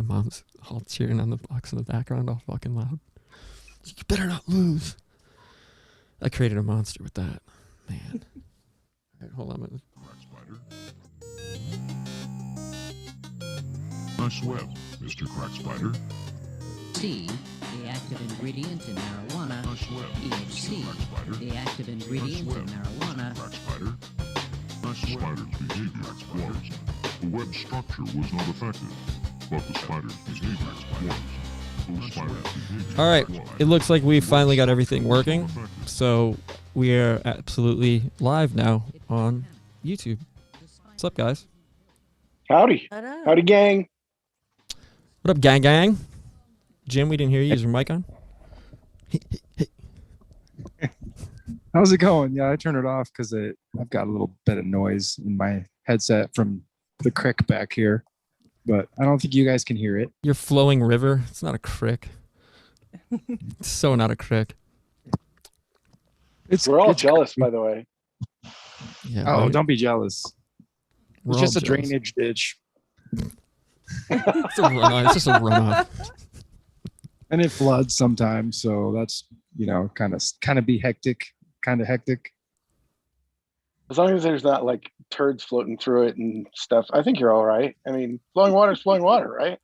My mom's all cheering on the box in the background, all fucking loud. You better not lose. I created a monster with that, man. All right, hold on a minute. Nice web, Mr. Crack Spider. C, the active ingredient in marijuana. Nice web, THC, Mr. Crack Spider. the active ingredient in marijuana. Crack Spider. Nice spider's behavior was. The web structure was not affected, but the spider's behavior was. All right, it looks like we finally got everything working, so we are absolutely live now on YouTube. What's up, guys? Howdy. Howdy, gang. What up, gang gang? Jim, we didn't hear you. Is your mic on? How's it going? Yeah, I turned it off because I've got a little bit of noise in my headset from the crick back here, but I don't think you guys can hear it. Your flowing river. It's not a crick. It's so not a crick. We're all jealous, by the way. Yeah. Oh, right? don't be jealous. We're It's just a all jealous. drainage ditch, It's a runoff. It's just a runoff. and it floods sometimes. So that's kind of be hectic, kind of hectic. As long as there's not like turds floating through it and stuff, I think you're all right. I mean, flowing water is flowing water, right?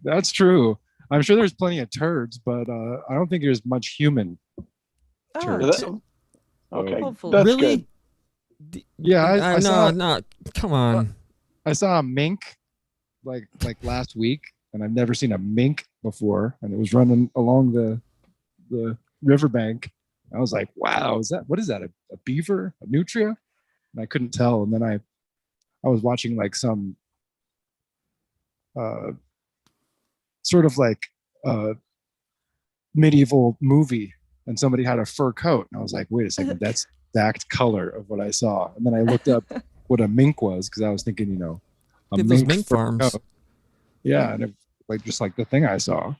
That's true. I'm sure there's plenty of turds, but I don't think there's much human turds. Okay, Hopefully. that's Really? good. Yeah, I saw. No. Come on. I saw a mink like last week, and I've never seen a mink before, and it was running along the riverbank. I was like, wow, what is that? A beaver? A nutria? And I couldn't tell. And then I was watching like some sort of like medieval movie, and somebody had a fur coat. And I was like, wait a second, that's the exact color of what I saw. And then I looked up what a mink was, because I was thinking, a Get those mink mink fur farms. coat. Yeah, and just like the thing I saw.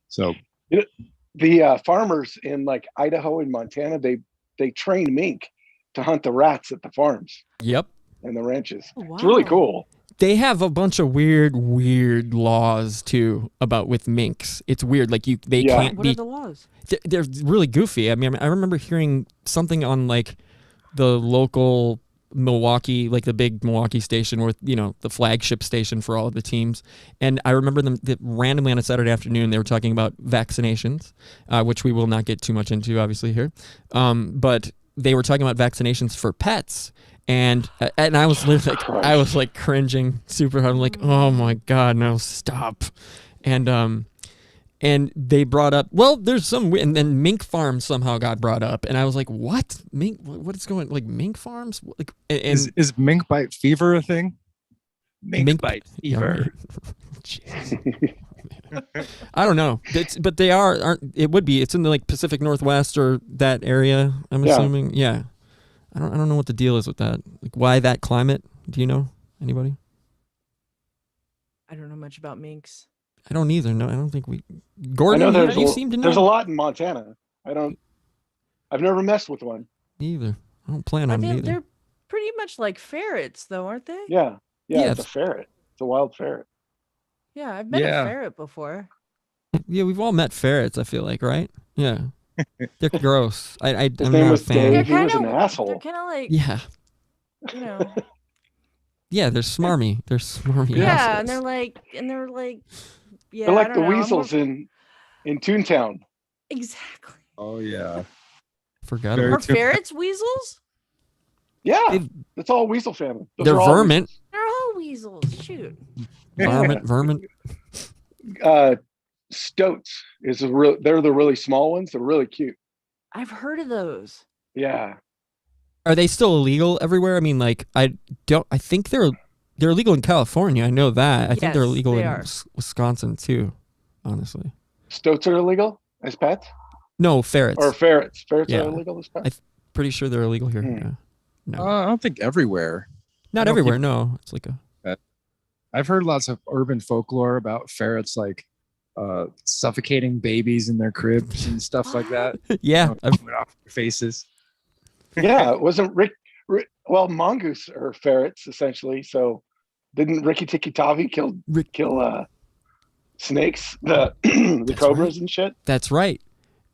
So The farmers in like Idaho and Montana, they train mink to hunt the rats at the farms Yep. and the ranches. Oh, wow. It's really cool. They have a bunch of weird laws too about with minks. It's weird. Like they Yeah. can't What are be. the laws? They're really goofy. I mean, I remember hearing something on like the local Milwaukee, like the big Milwaukee station, where the flagship station for all of the teams. And I remember them that randomly on a Saturday afternoon they were talking about vaccinations, which we will not get too much into, obviously here. But they were talking about vaccinations for pets. And I was literally like, I was like cringing super hard. I'm like, oh my God, no, stop. And they brought up, well, there's some, and then mink farms somehow got brought up, and I was like, what? Mink? What is going? Like mink farms? Like, and is mink bite fever a thing? Mink bite fever. I don't know. But they aren't. It would be. It's in the like Pacific Northwest or that area. I'm assuming. Yeah. I don't know what the deal is with that. Like, why that climate? Do you know? Anybody? I don't know much about minks. I don't either. No, I don't think we. Gordon, I know you seem to know. there's a lot in Montana. I've never messed with one. Either. I don't plan on it either. They're pretty much like ferrets, though, aren't they? Yeah, Yeah, it's a ferret. It's a wild ferret. Yeah, I've met a ferret before. Yeah, we've all met ferrets, I feel like, right? Yeah. They're gross. His I'm name not a was fan. Dave. He was an asshole. They're kind of like, Yeah. you know. Yeah, they're smarmy. They're smarmy. Yeah, assholes. and they're like, yeah. They're I like don't the know, I'm weasels more- in Toontown. Exactly. Oh yeah. Forgot Very Are about too- ferrets weasels? Yeah, it's all weasel family. Those They're are all vermin. They're all weasels. Shoot. Vermin. Stoats they're the really small ones. They're really cute. I've heard of those. Yeah. Are they still illegal everywhere? I mean, like, I think they're illegal in California. I know that. I think they're Yes, illegal they in are. Wisconsin too, honestly. Stoats are illegal as pets? No, ferrets. Or ferrets. Ferrets Yeah. are illegal as pets? Pretty sure they're illegal here. Hmm. Yeah. No. I don't think everywhere. Not I don't everywhere, think- no. It's like a I've heard lots of urban folklore about ferrets like suffocating babies in their cribs and stuff like that. yeah. Coming off their faces. Yeah, it wasn't Rick. Well, mongoose are ferrets essentially. So Didn't Ricky Tikki Tavi kill snakes, the That's cobras right. and shit? That's right.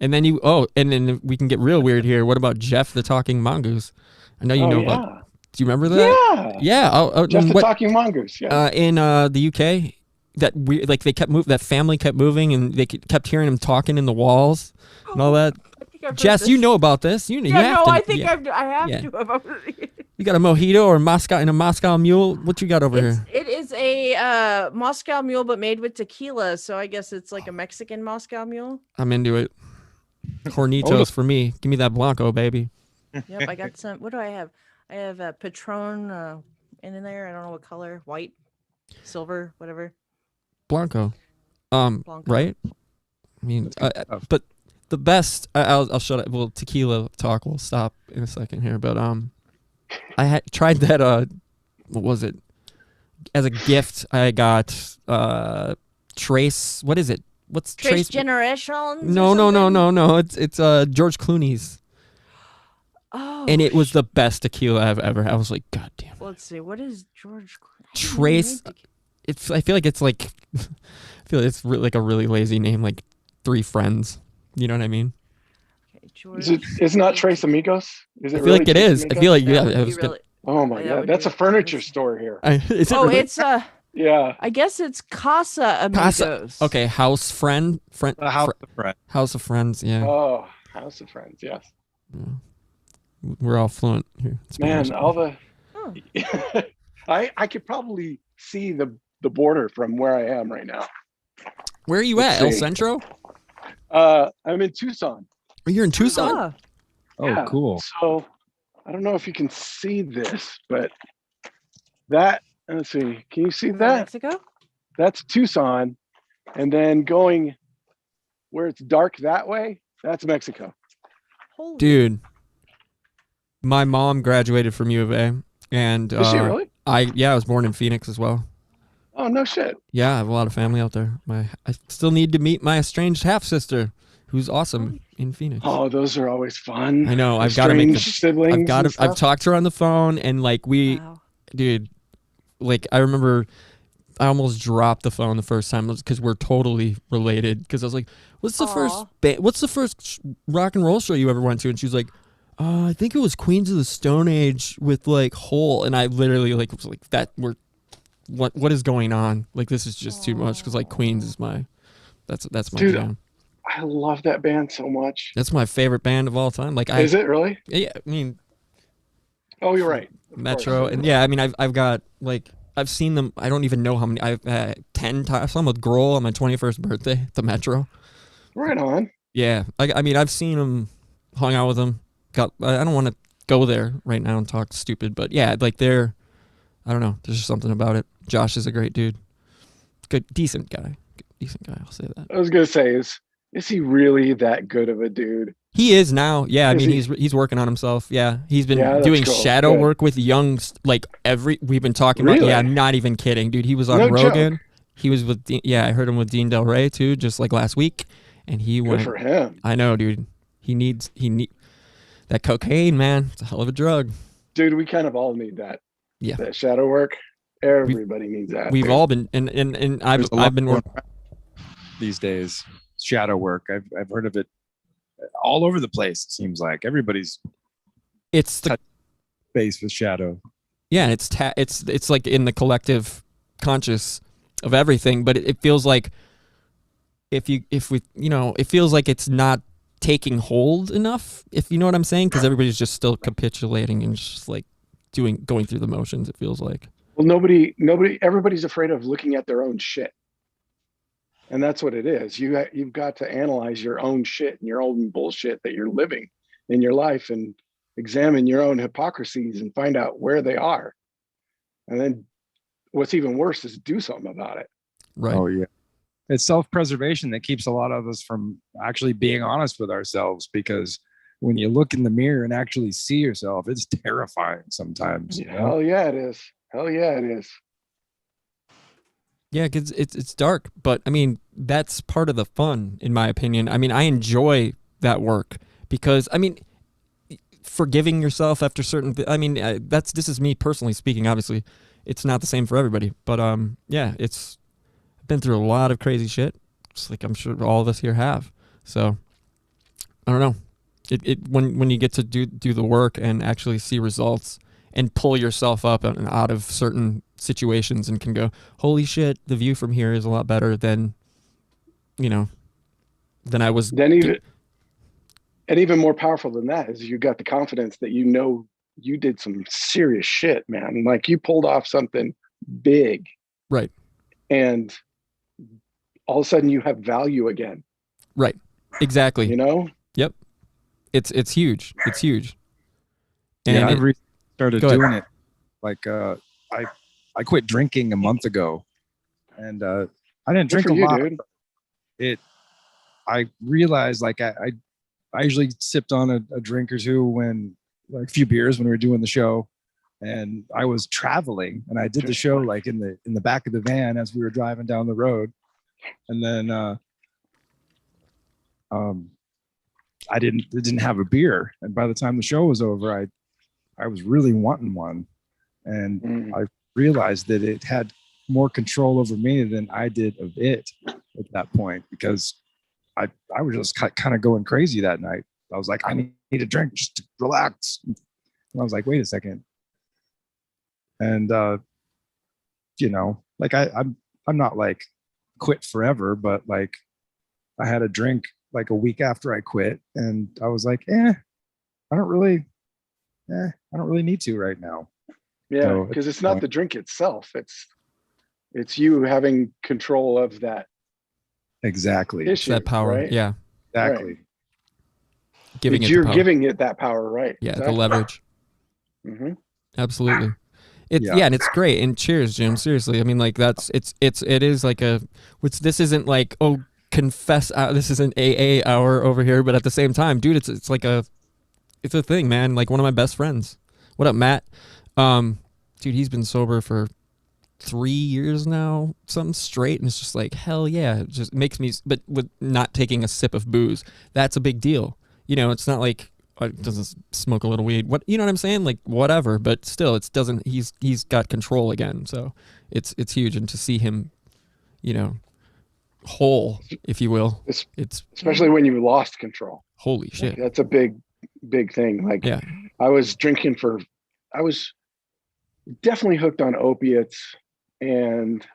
And then and then we can get real weird here. What about Jeff the talking mongoose? I know you know about. Do you remember that? Yeah. Yeah. Just the talking mongoose. Yeah. In the UK, they kept that family kept moving, and they kept hearing him talking in the walls and all that. I think I've heard Jess, this. you know about this. You Yeah, have no, to, I think yeah. I have Yeah. to have. You got a mojito or a Moscow Mule? What you got over here? It is a Moscow Mule, but made with tequila. So I guess it's like a Mexican Moscow Mule. I'm into it. Hornitos for me. Give me that Blanco, baby. Yep, I got some. What do I have? I have a Patron in there. I don't know what color. White, silver, whatever. Blanco. Blanco. Right? I mean, but the best. I'll shut up. Well, tequila talk will stop in a second here. But I had tried that. What was it? As a gift, I got Trace. What is it? What's Trace Generations? No. It's George Clooney's. Oh. And it was the best tequila I've ever had. I was like, God damn it. Let's see. What is George Trace. I feel like it's like. I feel like it's like a really lazy name, like Three Friends. You know what I mean? Okay, George. It's not Trace Amigos. Is it? I feel like it is. I feel like Oh my god, that's a furniture store here. Is it really? It's Yeah. I guess it's Casa Amigos. Okay, House Friend. House of Friends. House of Friends. Yeah. Oh, House of Friends. Yes. We're all fluent here. Man, all the. I could probably see the border from where I am right now. Where are you at? El Centro? I'm in Tucson. Oh, you're in Tucson? Ah. Oh, Yeah, cool. So I don't know if you can see this, but that, let's see, can you see that? Mexico? That's Tucson. And then going where it's dark that way, that's Mexico. Holy. Dude, my mom graduated from U of A. And Is she really? I was born in Phoenix as well. Oh, no shit. Yeah, I have a lot of family out there. I still need to meet my estranged half sister, who's awesome in Phoenix. Oh, those are always fun. I know. I've got to make siblings. I've talked to her on the phone, and like Wow. dude, like I remember I almost dropped the phone the first time because we're totally related. Because I was like, "What's the first rock and roll show you ever went to?" And she was like, "I think it was Queens of the Stone Age with like Hole." And I literally like was like, "That what is going on? Like this is just too much." Because like Queens is that's my jam. I love that band so much. That's my favorite band of all time. Like Is it really? Yeah, I mean. Oh, you're right. Of Metro, course. and yeah, I mean, I've got like I've seen them. I don't even know how many. I've 10 times. I saw them with Grohl on my 21st birthday at the Metro. Right on. Yeah, I mean, I've seen them, hung out with them. I don't want to go there right now and talk stupid, but yeah, like I don't know. There's just something about it. Josh is a great dude. Good, decent guy. I'll say that. I was gonna say, is he really that good of a dude? He is now. Yeah, I Is mean, he? he's working on himself. Yeah, he's been Yeah, that's doing cool. shadow Good. work with young, like we've been talking about. Really? Yeah, I'm not even kidding, dude. He was on No Rogan. joke. He was with, I heard him with Dean Del Rey too, just like last week, and he Good went. for him. I know, dude. He need that cocaine, man. It's a hell of a drug. Dude, we kind of all need that. Yeah. That shadow work. Everybody needs that. We've all been, and There's a lot I've been going working. around these days. Shadow work. I've heard of it all over the place. It seems like everybody's It's the faced with shadow. yeah, it's like in the collective conscious of everything, but it feels like if we it feels like it's not taking hold enough, if you know what I'm saying, because everybody's just still capitulating and just like going through the motions. It feels like. Well, everybody's afraid of looking at their own shit. And that's what it is. You've got to analyze your own shit and your own bullshit that you're living in your life and examine your own hypocrisies and find out where they are. And then what's even worse is do something about it. Right. Oh yeah. It's self-preservation that keeps a lot of us from actually being honest with ourselves, because when you look in the mirror and actually see yourself, it's terrifying sometimes. You know? Hell yeah, it is. Hell yeah, it is. Yeah, because it's dark, but I mean that's part of the fun, in my opinion. I mean, I enjoy that work because I mean, forgiving yourself after certain. I mean, this is me personally speaking. Obviously, it's not the same for everybody. But yeah, it's been through a lot of crazy shit, just like I'm sure all of us here have. So I don't know. It when you get to do the work and actually see results and pull yourself up and out of certain situations and can go, holy shit, the view from here is a lot better than, you know, than I was. Then even more powerful than that is you got the confidence that you know you did some serious shit, man. Like you pulled off something big. Right. And all of a sudden you have value again. Right. Exactly. You know? Yep. It's huge. It's huge. And yeah, I've started Go ahead. doing it. Like I quit drinking a month ago, and I didn't Good drink for a you, lot. dude. I realized like I usually sipped on a drink or two when like a few beers when we were doing the show, and I was traveling and I did the show like in the back of the van as we were driving down the road, and then I didn't have a beer, and by the time the show was over, I was really wanting one, and I realized that it had more control over me than I did of it at that point, because I was just kind of going crazy that night. I was like, I need a drink just to relax. And I was like, wait a second. And you know, like I'm not like quit forever, but like I had a drink like a week after I quit, and I was like, I don't really need to right now. Yeah, because it's not the drink itself. It's you having control of that Exactly. issue. that power. Right? Yeah. Exactly. Right. Giving it You're the power. giving it that power, right? Yeah. Exactly. The leverage. Mm-hmm. Absolutely. Yeah, and it's great. And cheers, Jim. Seriously. I mean, like it is like this isn't like, oh, confess, this is an AA hour over here, but at the same time, dude, it's like it's a thing, man. Like one of my best friends. What up, Matt? Dude, he's been sober for 3 years now, something straight, and it's just like, hell yeah. It just makes me, but with not taking a sip of booze, that's a big deal. You know, it's not like, doesn't smoke a little weed, what, you know what I'm saying, like whatever, but still it doesn't, he's got control again, so it's huge. And to see him, you know, whole, if you will, it's especially when you lost control. Holy shit. That's a big thing. Like Yeah. I was definitely hooked on opiates and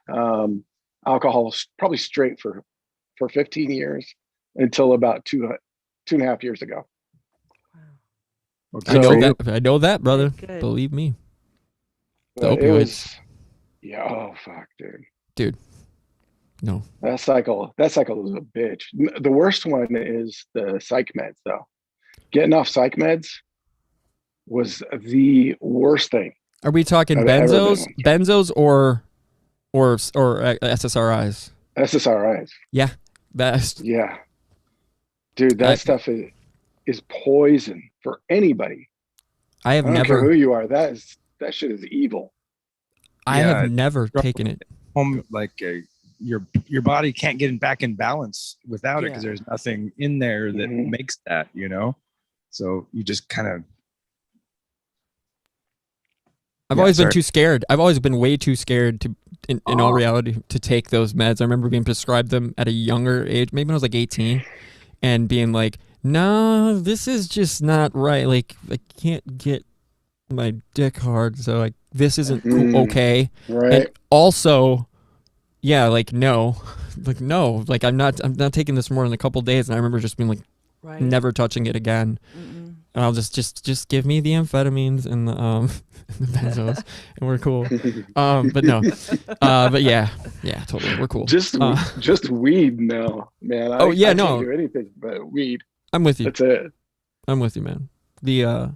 alcohol, probably straight for 15 years until about 2.5 years ago. Okay. I know that, brother. Good. Believe me. The But it opioids. was, yeah, oh fuck, dude. No. That cycle is a bitch. The worst one is the psych meds, though. Getting off psych meds was the worst thing. Are we talking I've ever benzos, been. benzos, or SSRIs? SSRIs. Yeah, best. Yeah, dude, that stuff is poison for anybody. I have I don't care who never. you are. That shit is evil. I Yeah, have never taken it. Your body can't get back in balance without it, because there's nothing in there that Mhm. makes that, you know. So you just kind of. I've Yeah, always been sorry. too scared. I've always been way too scared to, in all reality, to take those meds. I remember being prescribed them at a younger age, maybe when I was like 18, and being like, no, this is just not right. Like, I can't get my dick hard, so this isn't okay. Right. And also, yeah, like no, like I'm not taking this more than a couple days. And I remember just being like, Right. never touching it again. Mm-mm. And I'll just give me the amphetamines and the the benzos, and we're cool. But no, but yeah, totally, we're cool. Just weed now, man. Oh, yeah, I no. can't do anything but weed. I'm with you. That's it. I'm with you, man. The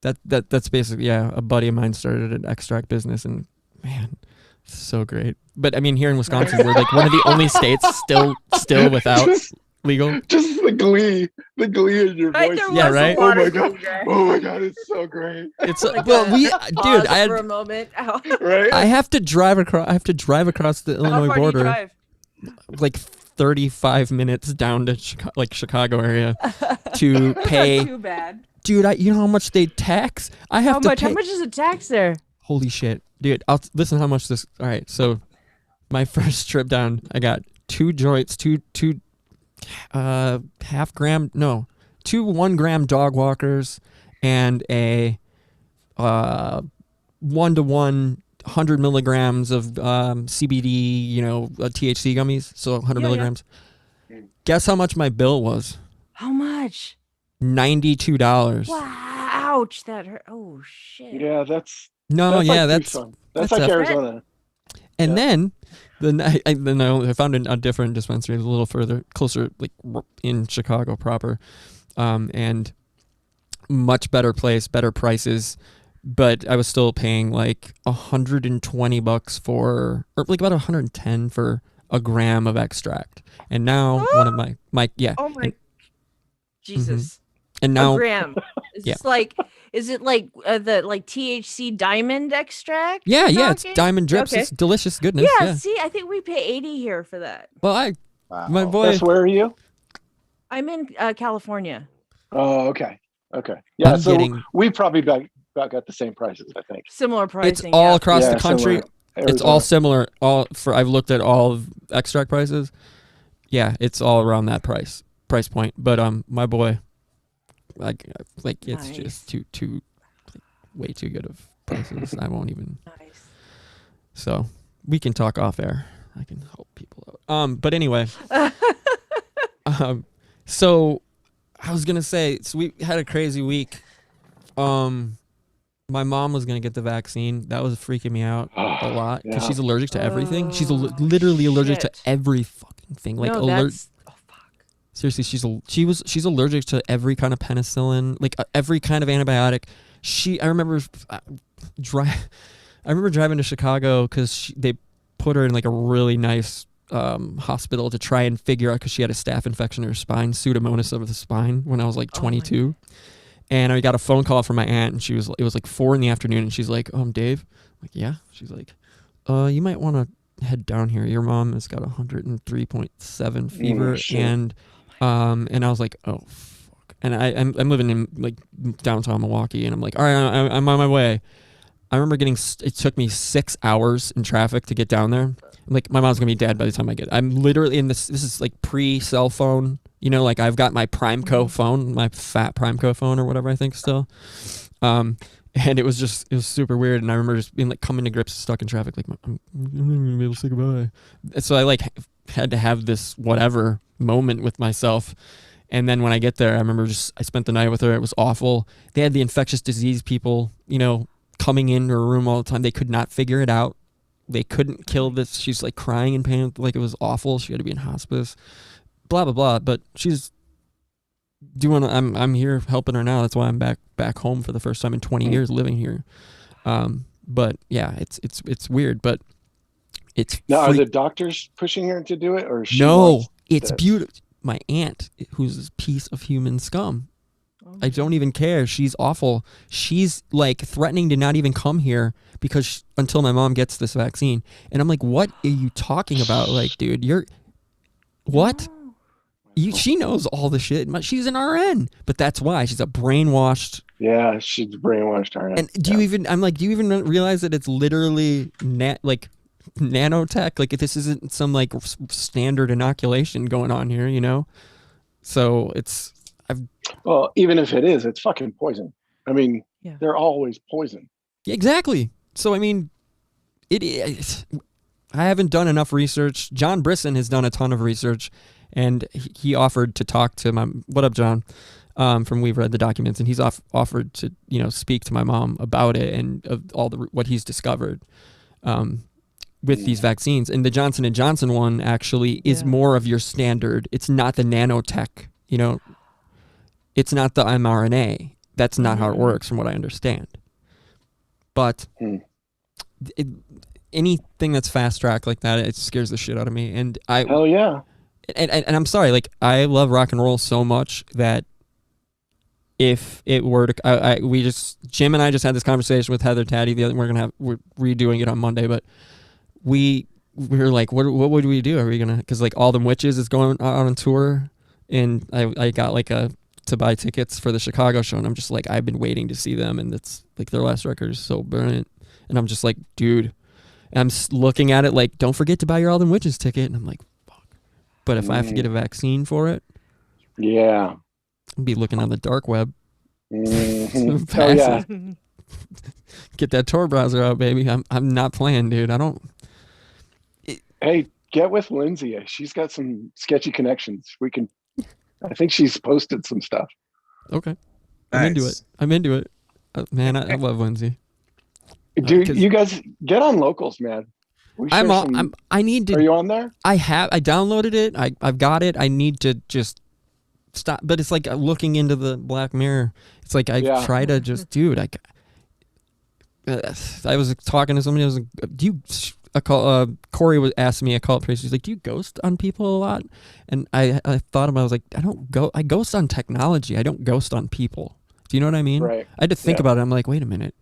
that's basically, a buddy of mine started an extract business, and man, it's so great. But I mean, here in Wisconsin, we're like one of the only states still without legal. Just the glee in your Right, voice. there Yeah, was right? a lot Oh my of God. glee there. Oh my God, it's so great. It's Like well, a dude, pause I for a had moment. Ow. Right? I have to drive across. I have to drive across the How Illinois far do you border, drive? like 35 minutes down to Chicago area to pay. Too bad. Dude, you know how much they tax? I have How to much? pay. How much is a tax there? Holy shit, dude! Listen how much this. All right, so my first trip down, I got 2 joints, two 1 gram dog walkers, and a 1-to-1 100 milligrams of CBD, THC gummies, so 100 Yeah, yeah. milligrams. Guess how much my bill was? How much? $92. Wow. Ouch. That hurt. Oh shit. Yeah, that's No, that's yeah, like that's Tucson. That's that's like a- Arizona. and yeah. then I found a different dispensary a little further closer, like in Chicago proper, and much better place, better prices, but I was still paying like $120 for, or like about 110 for a gram of extract. And now one of my yeah, Oh my. Jesus. and A now gram. Is Yeah. this like? Is it like the THC diamond extract? yeah, you're it's talking? diamond drips. Okay. It's delicious goodness. Yeah, Yeah. see, I think we pay 80 here for that. Well, Wow. my boy. That's where are you? I'm in California. Oh, okay. Yeah, I'm so getting- we probably about got the same prices, I think. Similar It's pricing. all yeah. across Yeah, the country. similar. It's all Arizona. similar. I've looked at all of extract prices. Yeah, it's all around that price point. But my boy, like it's Nice. just too like, way too good of prices. I won't even. Nice. So we can talk off air. I can help people out. But anyway, so I was gonna say, so we had a crazy week. My mom was gonna get the vaccine. That was freaking me out a lot because Yeah. she's allergic to everything. She's Oh, literally allergic to shit. every fucking thing. Like no, alert. that's. Oh fuck. Seriously, she's allergic to every kind of penicillin, like every kind of antibiotic. I remember driving to Chicago because they put her in like a really nice hospital to try and figure out, because she had a staph infection in her spine, pseudomonas of the spine, when I was like Oh my 22. And I got a phone call from my aunt, and it was like 4 p.m, and she's like, Dave? I'm like, yeah. She's like, you might want to head down here. Your mom has got 103.7 fever, shit. and I was like, oh fuck. And I'm living in like downtown Milwaukee, and I'm like, all right, I'm on my way. I remember it took me 6 hours in traffic to get down there. Like, my mom's gonna be dead by the time I get. I'm literally in this is like pre-cell phone. Like I've got my Primeco phone, my fat Primeco phone or whatever I think still. And it was super weird. And I remember just being like coming to grips, stuck in traffic, like I'm not gonna be able to say goodbye. So I like had to have this whatever moment with myself. And then when I get there, I remember I spent the night with her. It was awful. They had the infectious disease people, coming into her room all the time. They could not figure it out. They couldn't kill this. She's like crying in pain, like it was awful. She had to be in hospice. Blah blah blah. But she's doing. I'm here helping her now. That's why I'm back home for the first time in 20 years living here. But yeah, it's weird. But it's Now, are the doctors pushing her to do it, or she no. wants It's this? beautiful. My aunt, who's a piece of human scum. Oh. I don't even care. She's awful. She's like threatening to not even come here because until my mom gets this vaccine. And I'm like, what are you talking about? Like, dude, you're what? She knows all the shit. She's an RN, but that's why she's a brainwashed. Yeah, she's brainwashed her. And do you even realize that it's literally nanotech? Like, this isn't some like standard inoculation going on here, So Well, even if it is, it's fucking poison. I mean, Yeah. they're always poison. exactly. So I mean, it is. I haven't done enough research. John Brisson has done a ton of research, and he offered to talk to my. What up, John? From We've Read the Documents, and he's offered to speak to my mom about it and of all what he's discovered with these vaccines. And the Johnson & Johnson one actually is more of your standard. It's not the nanotech. It's not the mRNA. That's not how it works, from what I understand. But anything that's fast track like that, it scares the shit out of me. And Hell yeah. and I'm sorry, like I love rock and roll so much that if it were to, Jim and I just had this conversation with Heather Taddy. We're redoing it on Monday, but we were like, what would we do? Are we gonna? Because like All Them Witches is going on tour, and I got like to buy tickets for the Chicago show, and I'm just like, I've been waiting to see them, and it's like their last record is so brilliant. And I'm just like, dude, and I'm looking at it like, don't forget to buy your Alden Witches ticket. And I'm like, fuck. But if I have to get a vaccine for it, Yeah. I'll be looking on the dark web. Mm-hmm. Oh yeah. Get that Tor browser out, baby. I'm not playing, dude. I don't. Hey, get with Lindsay. She's got some sketchy connections. I think she's posted some stuff. Okay. I'm into it. I'm into it. Man, I love Lindsay. Dude, you guys get on Locals, man. I need to. Are you on there? I downloaded it. I've got it. I need to just stop. But it's like looking into the Black Mirror. It's like I try to just, dude. I was talking to somebody. I was like, "Do you?" Corey was asking me. I call it Tracy. He's like, "Do you ghost on people a lot?" And I thought about it. I was like, I ghost on technology. I don't ghost on people. Do you know what I mean? Right. I had to think about it. I'm like, wait a minute.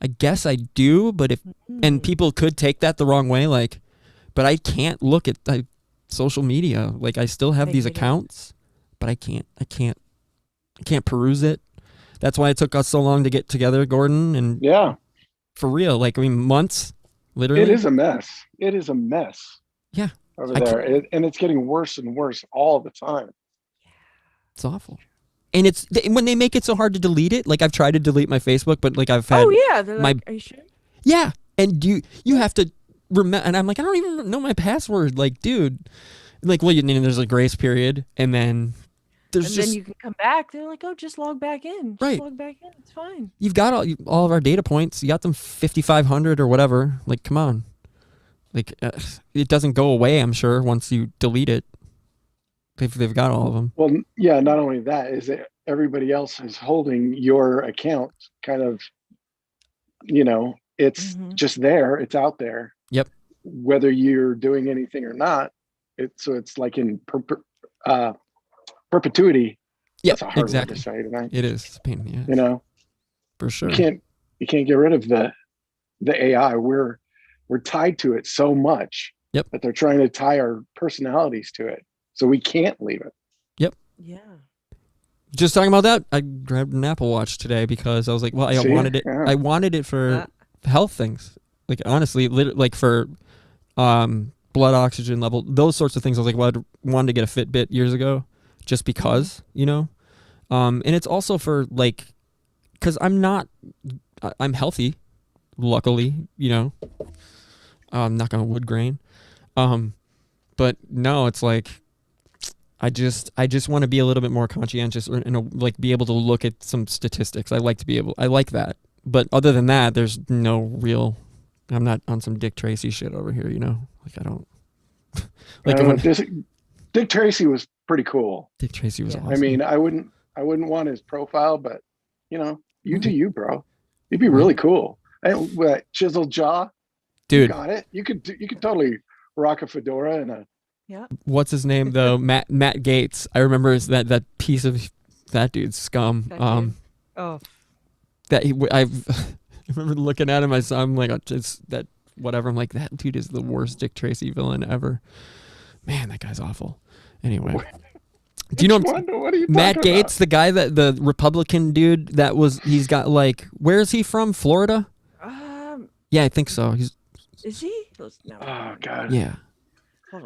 I guess I do, but and people could take that the wrong way. Like, but I can't look at social media. Like, I still have these accounts, but I can't peruse it. That's why it took us so long to get together, Gordon. And for real, like, I mean, months, literally. It is a mess. It is a mess. Yeah. Over there. And it's getting worse and worse all the time. It's awful. And it's when they make it so hard to delete it. Like, I've tried to delete my Facebook, but like I've had. Oh yeah, they're like, are you sure? Yeah, and you have to remember. And I'm like, I don't even know my password. Like, dude, like, well, there's a grace period, and then then you can come back. They're like, oh, just log back in. Just log back in. It's fine. You've got all of our data points. You got them 5,500 or whatever. Like, come on. Like, it doesn't go away, I'm sure, once you delete it. They've got all of them. Well, yeah, not only that, is that everybody else is holding your account kind of, it's just there, it's out there. Yep. Whether you're doing anything or not, it's like in perpetuity. Yeah, that's a hard exactly. word to say tonight. It is. It's a pain in the ass. For sure. You can't get rid of the AI. We're tied to it so much. Yep. That they're trying to tie our personalities to it. So we can't leave it. Yep. Yeah. Just talking about that, I grabbed an Apple Watch today because I was like, well, I wanted it. Yeah. I wanted it for health things. Like, honestly, like for blood oxygen level, those sorts of things. I was like, well, I wanted to get a Fitbit years ago just because, and it's also for like, because I'm healthy, luckily, I'm not going to wood grain. But no, it's like, I just want to be a little bit more conscientious and like be able to look at some statistics. I like that. But other than that, there's no real, I'm not on some Dick Tracy shit over here, like I don't like Dick Tracy was pretty cool. Dick Tracy was awesome. I mean, I wouldn't want his profile, but you do you, bro. You'd be really cool. And chiseled jaw, dude. You got it. You could totally rock a fedora and a. Yeah. What's his name though? Matt Gates. I remember that piece of that dude's scum. That I remember looking at him. I'm like, it's that whatever. I'm like, that dude is the worst Dick Tracy villain ever. Man, that guy's awful. Anyway, do you know what are you Matt Gates, the guy the Republican dude he's got like, where is he from? Florida? Yeah, I think so. Is he? No. Oh God. Yeah.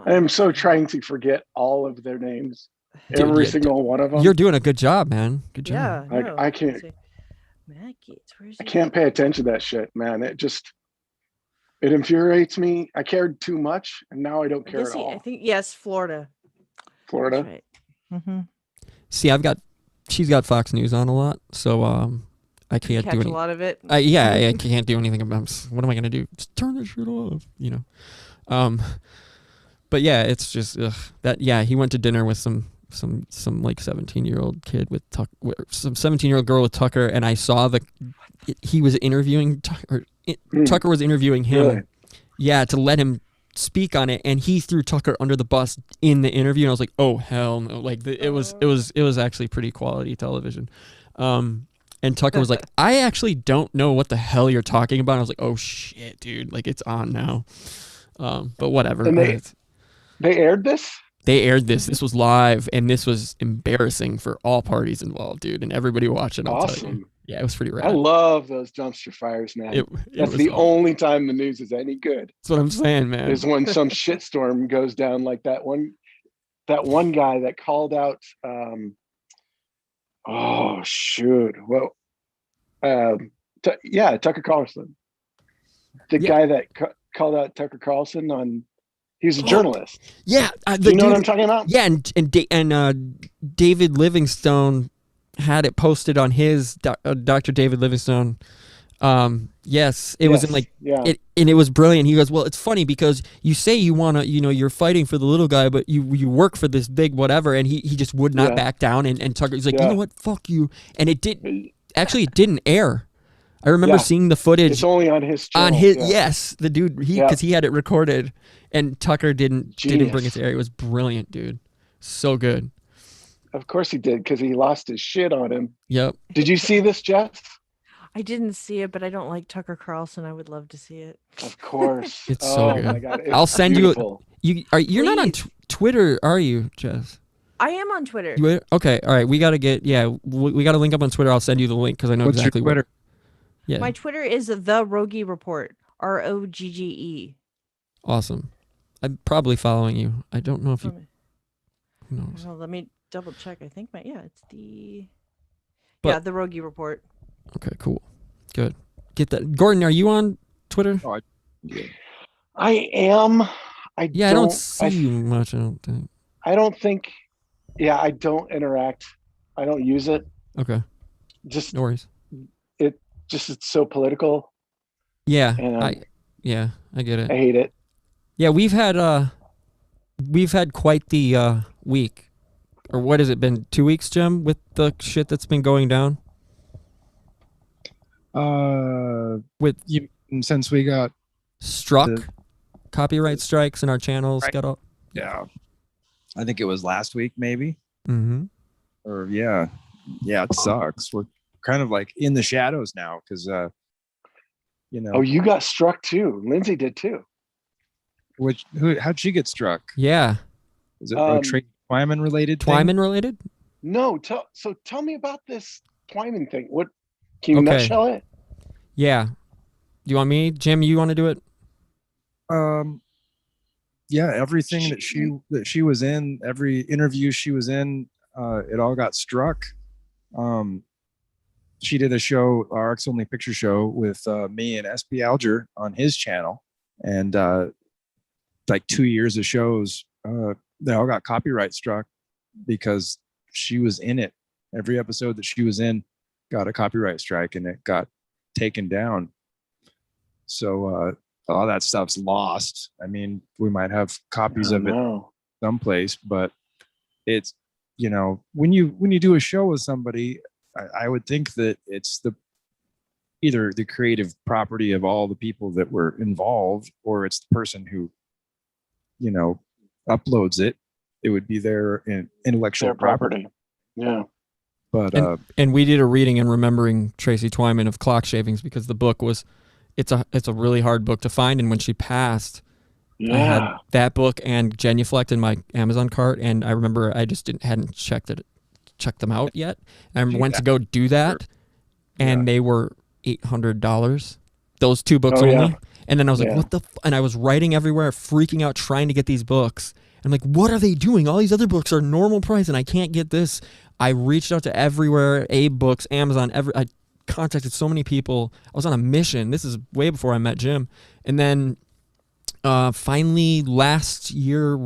I am so trying to forget all of their names. Dude, every single one of them. You're doing a good job, man. Good job. Yeah. No, I can't. Matt Gates, where's he? I can't pay attention to that shit, man. It infuriates me. I cared too much, and now I don't care at all. I think yes, Florida. Florida. That's right. Mm-hmm. See, she's got Fox News on a lot, so I can't do anything. A lot of it. I can't do anything about. What am I gonna do? Just turn this shit off, But yeah, it's just that. Yeah, he went to dinner with some like 17-year-old kid with some 17-year-old girl with Tucker, and I saw he was interviewing Tucker. Tucker was interviewing him. Really? Yeah, to let him speak on it, and he threw Tucker under the bus in the interview, and I was like, oh hell no! Like it was actually pretty quality television. And Tucker was like, I actually don't know what the hell you're talking about. And I was like, oh shit, dude! Like it's on now. But whatever. And they aired this? They aired this. This was live, and this was embarrassing for all parties involved, dude, and everybody watching. I'll tell you. Yeah, it was pretty rad. I love those dumpster fires, man. It That's was the awesome. only time the news is any good. That's what I'm saying, man. Is when some shitstorm goes down, like that one guy that called out. Oh shoot! Well, Tucker Carlson, the guy that called out Tucker Carlson on. He was a journalist. Yeah, Do you know what I'm talking about? Yeah, and David Livingstone had it posted on his Dr. David Livingstone. Yes, it was in like it, and it was brilliant. He goes, well, it's funny because you say you want to, you're fighting for the little guy, but you work for this big whatever, and he just would not back down. And Tucker, he's like, you know what, fuck you. And it didn't air. I remember seeing the footage. It's only on his channel. Yes, the dude, because he had it recorded, and Tucker didn't bring it to air. It was brilliant, dude. So good. Of course he did, because he lost his shit on him. Yep. Did you see this, Jess? I didn't see it, but I don't like Tucker Carlson. I would love to see it. Of course. It's so good. My God. I'll send beautiful. You're not on Twitter, are you, Jess? I am on Twitter. Okay, all right. We got to we got to link up on Twitter. I'll send you the link because I know What's exactly your Twitter? Yeah. My Twitter is the Rogge Report. ROGGE. Awesome. I'm probably following you. I don't know if you. Who knows? Well, let me double check. I think it's the. The Rogge Report. Okay, cool. Good. Get that. Gordon, are you on Twitter? Oh, I am. I don't see you much, I don't think. I don't think. Yeah, I don't interact. I don't use it. Okay. Just no worries. It's so political. Yeah. And, I get it. I hate it. Yeah, we've had quite the week. Or what has it been? 2 weeks, Jim, with the shit that's been going down? Since we got struck, copyright strikes, and our channels got all. Yeah, I think it was last week, maybe. Mm-hmm. Or yeah, it sucks. We're kind of like in the shadows now because, Oh, you got struck too. Lindsay did too. How'd she get struck? Yeah. Is it Tracy Twyman related? Related? No. Tell me about this Twyman thing. What? Can you nutshell it? Yeah. Do you want me, Jim? You want to do it? Yeah. Everything that she was in, every interview she was in, it all got struck. She did a show, RX Only Picture Show, with me and SB Alger on his channel, and like 2 years of shows, they all got copyright struck because she was in it. Every episode that she was in got a copyright strike, and it got taken down. So all that stuff's lost. I mean, we might have copies of it someplace, but it's, when you do a show with somebody, I would think that it's either the creative property of all the people that were involved, or it's the person who, uploads it. It would be their intellectual property. Yeah. But and we did a reading and remembering Tracy Twyman of Clock Shavings because the book it's a really hard book to find, and when she passed, I had that book and Genuflect in my Amazon cart, and I remember I just hadn't checked them out yet. And I went to go do that, and they were $800. Those two books only. Yeah. And then I was like, what the and I was writing everywhere, freaking out, trying to get these books. I'm like, what are they doing? All these other books are normal price, and I can't get this. I reached out to everywhere, Abe Books, Amazon, I contacted so many people. I was on a mission. This is way before I met Jim. And then finally last year,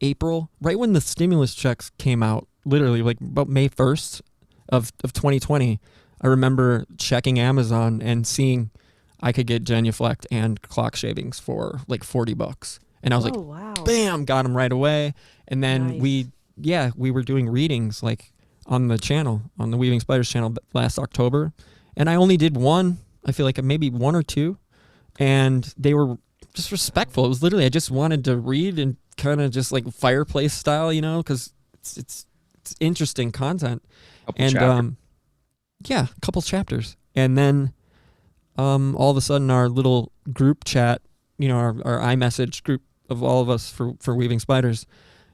April, right when the stimulus checks came out, literally like about May 1st of 2020, I remember checking Amazon and seeing I could get Genuflect and Clock Shavings for like $40. And I was like, wow. Bam, got them right away. And then Nice. we were doing readings like on the channel, on the Weaving Spiders channel last October. And I only did one, I feel like maybe one or two. And they were just respectful. It was literally, I just wanted to read and kind of just like fireplace style, because it's interesting content. A couple chapters. And then all of a sudden our little group chat, our iMessage group of all of us for Weaving Spiders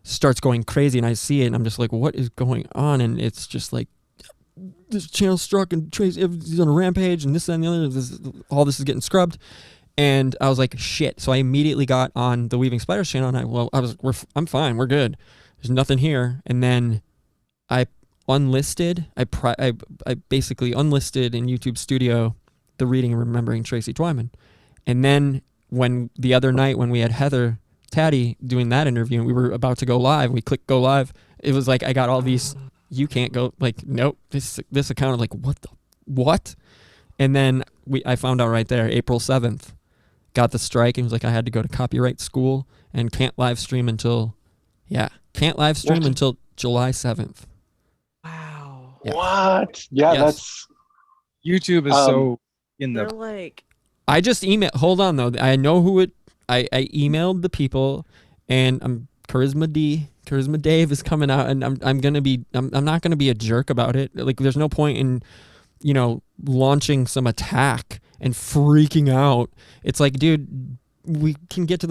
starts going crazy, and I see it and I'm just like, what is going on? And it's just like this channel struck and Tracy is on a rampage and this and the other. All this is getting scrubbed. And I was like, shit. So I immediately got on the Weaving Spiders channel and I'm fine. We're good. There's nothing here. And then I unlisted. I basically unlisted in YouTube Studio the Reading and Remembering Tracy Twyman. And then the other night when we had Heather Taddy doing that interview and we were about to go live, we clicked go live. It was like I got all these. You can't go. Like, nope. This account. I'm like, what? And then I found out right there, April 7th. Got the strike and was like I had to go to copyright school and can't live stream until July 7th. Wow. Yeah. What? Yeah, Yes. that's YouTube is so in They're the. like, I just emailed. Hold on though. I know who it. I emailed the people, and Charisma Dave is coming out, and I'm not gonna be a jerk about it. Like, there's no point in, launching some attack and freaking out. It's like, dude, we can get to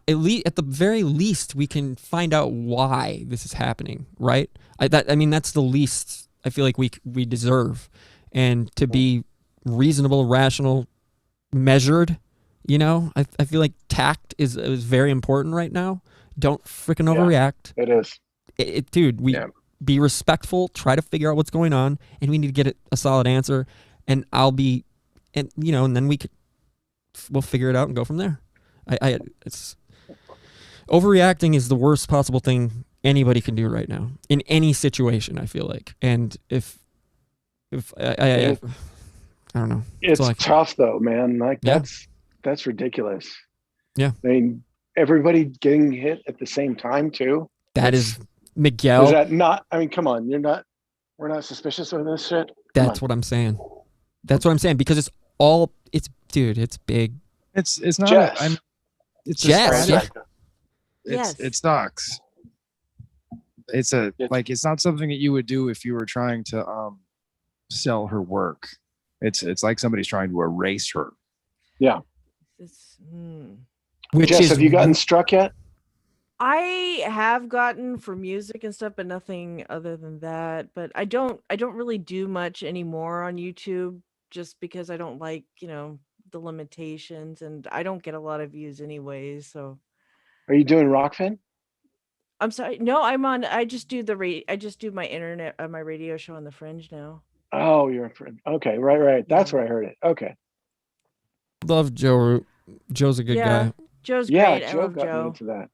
at the very least we can find out why this is happening, right? That's the least I feel like we deserve, and to be reasonable, rational, measured. I feel like tact is very important right now. Don't freaking overreact. it is. Dude, be respectful, try to figure out what's going on, and we need to get a solid answer, and and then we'll figure it out and go from there. It's overreacting is the worst possible thing anybody can do right now in any situation, I feel like. And if I don't know. It's like, tough though, man. Like Yeah. that's ridiculous. Yeah. I mean, everybody getting hit at the same time too. that is Miguel. Is that not? I mean, come on. We're not suspicious of this shit. That's what I'm saying. That's what I'm saying, because it's big. It's not. Jess. It's Jess, yeah. Yes. It sucks. It's not something that you would do if you were trying to sell her work. It's like somebody's trying to erase her. Yeah. Which Jess, is, have you gotten struck yet? I have gotten for music and stuff, but nothing other than that. But I don't really do much anymore on YouTube, just because I don't like, the limitations, and I don't get a lot of views anyways. So Are you doing Rockfin? I'm sorry. No, I just do I just do my internet, my radio show on the Fringe now. Oh, you're a friend. Okay, right. That's where I heard it. Okay. love Joe Root. Joe's a good guy. Joe's Yeah, great. I Joe love got me Joe. into that.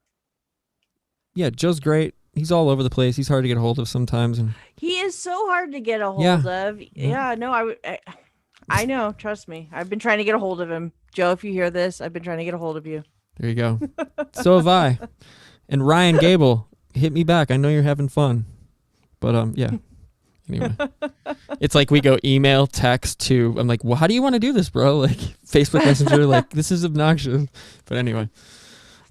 Yeah, Joe's great. He's all over the place. He's hard to get a hold of sometimes. And He is so hard to get a hold Yeah. of. Yeah, no, I know. Trust me. I've been trying to get a hold of him. Joe, if you hear this, I've been trying to get a hold of you. there you go. So have I. And Ryan Gable, hit me back. I know you're having fun. But yeah. Anyway, it's like we go email, text to. I'm like, well, how do you want to do this, bro? Like Facebook Messenger. Like, this is obnoxious. But anyway.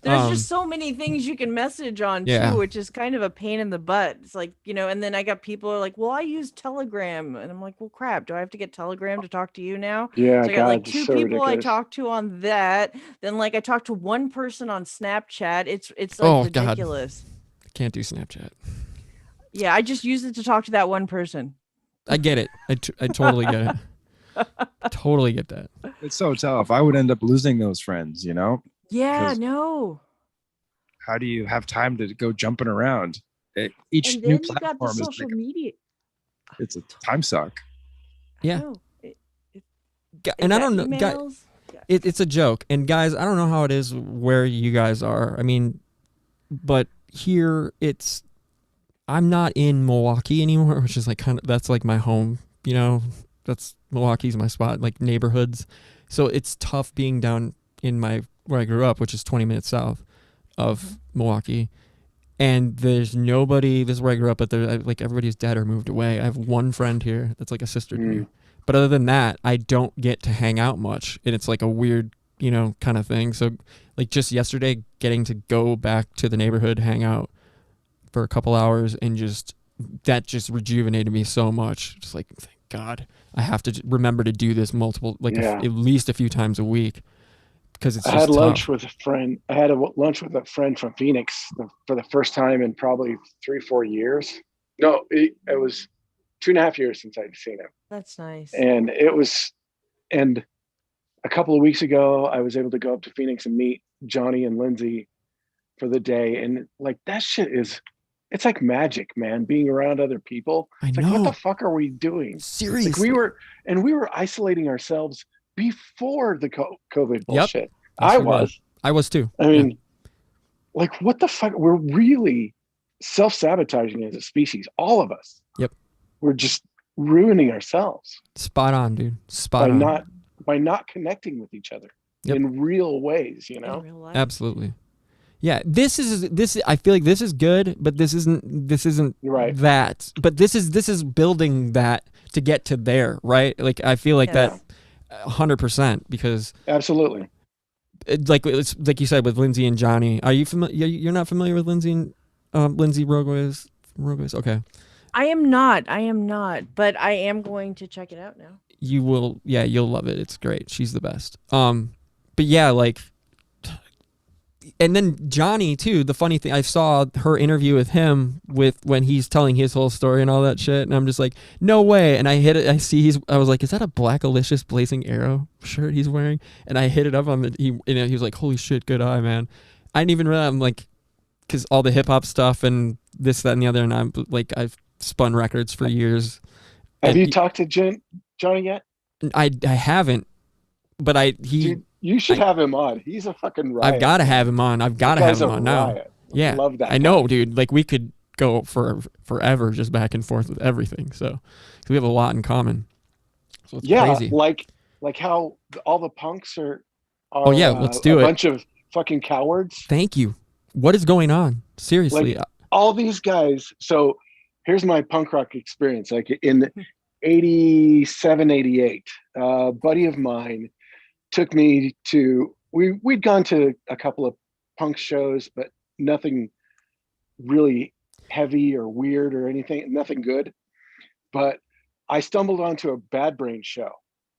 There's just so many things you can message on Yeah. too, which is kind of a pain in the butt. It's like, and then I got people who are like, well, I use Telegram. And I'm like, well, crap, do I have to get Telegram to talk to you now? Yeah, So I got like God, two it's so people I ridiculous. talked to on that. Then like I talked to one person on Snapchat. It's like Oh, God. ridiculous. Can't do Snapchat. Yeah, I just use it to talk to that one person. I get it. I totally get it. Totally get that. It's so tough. I would end up losing those friends, Yeah, 'Cause- no. How do you have time to go jumping around? Each And then new you got the platform is social like media. it's a time suck. Yeah. No, And I got don't know. emails. It's a joke. And guys, I don't know how it is where you guys are. I mean, but here I'm not in Milwaukee anymore, which is like that's like my home, that's Milwaukee's my spot, like neighborhoods. So it's tough being down in where I grew up, which is 20 minutes south of Milwaukee. And there's nobody, this is where I grew up, but like everybody's dead or moved away. I have one friend here that's like a sister to me. But other than that, I don't get to hang out much. And it's like a weird, kind of thing. So like just yesterday, getting to go back to the neighborhood, hang out for a couple hours, and that just rejuvenated me so much. Just like, thank God, I have to remember to do this multiple, at least a few times a week, because it's I just had lunch tough. with a friend. I had lunch with a friend from Phoenix for the first time in probably 3-4 years. No, it was 2.5 years since I'd seen him. That's nice. And it was, and a couple of weeks ago, I was able to go up to Phoenix and meet Johnny and Lindsay for the day. And like, that shit is, it's like magic, man, being around other people. I It's know. like, what the fuck are we doing? Seriously. Like we were isolating ourselves before the COVID bullshit. Yes, I we were. was. I was too. I mean, like, what the fuck? We're really self-sabotaging as a species, all of us. Yep. We're just ruining ourselves Spot on, dude. Spot on. by not connecting with each other Yep. in real ways, you know? In real life. Absolutely. Yeah, this is. I feel like this is good, but this isn't. You're right. That. But this is building that to get to there, right? Like I feel like Yeah. that, 100%, because Absolutely. it's like you said with Lindsay and Johnny. Are you familiar? You're not familiar with Lindsay and Lindsay Rogge? Okay. I am not, but I am going to check it out now. You will. Yeah, you'll love it. It's great. She's the best. But yeah, like. And then Johnny too. The funny thing, I saw her interview with him when he's telling his whole story and all that shit, and I'm just like, no way. And I hit it. I was like, is that a Black Alicious Blazing Arrow shirt he's wearing? And I hit it up on he was like, holy shit, good eye, man. I didn't even realize. I'm like, because all the hip hop stuff and this, that, and the other, and I'm like, I've spun records for years. Have And you talked to Johnny yet? I haven't, but Dude, you should have him on. He's a fucking riot. I've got to have him on. I've got to That have guy's him a on now. riot. Yeah, Love that I know, dude. Like we could go for forever, just back and forth with everything. So we have a lot in common. So it's crazy. like how all the punks are Oh, yeah, let's do a it. bunch of fucking cowards. Thank you. What is going on? Seriously. Like, all these guys. So here's my punk rock experience. Like in 87, 88, a buddy of mine took me to, we'd gone to a couple of punk shows, but nothing really heavy or weird or anything, nothing good. But I stumbled onto a Bad Brain show.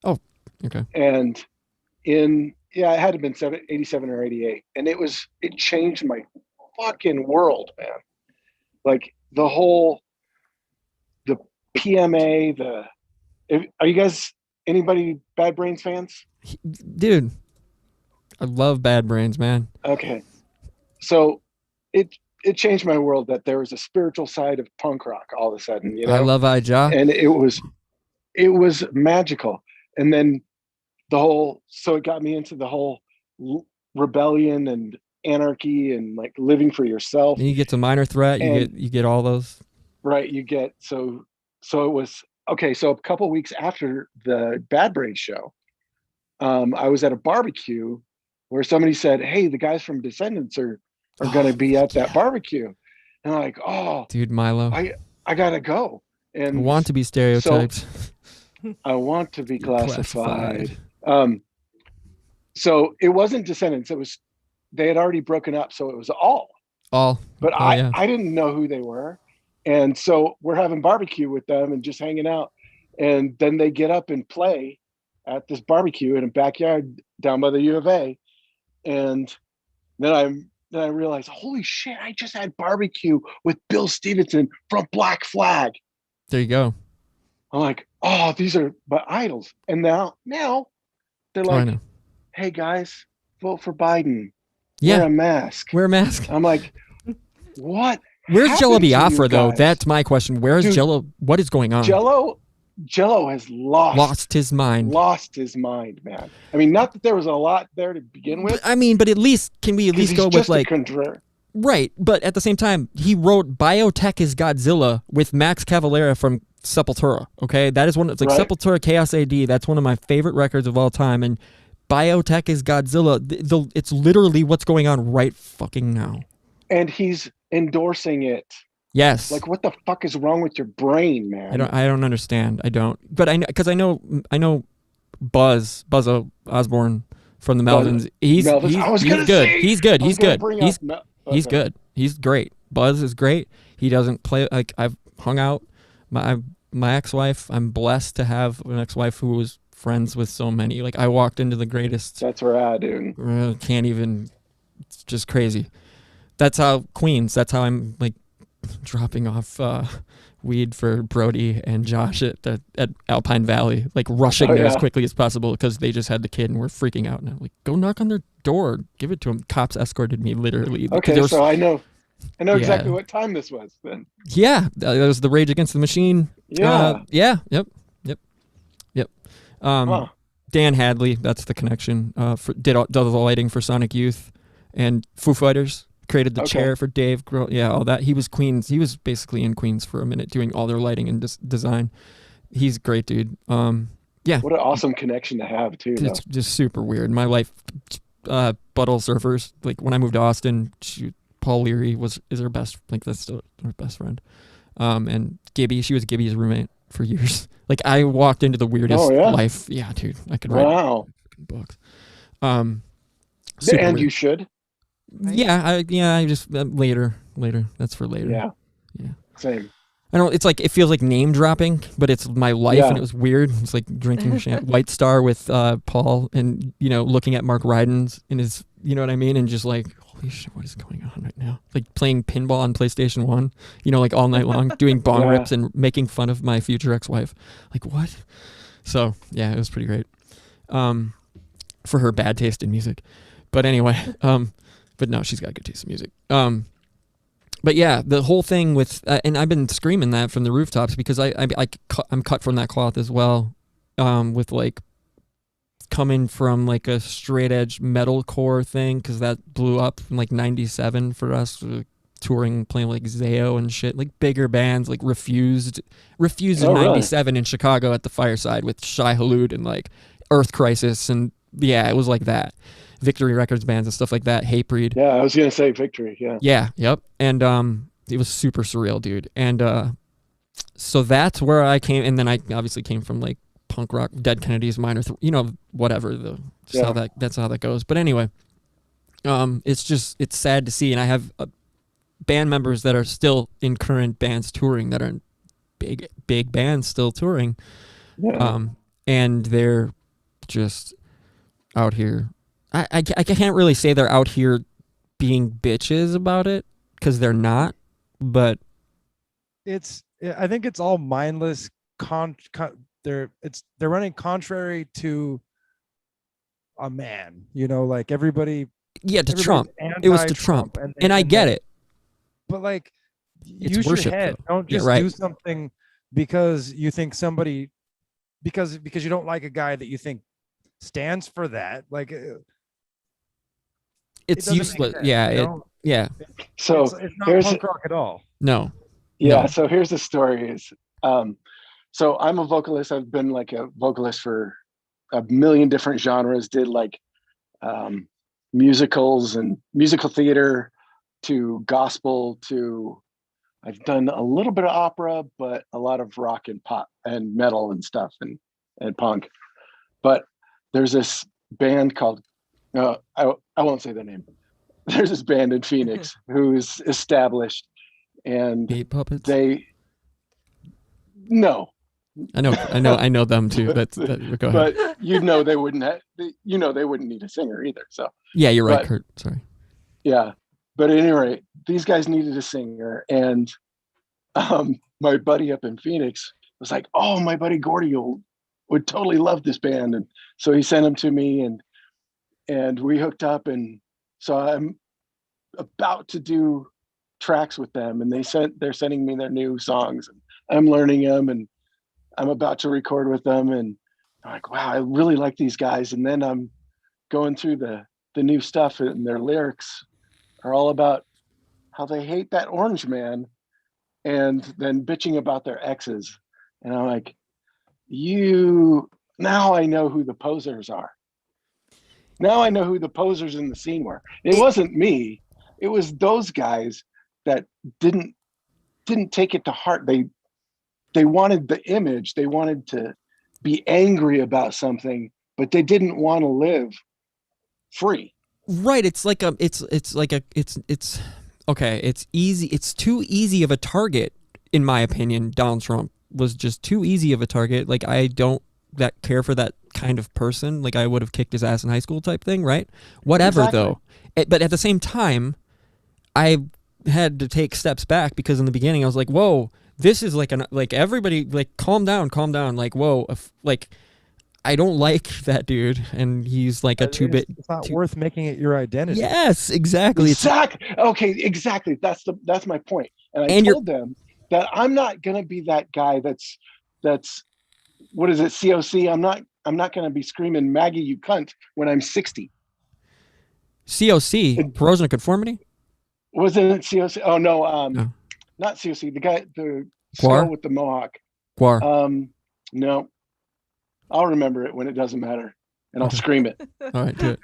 Oh, okay. And it had to have been 87 or 88. And it changed my fucking world, man. Like the PMA, are you guys, anybody Bad Brains fans? Dude, I love Bad Brains, man. Okay. So it changed my world that there was a spiritual side of punk rock all of a sudden, you know? I love Ija. And it was magical. And then so it got me into the whole rebellion and anarchy and like living for yourself. And you get to Minor Threat, you get all those. Right. You get, so it was, okay. So a couple of weeks after the Bad Brains show, I was at a barbecue where somebody said, hey, the guys from Descendants are going to be at that barbecue. And I'm like, oh, dude, Milo. I got to go. And I want to be stereotyped. I want to be classified. So it wasn't Descendants. They had already broken up. So it was but I didn't know who they were. And so we're having barbecue with them and just hanging out. And then they get up and play at this barbecue in a backyard down by the U of A. And then I realized, holy shit, I just had barbecue with Bill Stevenson from Black Flag. There you go. I'm like, oh, these are my idols. And now they're like, hey guys, vote for Biden. Yeah. Wear a mask. Wear a mask. I'm like, what? Where's Jello happened to Biafra you though? guys? That's my question. Where's Dude, Jello? What is going on? Jello has lost his mind. Lost his mind, man. I mean, not that there was a lot there to begin with. I mean, but at least can we at least go with like right? But at the same time, he wrote "Biotech is Godzilla" with Max Cavalera from Sepultura. Okay, that is one. It's like Sepultura Chaos AD. That's one of my favorite records of all time. And Biotech is Godzilla. It's literally what's going on right fucking now. And he's endorsing it. Yes. Like, what the fuck is wrong with your brain, man? I don't understand. I don't. But I know Buzz Osborne from the Melvins. He's good. He's good. He's good. He's good. He's great. Buzz is great. He doesn't play like I've hung out. My ex-wife. I'm blessed to have an ex-wife who was friends with so many. Like I walked into the greatest. That's rad, dude. Can't even. It's just crazy. That's how Queens. That's how I'm like dropping off weed for Brody and Josh at Alpine Valley, like rushing there as quickly as possible because they just had the kid and were freaking out. And I'm like, go knock on their door, give it to them. Cops escorted me literally. Okay, so I know exactly what time this was then. Yeah, that was the Rage Against the Machine. Yeah. Yep. Dan Hadley, that's the connection. Did the lighting for Sonic Youth and Foo Fighters. Created the chair for Dave Grohl. Yeah, all that. He was Queens. He was basically in Queens for a minute doing all their lighting and design. He's a great dude. Yeah. What an awesome connection to have too. It's just super weird. My life, Buttle Surfers. Like when I moved to Austin, Paul Leary is her best. Like that's still her best friend. And Gibby, she was Gibby's roommate for years. Like I walked into the weirdest life. Yeah, dude. I could write books. And weird. you should. Right? Yeah, I just later. That's for later. Yeah. Same. I don't. It's like it feels like name dropping, but it's my life, and it was weird. It's like drinking White Star with Paul, and looking at Mark Ryden's in his, you know what I mean, and just like, holy shit, what is going on right now? Like playing pinball on PlayStation 1, like all night long, doing bong rips and making fun of my future ex-wife. Like what? So yeah, it was pretty great. For her bad taste in music, but anyway. But no, she's got good taste in music. But yeah, the whole thing with, and I've been screaming that from the rooftops because I'm cut from that cloth as well, with like coming from like a straight edge metalcore thing because that blew up in like '97 for us, touring, playing like Zayo and shit, like bigger bands like Refused in '97 in Chicago at the Fireside with Shai Hulud and like Earth Crisis, and yeah, it was like that. Victory Records bands and stuff like that. Hatebreed. Yeah, I was gonna say Victory. Yeah. Yeah. Yep. And it was super surreal, dude. And so that's where I came, and then I obviously came from like punk rock, Dead Kennedys, Minor, whatever. That's how that goes. But anyway, it's sad to see, and I have band members that are still in current bands touring that are in big bands still touring, and they're just out here. I can't really say they're out here being bitches about it because they're not, but I think it's all mindless. They're running contrary to a man, like everybody. Yeah, to Trump. It was to Trump, and I get it. But like, it's use worship, your head. though. Don't just do something because you think somebody, because you don't like a guy that you think stands for that. Like. It's useless. Yeah. So it's not punk rock at all. No. Yeah. No. So here's the story is, so I'm a vocalist. I've been like a vocalist for a million different genres, did like musicals and musical theater to gospel to, I've done a little bit of opera, but a lot of rock and pop and metal and stuff and punk. But there's this band called, I won't say the name. There's this band in Phoenix who's established, and Beat Puppets. No. I know them too. Go ahead. But they wouldn't they wouldn't need a singer either. So yeah, you're right, Kurt. Sorry. Yeah, but at any rate, these guys needed a singer, and my buddy up in Phoenix was like, "Oh, my buddy Gordy would totally love this band," and so he sent them to me, and we hooked up, and so I'm about to do tracks with them, and they're sending me their new songs, and I'm learning them, and I'm about to record with them, and I'm like, wow, I really like these guys. And then I'm going through the new stuff, and their lyrics are all about how they hate that orange man, and then bitching about their exes. And I'm like, now I know who the posers are. Now I know who the posers in the scene were. It wasn't me. It was those guys that didn't take it to heart. They wanted the image. They wanted to be angry about something, but they didn't want to live free. Right. It's okay. It's easy. It's too easy of a target, in my opinion. Donald Trump was just too easy of a target. Like, I don't care for that kind of person. Like, I would have kicked his ass in high school type thing, right? Whatever, exactly. Though. But at the same time, I had to take steps back because in the beginning I was like, whoa, this is like everybody like calm down. Like, whoa, like I don't like that dude, and he's like a two-bit. It's not worth making it your identity. Yes, exactly. Exactly. Okay, exactly. That's my point. And I told them that I'm not gonna be that guy that's what is it, COC? I'm not gonna be screaming Maggie, you cunt when I'm 60. COC, corrosion of conformity? Wasn't it COC? Oh no, not COC. The guy, the skull with the mohawk. Guar. No. I'll remember it when it doesn't matter, and I'll scream it. All right, do it.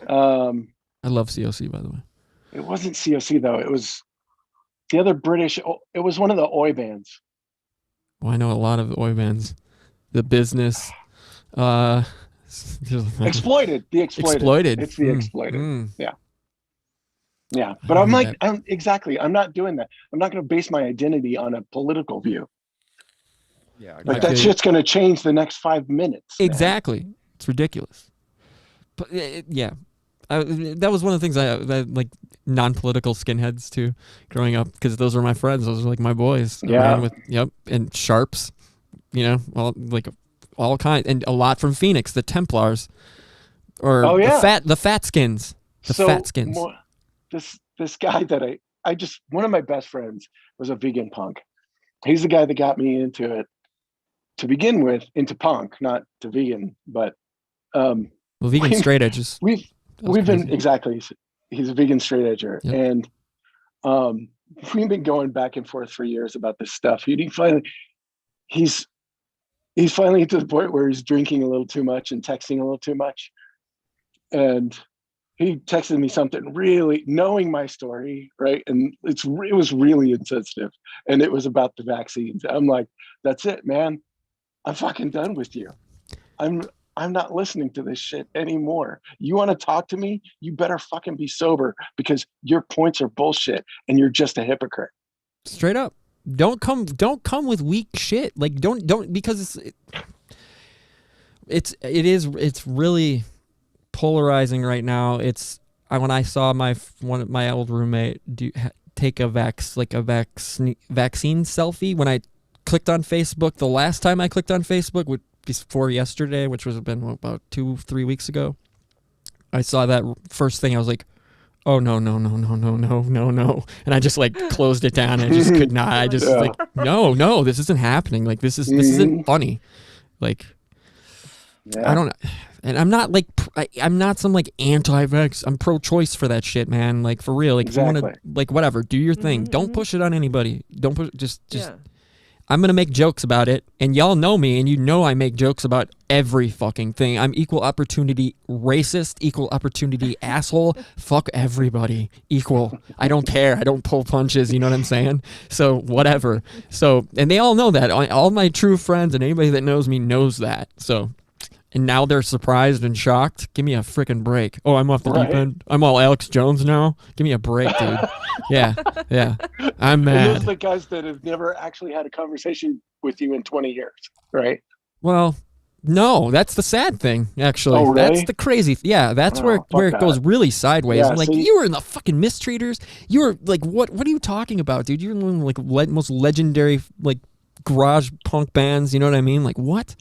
I love COC, by the way. It wasn't COC though. It was the other British. It was one of the Oi bands. Well, I know a lot of Oi bands. The Business. Exploited. The Exploited. It's the Exploited. Yeah. Yeah. But I'm like, exactly. I'm not doing that. I'm not going to base my identity on a political view. Yeah, like that shit's going to change the next 5 minutes. Exactly. Man. It's ridiculous. But yeah, that was one of the things I like non-political skinheads too, growing up, because those were my friends. Those were like my boys. Yeah. And Sharps, all kinds, and a lot from Phoenix, the Templars, or the Fat Skins, Fat Skins. This guy that I just, one of my best friends was a vegan punk. He's the guy that got me into it. To begin with, into punk, not to vegan, but vegan straight edges. We've been exactly. He's a vegan straight edger, and we've been going back and forth for years about this stuff. He's finally to the point where he's drinking a little too much and texting a little too much, and he texted me something really knowing my story, right? And it was really insensitive, and it was about the vaccines. I'm like, that's it, man. I'm fucking done with you. I'm not listening to this shit anymore. You want to talk to me? You better fucking be sober, because your points are bullshit and you're just a hypocrite. Straight up. Don't come with weak shit. Like don't because it's really polarizing right now. When I saw my old roommate take a vaccine selfie when I clicked on Facebook. The last time I clicked on Facebook, before yesterday, which was about 2-3 weeks ago, I saw that first thing. I was like, oh no, and I just like closed it down. I just could not. I just like, no, this isn't happening. Like this isn't funny. Like I don't know. And I'm not like I'm not some like anti-vax. I'm pro-choice for that shit, man. Like for real. Like exactly. If you want to, like whatever, do your thing. Don't push it on anybody. Don't push. Just. I'm gonna make jokes about it, and y'all know me, and you know I make jokes about every fucking thing. I'm equal opportunity racist, equal opportunity asshole. Fuck everybody, equal. I don't care. I don't pull punches. You know what I'm saying? So whatever. So, and they all know that. All my true friends and anybody that knows me knows that. So. And now they're surprised and shocked. Give me a freaking break. Oh, I'm off the deep end. I'm all Alex Jones now. Give me a break, dude. Yeah. I'm mad. And those are the guys that have never actually had a conversation with you in 20 years, right? Well, no, that's the sad thing, actually. Oh, really? That's the crazy. That's where it goes really sideways. Yeah, I'm like, you were in the fucking mistreaters. You were like, what are you talking about, dude? You're in like most legendary like garage punk bands. You know what I mean? Like what?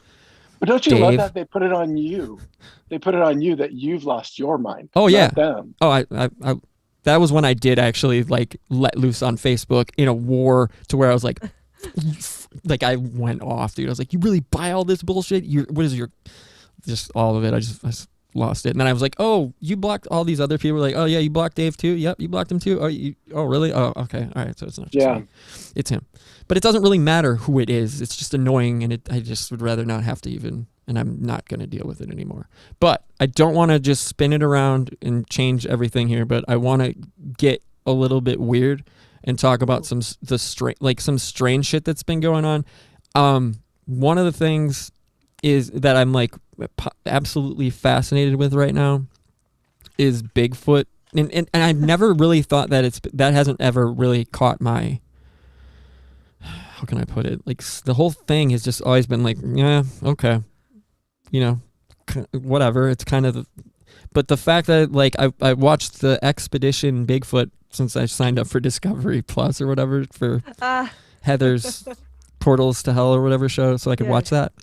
But don't you love that they put it on you? They put it on you that you've lost your mind. Oh yeah. Not them. Oh, I that was when I did actually like let loose on Facebook in a war to where I was like, I went off, dude. I was like, you really buy all this bullshit? Just all of it. I just lost it. And then I was like, oh, you blocked all these other people. Like, oh yeah, you blocked Dave too. Yep, you blocked him too. Oh really? Oh okay. All right. So it's not just me. It's him. But it doesn't really matter who it is. It's just annoying, and I just would rather not have to even, and I'm not going to deal with it anymore. But I don't want to just spin it around and change everything here, but I want to get a little bit weird and talk about some strange shit that's been going on. One of the things is that I'm like absolutely fascinated with right now is Bigfoot. And I've never really thought that that hasn't ever really caught my, how can I put it? Like the whole thing has just always been like, yeah, okay, you know, whatever. It's kind of But the fact that like I watched the Expedition Bigfoot since I signed up for Discovery Plus or whatever for Heather's Portals to Hell or whatever show, so I could watch that.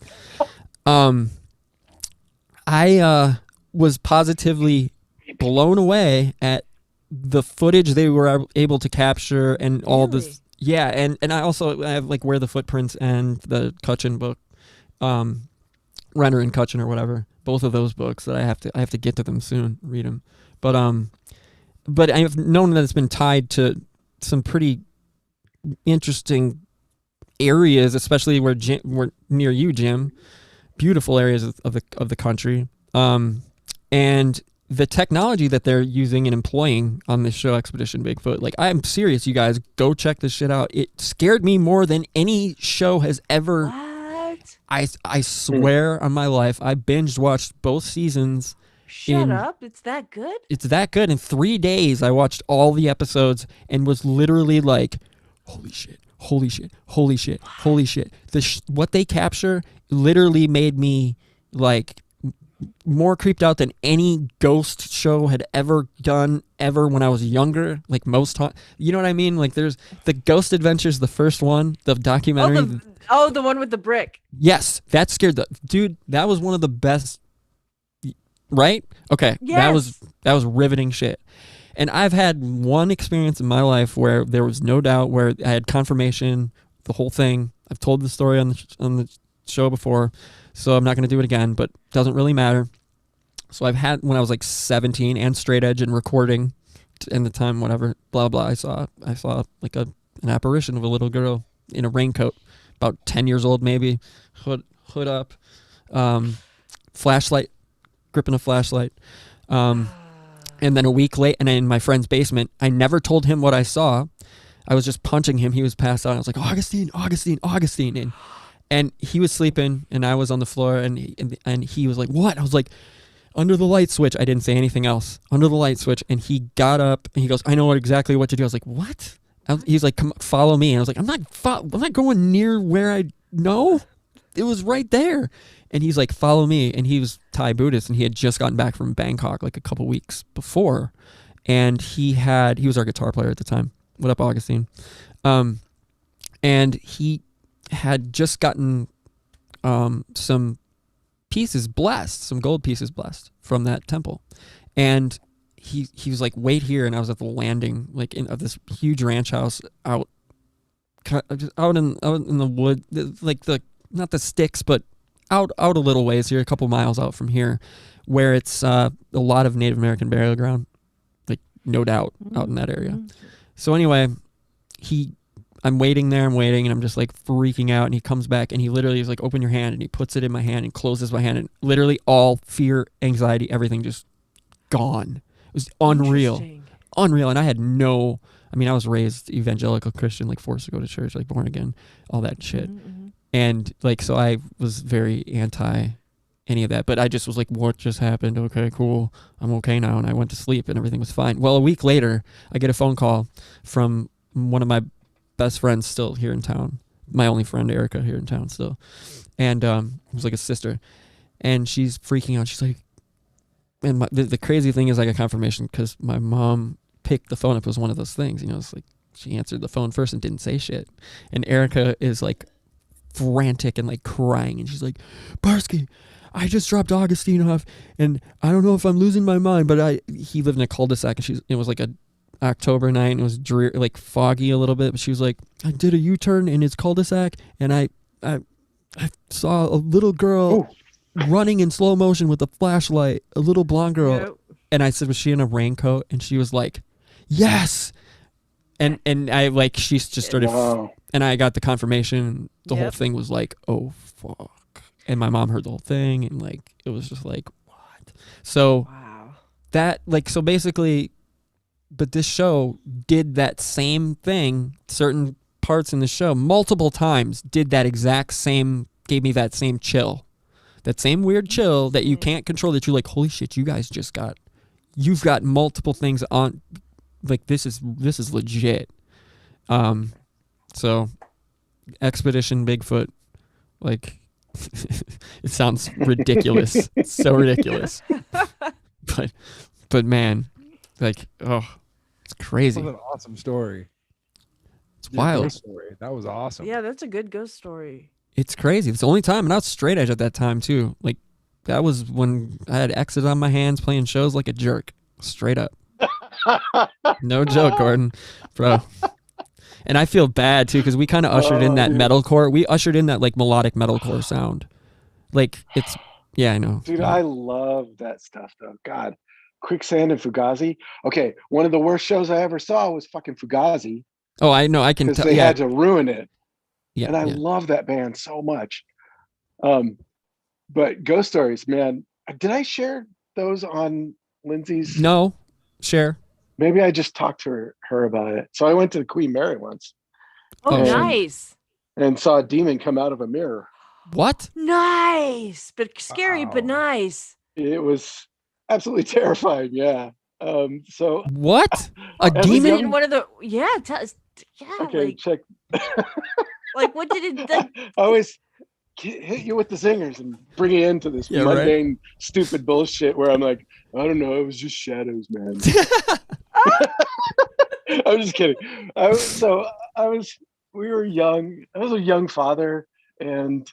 I was positively blown away at the footage they were able to capture and all this. Yeah, and I have like Where the Footprints and the Cutchin book, Renner and Cutchin or whatever. Both of those books that I have to get to them soon, read them. But I've known that it's been tied to some pretty interesting areas, especially where near you, Jim. Beautiful areas of the country. And the technology that they're using and employing on this show, Expedition Bigfoot, like, I'm serious, you guys, go check this shit out. It scared me more than any show has ever. What? I swear on my life, I binge watched both seasons. Shut up! It's that good? It's that good. In 3 days, I watched all the episodes and was literally like, holy shit, holy shit, holy shit, holy shit. What they capture literally made me like more creeped out than any ghost show had ever done ever when I was younger. Like you know what I mean? Like there's the Ghost Adventures, the first one, the documentary. The one with the brick. Yes, that scared dude. That was one of the best. Right? Okay. Yes. That was riveting shit. And I've had one experience in my life where there was no doubt, where I had confirmation, the whole thing. I've told the story on the show before, so I'm not going to do it again, but it doesn't really matter. So I've had, when I was like 17 and straight edge and recording in the time, whatever, blah, blah, I saw like an apparition of a little girl in a raincoat, about 10 years old maybe, hood up, flashlight, gripping a flashlight. And then a week late, and in my friend's basement, I never told him what I saw. I was just punching him. He was passed out. I was like, Augustine. And he was sleeping, and I was on the floor, and he was like, what? I was like, under the light switch. I didn't say anything else. Under the light switch. And he got up, and he goes, I know exactly what to do. I was like, what? He's like, come follow me. And I was like, I'm not going near where I know. It was right there. And he's like, follow me. And he was Thai Buddhist, and he had just gotten back from Bangkok like a couple weeks before. And he was our guitar player at the time. What up, Augustine? And he had just gotten some pieces blessed, some gold pieces blessed from that temple. And he was like, wait here. And I was at the landing, like of this huge ranch house out in the wood, like not the sticks, but out a little ways here, a couple miles out from here, where it's a lot of Native American burial ground, like no doubt out in that area. So anyway, I'm waiting there, and I'm just like freaking out, and he comes back, and he literally is like, open your hand, and he puts it in my hand and closes my hand, and literally all fear, anxiety, everything just gone. It was unreal. And I had I was raised evangelical Christian, like forced to go to church, like born again, all that shit. And like, so I was very anti any of that, but I just was like, what just happened? Okay, cool. I'm okay now. And I went to sleep and everything was fine. Well, a week later, I get a phone call from one of my best friends still here in town. My only friend, Erica, here in town still. And it was like a sister. And she's freaking out. She's like, and the crazy thing is I got confirmation because my mom picked the phone up. It was one of those things, it's like she answered the phone first and didn't say shit. And Erica is like frantic and like crying, and she's like, Barsky, I just dropped Augustine off, and I don't know if I'm losing my mind, but he lived in a cul-de-sac, and it was like a October night, and it was dreary, like foggy a little bit, but she was like, I did a U-turn in his cul-de-sac, and I saw a little girl running in slow motion with a flashlight, a little blonde girl. Yep. And I said, was she in a raincoat? And she was like, yes. And I like, she just started, and I got the confirmation. The whole thing was like, oh fuck. And my mom heard the whole thing, and like, it was just like, what? So that, like, so basically, but this show did that same thing. Certain parts in the show, multiple times, did that exact same, gave me that same chill, that same weird chill that you can't control. That you're like, holy shit, you've got multiple things on. Like, this is legit. So Expedition Bigfoot, like, it sounds ridiculous. It's so ridiculous. but man, like, oh, it's That crazy. was an awesome story. It's Your wild. ghost story. That was awesome. Yeah, that's a good ghost story. It's crazy. It's the only time, and I was straight edge at that time too. Like, that was when I had X's on my hands playing shows like a jerk. Straight up. No joke, Gordon. Bro. And I feel bad too, because we kind of ushered in that metalcore. We ushered in that like melodic metalcore sound. Like, it's, yeah, I know. Dude, I love that stuff though. God, Quicksand and Fugazi. Okay, one of the worst shows I ever saw was fucking Fugazi Oh, I know. I can because tell. they Yeah, had to ruin it. yeah, And I yeah. love that band so much. But Ghost Stories, man, did I share those on Lindsay's? No, share. Maybe I just talked to her about it. So I went to the Queen Mary once Oh, Oh, shit. nice. and saw a demon come out of a mirror. What? Nice. But scary, but Wow. nice. It was absolutely terrifying. Yeah. So What? A As a Was it demon? in one of the tell us okay, check. like what did it like I always hit you with the zingers and bring you into this Yeah, right. mundane, stupid bullshit where I'm like, I don't know, it was just shadows, man. I'm just kidding. We were young. I was a young father, and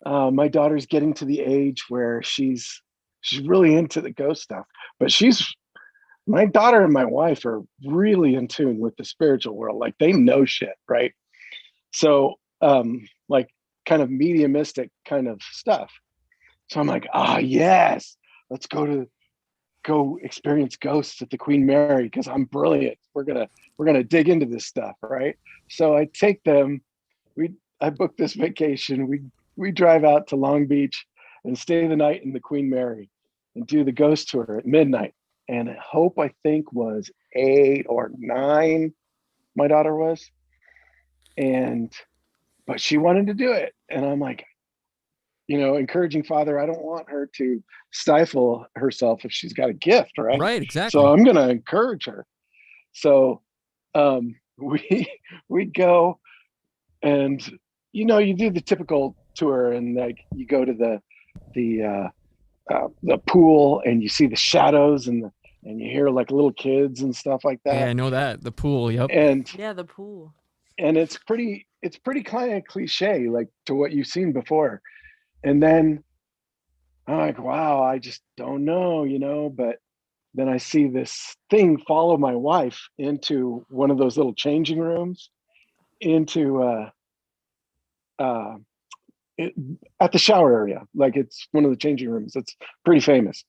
my daughter's getting to the age where she's really into the ghost stuff. But my daughter and my wife are really in tune with the spiritual world. Like they know shit, right? So like kind of mediumistic kind of stuff. So I'm like, yes, let's go experience ghosts at the Queen Mary because I'm brilliant. We're gonna dig into this stuff, right? So I take them. I booked this vacation. We drive out to Long Beach and stay the night in the Queen Mary and do the ghost tour at midnight. And Hope, I think, was 8 or 9. My daughter was, but she wanted to do it, and I'm like, encouraging father. I don't want her to stifle herself if she's got a gift, right? Right, exactly. So I'm gonna encourage her. So we go, and you do the typical tour, and like you go to the pool, and you see the shadows, and you hear like little kids and stuff like that. Yeah, I know that. The pool, yep. And the pool. and it's pretty kind of cliche, like to what you've seen before. And then I'm like, wow, I just don't know, but then I see this thing follow my wife into one of those little changing rooms into at the shower area. Like it's one of the changing rooms. It's pretty famous.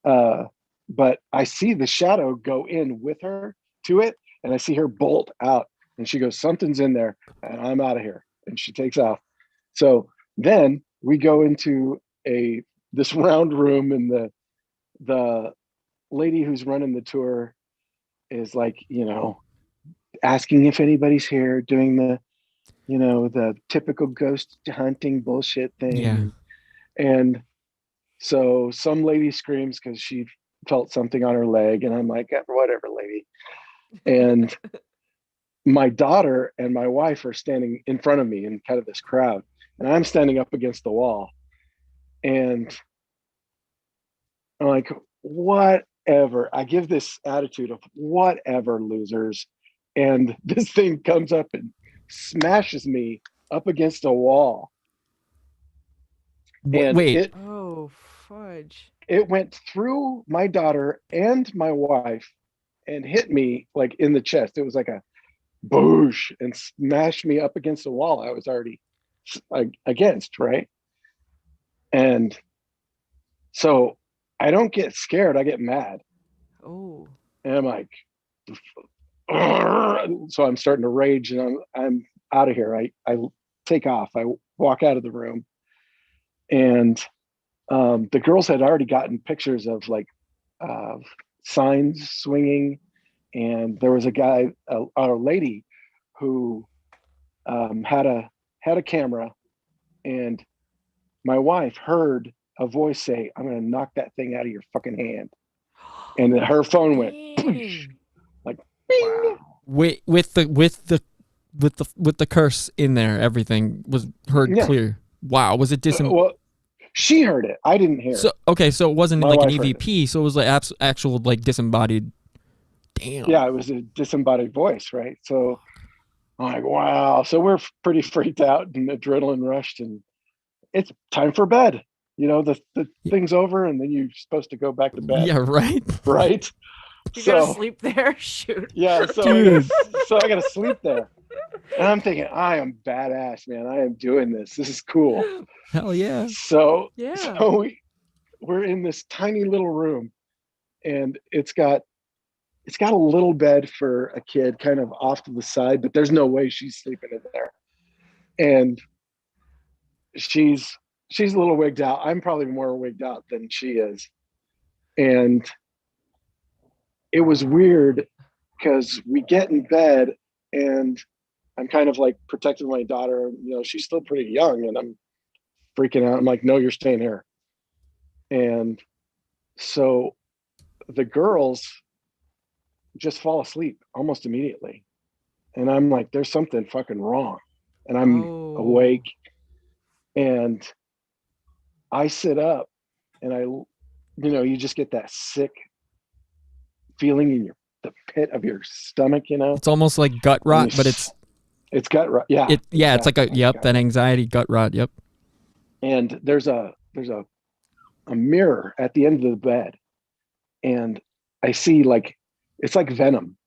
But I see the shadow go in with her to it, and I see her bolt out, and she goes, something's in there, and I'm out of here. And she takes off. So then we go into this round room, and the lady who's running the tour is like, asking if anybody's here, doing the typical ghost hunting bullshit thing. Yeah. And so some lady screams because she felt something on her leg, and I'm like, whatever, lady. And my daughter and my wife are standing in front of me in kind of this crowd, and I'm standing up against the wall, and I'm like, whatever. I give this attitude of whatever, losers. And this thing comes up and smashes me up against a wall. And Wait. Oh, fudge. It went through my daughter and my wife and hit me like in the chest. It was like a boosh and smashed me up against the wall I was already against, right? And so I don't get scared, I get mad. Oh. And I'm like, so I'm starting to rage, and I'm out of here. I take off. I walk out of the room, and the girls had already gotten pictures of like signs swinging, and there was a guy, a lady, who had a camera, and my wife heard a voice say, "I'm going to knock that thing out of your fucking hand," and then her phone went like, bing. Wow. Wait, with the curse in there, everything was heard Yeah. clear. Wow, was it Well, She heard it. I didn't hear So it. okay, so it wasn't My like an wife heard EVP, so it was like actual like disembodied. Damn. Yeah, it was a disembodied voice, right? So I'm like, wow. So we're pretty freaked out and adrenaline rushed, and it's time for bed. You know, the thing's over, and then you're supposed to go back to bed, Yeah, right. right? You So gotta sleep there. Shoot. yeah, so Dude. I gotta sleep there, and I'm thinking, I am badass, man. I am doing this. This is cool. Hell yeah. So Yeah. so we're in this tiny little room, and it's got a little bed for a kid kind of off to the side, but there's no way she's sleeping in there. And she's a little wigged out. I'm probably more wigged out than she is. And it was weird because we get in bed and I'm kind of like protecting my daughter. You know, she's still pretty young, and I'm freaking out. I'm like, no, you're staying here. And so the girls just fall asleep almost immediately. And I'm like, there's something fucking wrong. And I'm awake, and I sit up, and you just get that sick feeling in the pit of your stomach, It's almost like gut rot, but it's gut rot. Yeah. it's like exactly that anxiety gut rot. Yep. And there's a mirror at the end of the bed, and I see like it's like venom,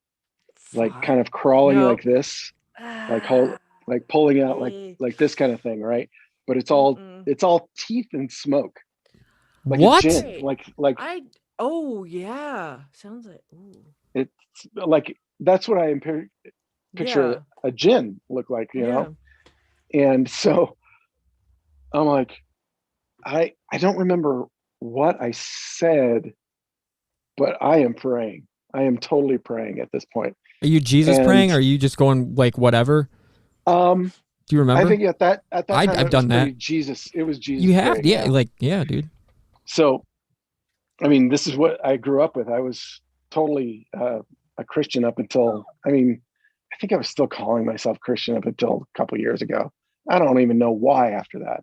like kind of crawling like this, like pulling out like this kind of thing, right? But it's all teeth and smoke. Like What? A gin, like oh yeah, sounds like. Ooh. it's like that's what I picture a gin look like, you know. And so I'm like, I don't remember what I said, but I am praying. I am totally praying at this point. Are you Jesus praying, or are you just going like whatever? Do you remember? I think at that time I've done that. Jesus, it was Jesus. You have, praying, yeah, dude. So, I mean, this is what I grew up with. I was totally a Christian up until, I think I was still calling myself Christian up until a couple years ago. I don't even know why after that.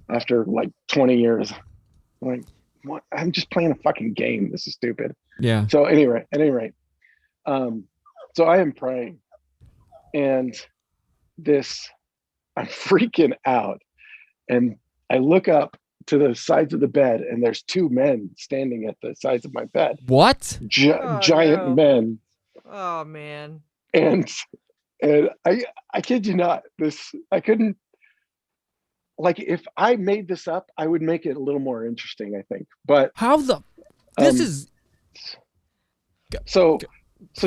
After like 20 years, I'm like, what? I'm just playing a fucking game. This is stupid. Yeah. So at any rate, so I am praying, and I'm freaking out, and I look up to the sides of the bed, and there's two men standing at the sides of my bed. What? Giant men. Oh man. And I kid you not, I couldn't, like, if I made this up, I would make it a little more interesting, I think. But how this is so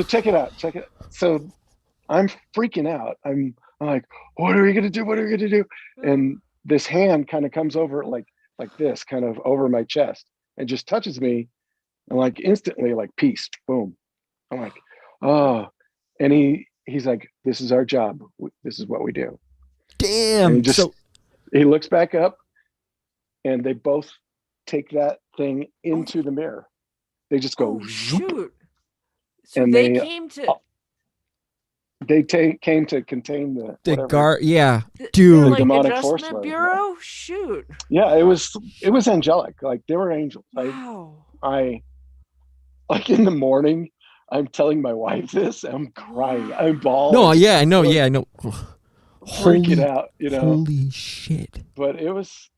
check it out. So I'm freaking out. I'm like, what are we gonna do? What are we gonna do? And this hand kind of comes over like this, kind of over my chest, and just touches me, and like instantly, like, peace, boom. I'm like, oh. And he's like, this is our job. This is what we do. Damn. And he looks back up, and they both take that thing into the mirror. They just go, shoot. So and they came to. They came to contain the guard. Yeah, They're dude. like demonic force adjustment was, bureau. Shoot. Yeah, it was angelic. Like, they were angels. Wow. I like, in the morning, I'm telling my wife this. I'm crying. I'm bawling. No, yeah, I know. Yeah, I know. Freaking out, you know. Holy shit! But it was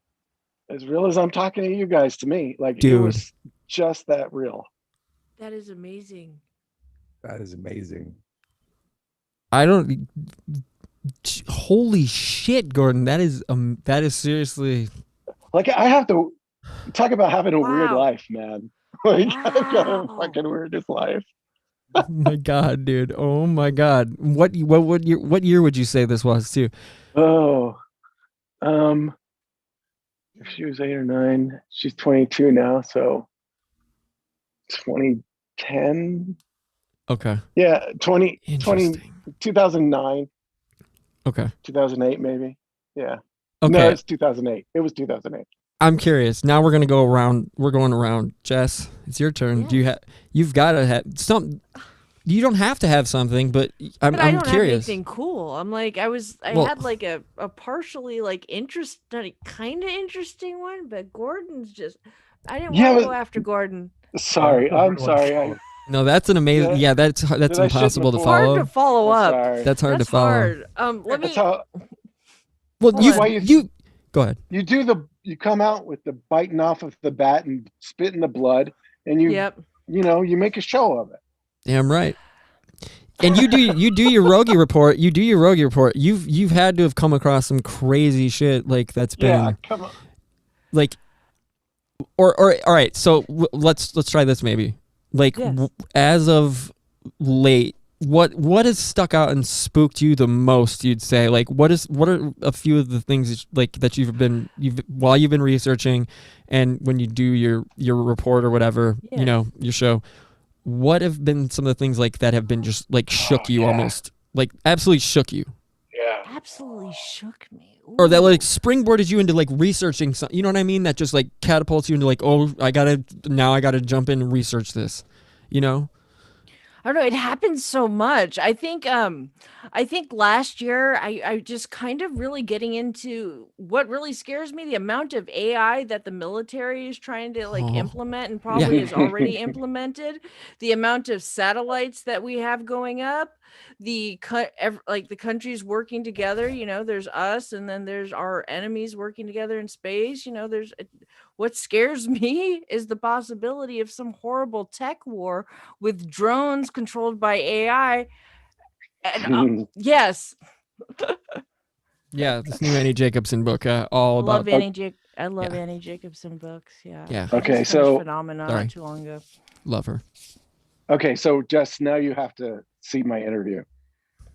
as real as I'm talking to you guys. To me, like, dude, it was just that real. That is amazing. That is amazing. I don't. Holy shit, Gordon! That is seriously. Like, I have to talk about having a weird Wow. life, man. Like, I've got a Wow. fucking weirdest life. Oh my god, dude! Oh my god! What year would you say this was too? Oh, if she was 8 or 9, she's 22 now, so 2010. Okay. Yeah, 20, Interesting. 2009, Okay. 2008, maybe. Yeah. Okay. No, it's 2008. It was 2008. I'm curious. Now we're gonna go around. We're going around. Jess, it's your turn. Yeah. Do you've got to have some. you don't have to have something, but I'm But I don't curious. have anything cool. I'm like, I Well- had like a partially like kind of interesting one, but Gordon's just, I didn't Yeah, want to but- go after Gordon. Sorry, That's a hard I'm one to sorry. follow. No, that's an amazing. Did I- Yeah, that's did I shit impossible to before? Hard follow. to follow I'm up. sorry. That's hard That's to follow. hard. Let That's me. how Well, Hold you on. Why you go ahead. you come out with the biting off of the bat and spitting the blood, and Yep. you make a show of it. Damn right. And you do your Rogie report. You do your Rogie report. You've had to have come across some crazy shit like that's been Yeah, come on. like, or all right. So let's try this maybe. Like Yes. as of late, what has stuck out and spooked you the most? You'd say like what are a few of the things like that you've been researching, and when you do your report or whatever, Yes. your show. What have been some of the things like that have been just like shook you yeah. almost, like absolutely shook you, Yeah. Absolutely shook me. or that like Ooh. springboarded you into like researching something? You know what I mean? That just like catapults you into like, oh, I gotta jump in and research this. You know? I don't know. It happens so much. I think last year I just kind of really getting into what really scares me, the amount of AI that the military is trying to like Oh. implement and probably is already implemented, the amount of satellites that we have going up, the countries working together, there's us and then there's our enemies working together in space, there's what scares me is the possibility of some horrible tech war with drones controlled by AI. And yes, Yeah, this new Annie Jacobson book, all love about. I love Yeah. Annie Jacobson books. Yeah. Yeah. I Okay, just finished so- Phenomena Sorry. not too long ago. Love her. Okay, so Jess, now you have to see my interview.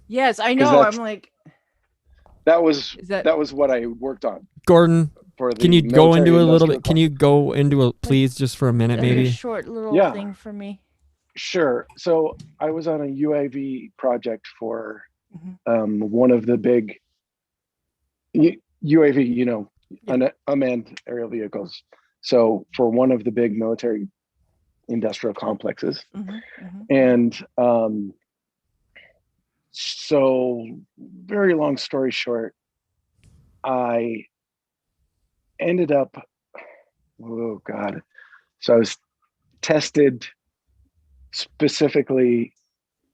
Yes, I 'Cause know. that's- I'm like, That was is that that was what I worked on Gordon, for the. can you go into a little military-industrial bit? Can you go into a please just for a minute, a maybe? short little Yeah. thing for me? Sure. So I was on a UAV project for Mhm. one of the big UAV, Yeah. unmanned aerial vehicles. So for one of the big military industrial complexes. Mhm, mhm. And so very long story short, I ended up, oh God. So I was tested specifically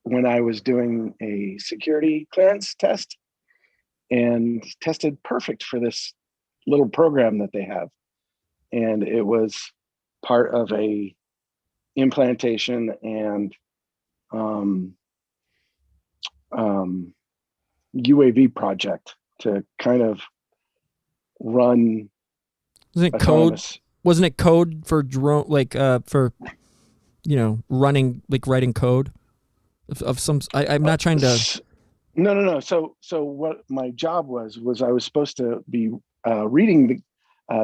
when I was doing a security clearance test, and tested perfect for this little program that they have. And it was part of a implantation and UAV project to kind of run Wasn't it code? autonomous. Wasn't it code for drone, like for running, like writing code of some? I'm not trying to. No. So what my job was I was supposed to be reading the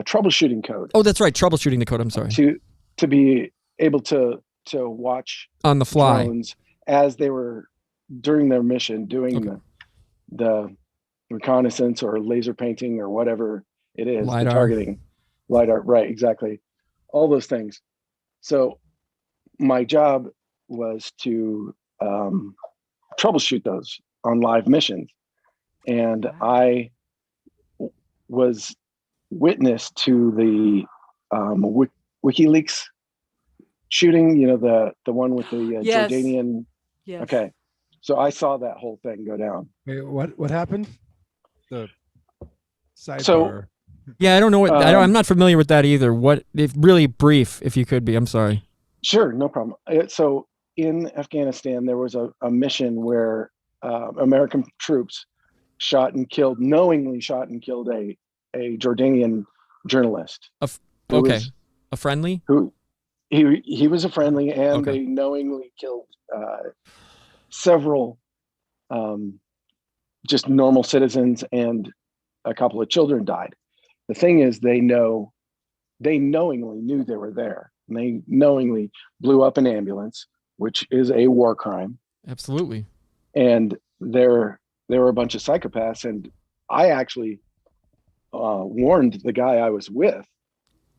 troubleshooting code Oh, that's right, troubleshooting the code. I'm sorry. to be able to watch On the fly. drones as they were during their mission doing Okay. the reconnaissance or laser painting or whatever it is, LiDAR. the targeting, LiDAR, right? Exactly, all those things. So my job was to troubleshoot those on live missions, and I was witness to the WikiLeaks shooting. The one with the Yes. Jordanian. Yes. Okay, so I saw that whole thing go down. Wait, what happened? The sidebar. So- Yeah, I don't know what. I'm Um, not familiar with that either. What? If really brief, if you could be. I'm sorry. Sure, no problem. So in Afghanistan, there was a mission where American troops knowingly shot and killed a Jordanian journalist. who Okay, was- a friendly. who he was a friendly, and Okay. they knowingly killed several just normal citizens, and a couple of children died. The thing is, they knowingly knew they were there, and they knowingly blew up an ambulance, which is a war crime. Absolutely. And there were a bunch of psychopaths, and I actually warned the guy I was with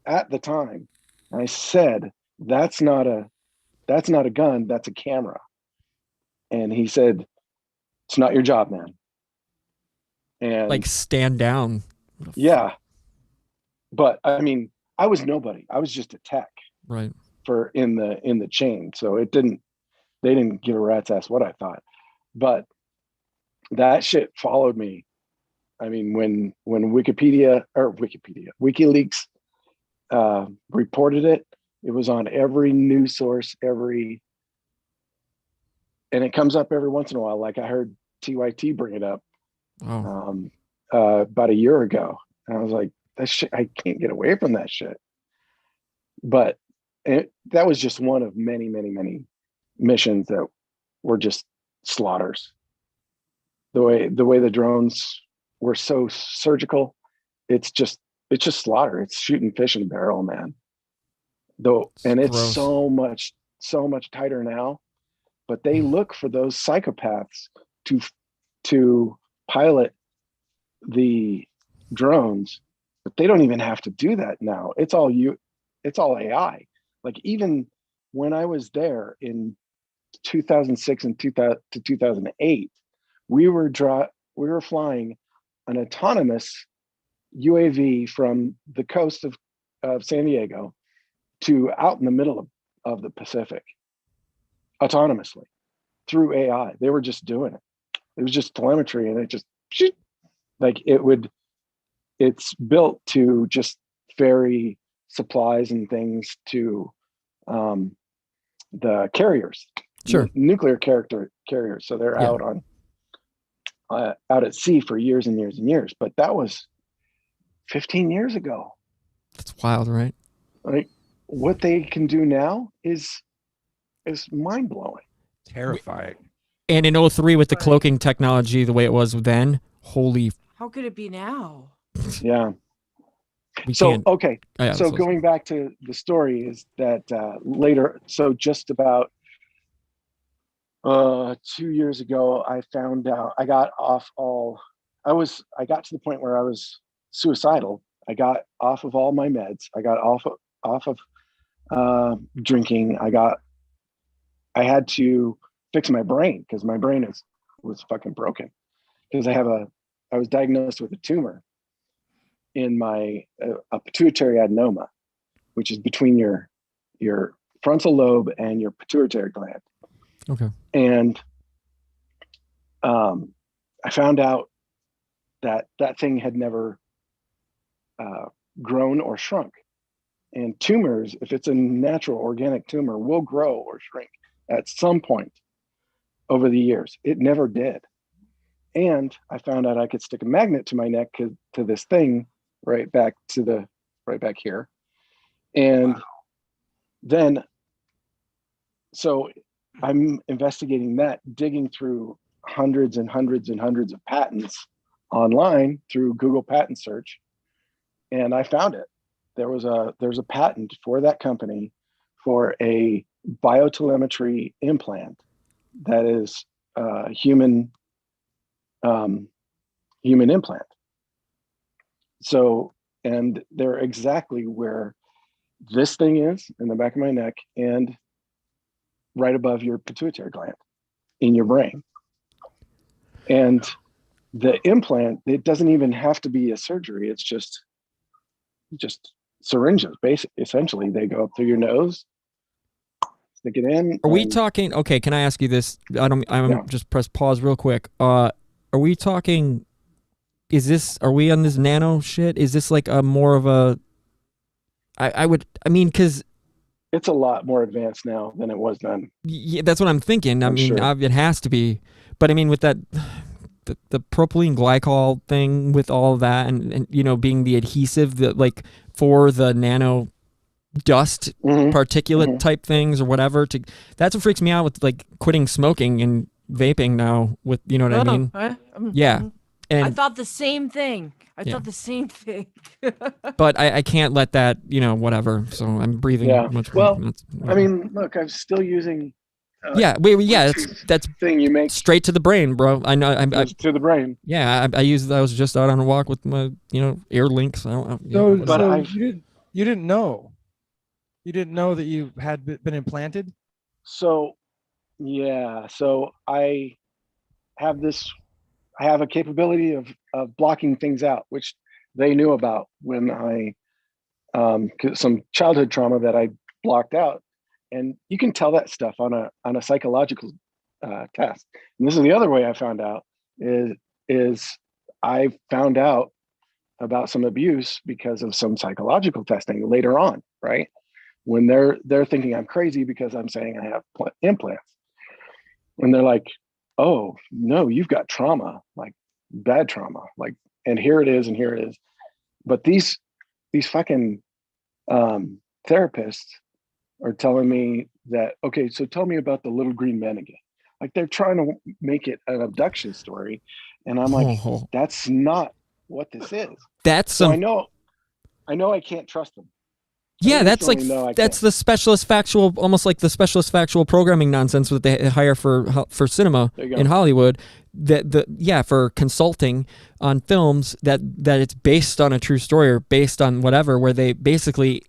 at the time. I said, that's not a gun, that's a camera. And he said, "It's not your job, man." And Like stand down. yeah, but I mean, I was nobody. I was just a tech Right. in the chain. So they didn't give a rat's ass what I thought. But that shit followed me. I mean, when WikiLeaks reported it, it was on every news source, and it comes up every once in a while. Like I heard TYT bring it up Oh. about a year ago, and I was like, that shit, I can't get away from that shit. But that was just one of many, many, many missions that were just slaughters. The way the drones were so surgical, it's just slaughter. It's shooting fish in a barrel, man. Though, and it's gross. so much tighter now. But they look for those psychopaths to pilot the drones, but they don't even have to do that now. It's all AI. Like even when I was there in 2006 and 2008, we were flying an autonomous UAV from the coast of San Diego to out in the middle of the Pacific autonomously through AI. They were just doing it. It was just telemetry, and it just like it's built to just ferry supplies and things to the carriers, Sure. nuclear carriers. So they're out at sea for years and years and years. But that was 15 years ago. That's wild, right? Like what they can do now is mind blowing. Terrifying. And in 03 with the cloaking technology the way it was then, holy. How could it be now? Yeah. We So can't. okay. Oh, yeah, So going back to the story is that later, so just about 2 years ago, I found out I got to the point where I was suicidal. I got off of all my meds. I got off of drinking. I had to fix my brain because my brain was fucking broken because I was diagnosed with a tumor in my a pituitary adenoma, which is between your frontal lobe and your pituitary gland. Okay. And I found out that thing had never grown or shrunk. And tumors, if it's a natural organic tumor, will grow or shrink at some point over the years. It never did. And I found out I could stick a magnet to my neck to this thing right back here. And then, so I'm investigating that, digging through hundreds and hundreds and hundreds of patents online through Google patent search. And I found it. There's a patent for that company for a biotelemetry implant that is human implant. So, and they're exactly where this thing is in the back of my neck and right above your pituitary gland in your brain. And the implant, it doesn't even have to be a surgery. It's just syringes, basically. Essentially, they go up through your nose, stick it in. Are we talking? Okay, can I ask you this? Just press pause real quick. Are we talking? Are we on this nano shit? Is this like a more of a? Because it's a lot more advanced now than it was then. Yeah, that's what I'm thinking. Sure. It has to be. But I mean, with that, the propylene glycol thing, with all of that, and being the adhesive that like for the nano dust particulate type things or whatever. That's what freaks me out with like quitting smoking and vaping now. With what I mean? Yeah. And I thought the same thing. But I can't let that, whatever. So I'm breathing much more. Well, I mean, look, I'm still using. That's thing you make straight to the brain, bro. I know. To the brain. Yeah, I was just out on a walk with my, ear links. You didn't know. You didn't know that you had been implanted. So Yeah. So I have a capability of blocking things out, which they knew about when I 'cause some childhood trauma that I blocked out, and you can tell that stuff on a psychological test. And this is the other way I found out is I found out about some abuse because of some psychological testing later on, right? When they're thinking I'm crazy because I'm saying I have implants, and they're like, "Oh no, you've got trauma, like bad trauma, like, and here it is, and here it is." But these fucking therapists are telling me that, okay, so tell me about the little green men again. Like they're trying to make it an abduction story, and I'm like, Oh, that's not what this is. that's So some. I know I can't trust them. Yeah, that's like Instantly, no, I that's can't. the specialist factual, almost like the specialist factual programming nonsense that they hire for cinema There you in go. Hollywood. For consulting on films that it's based on a true story or based on whatever, where they basically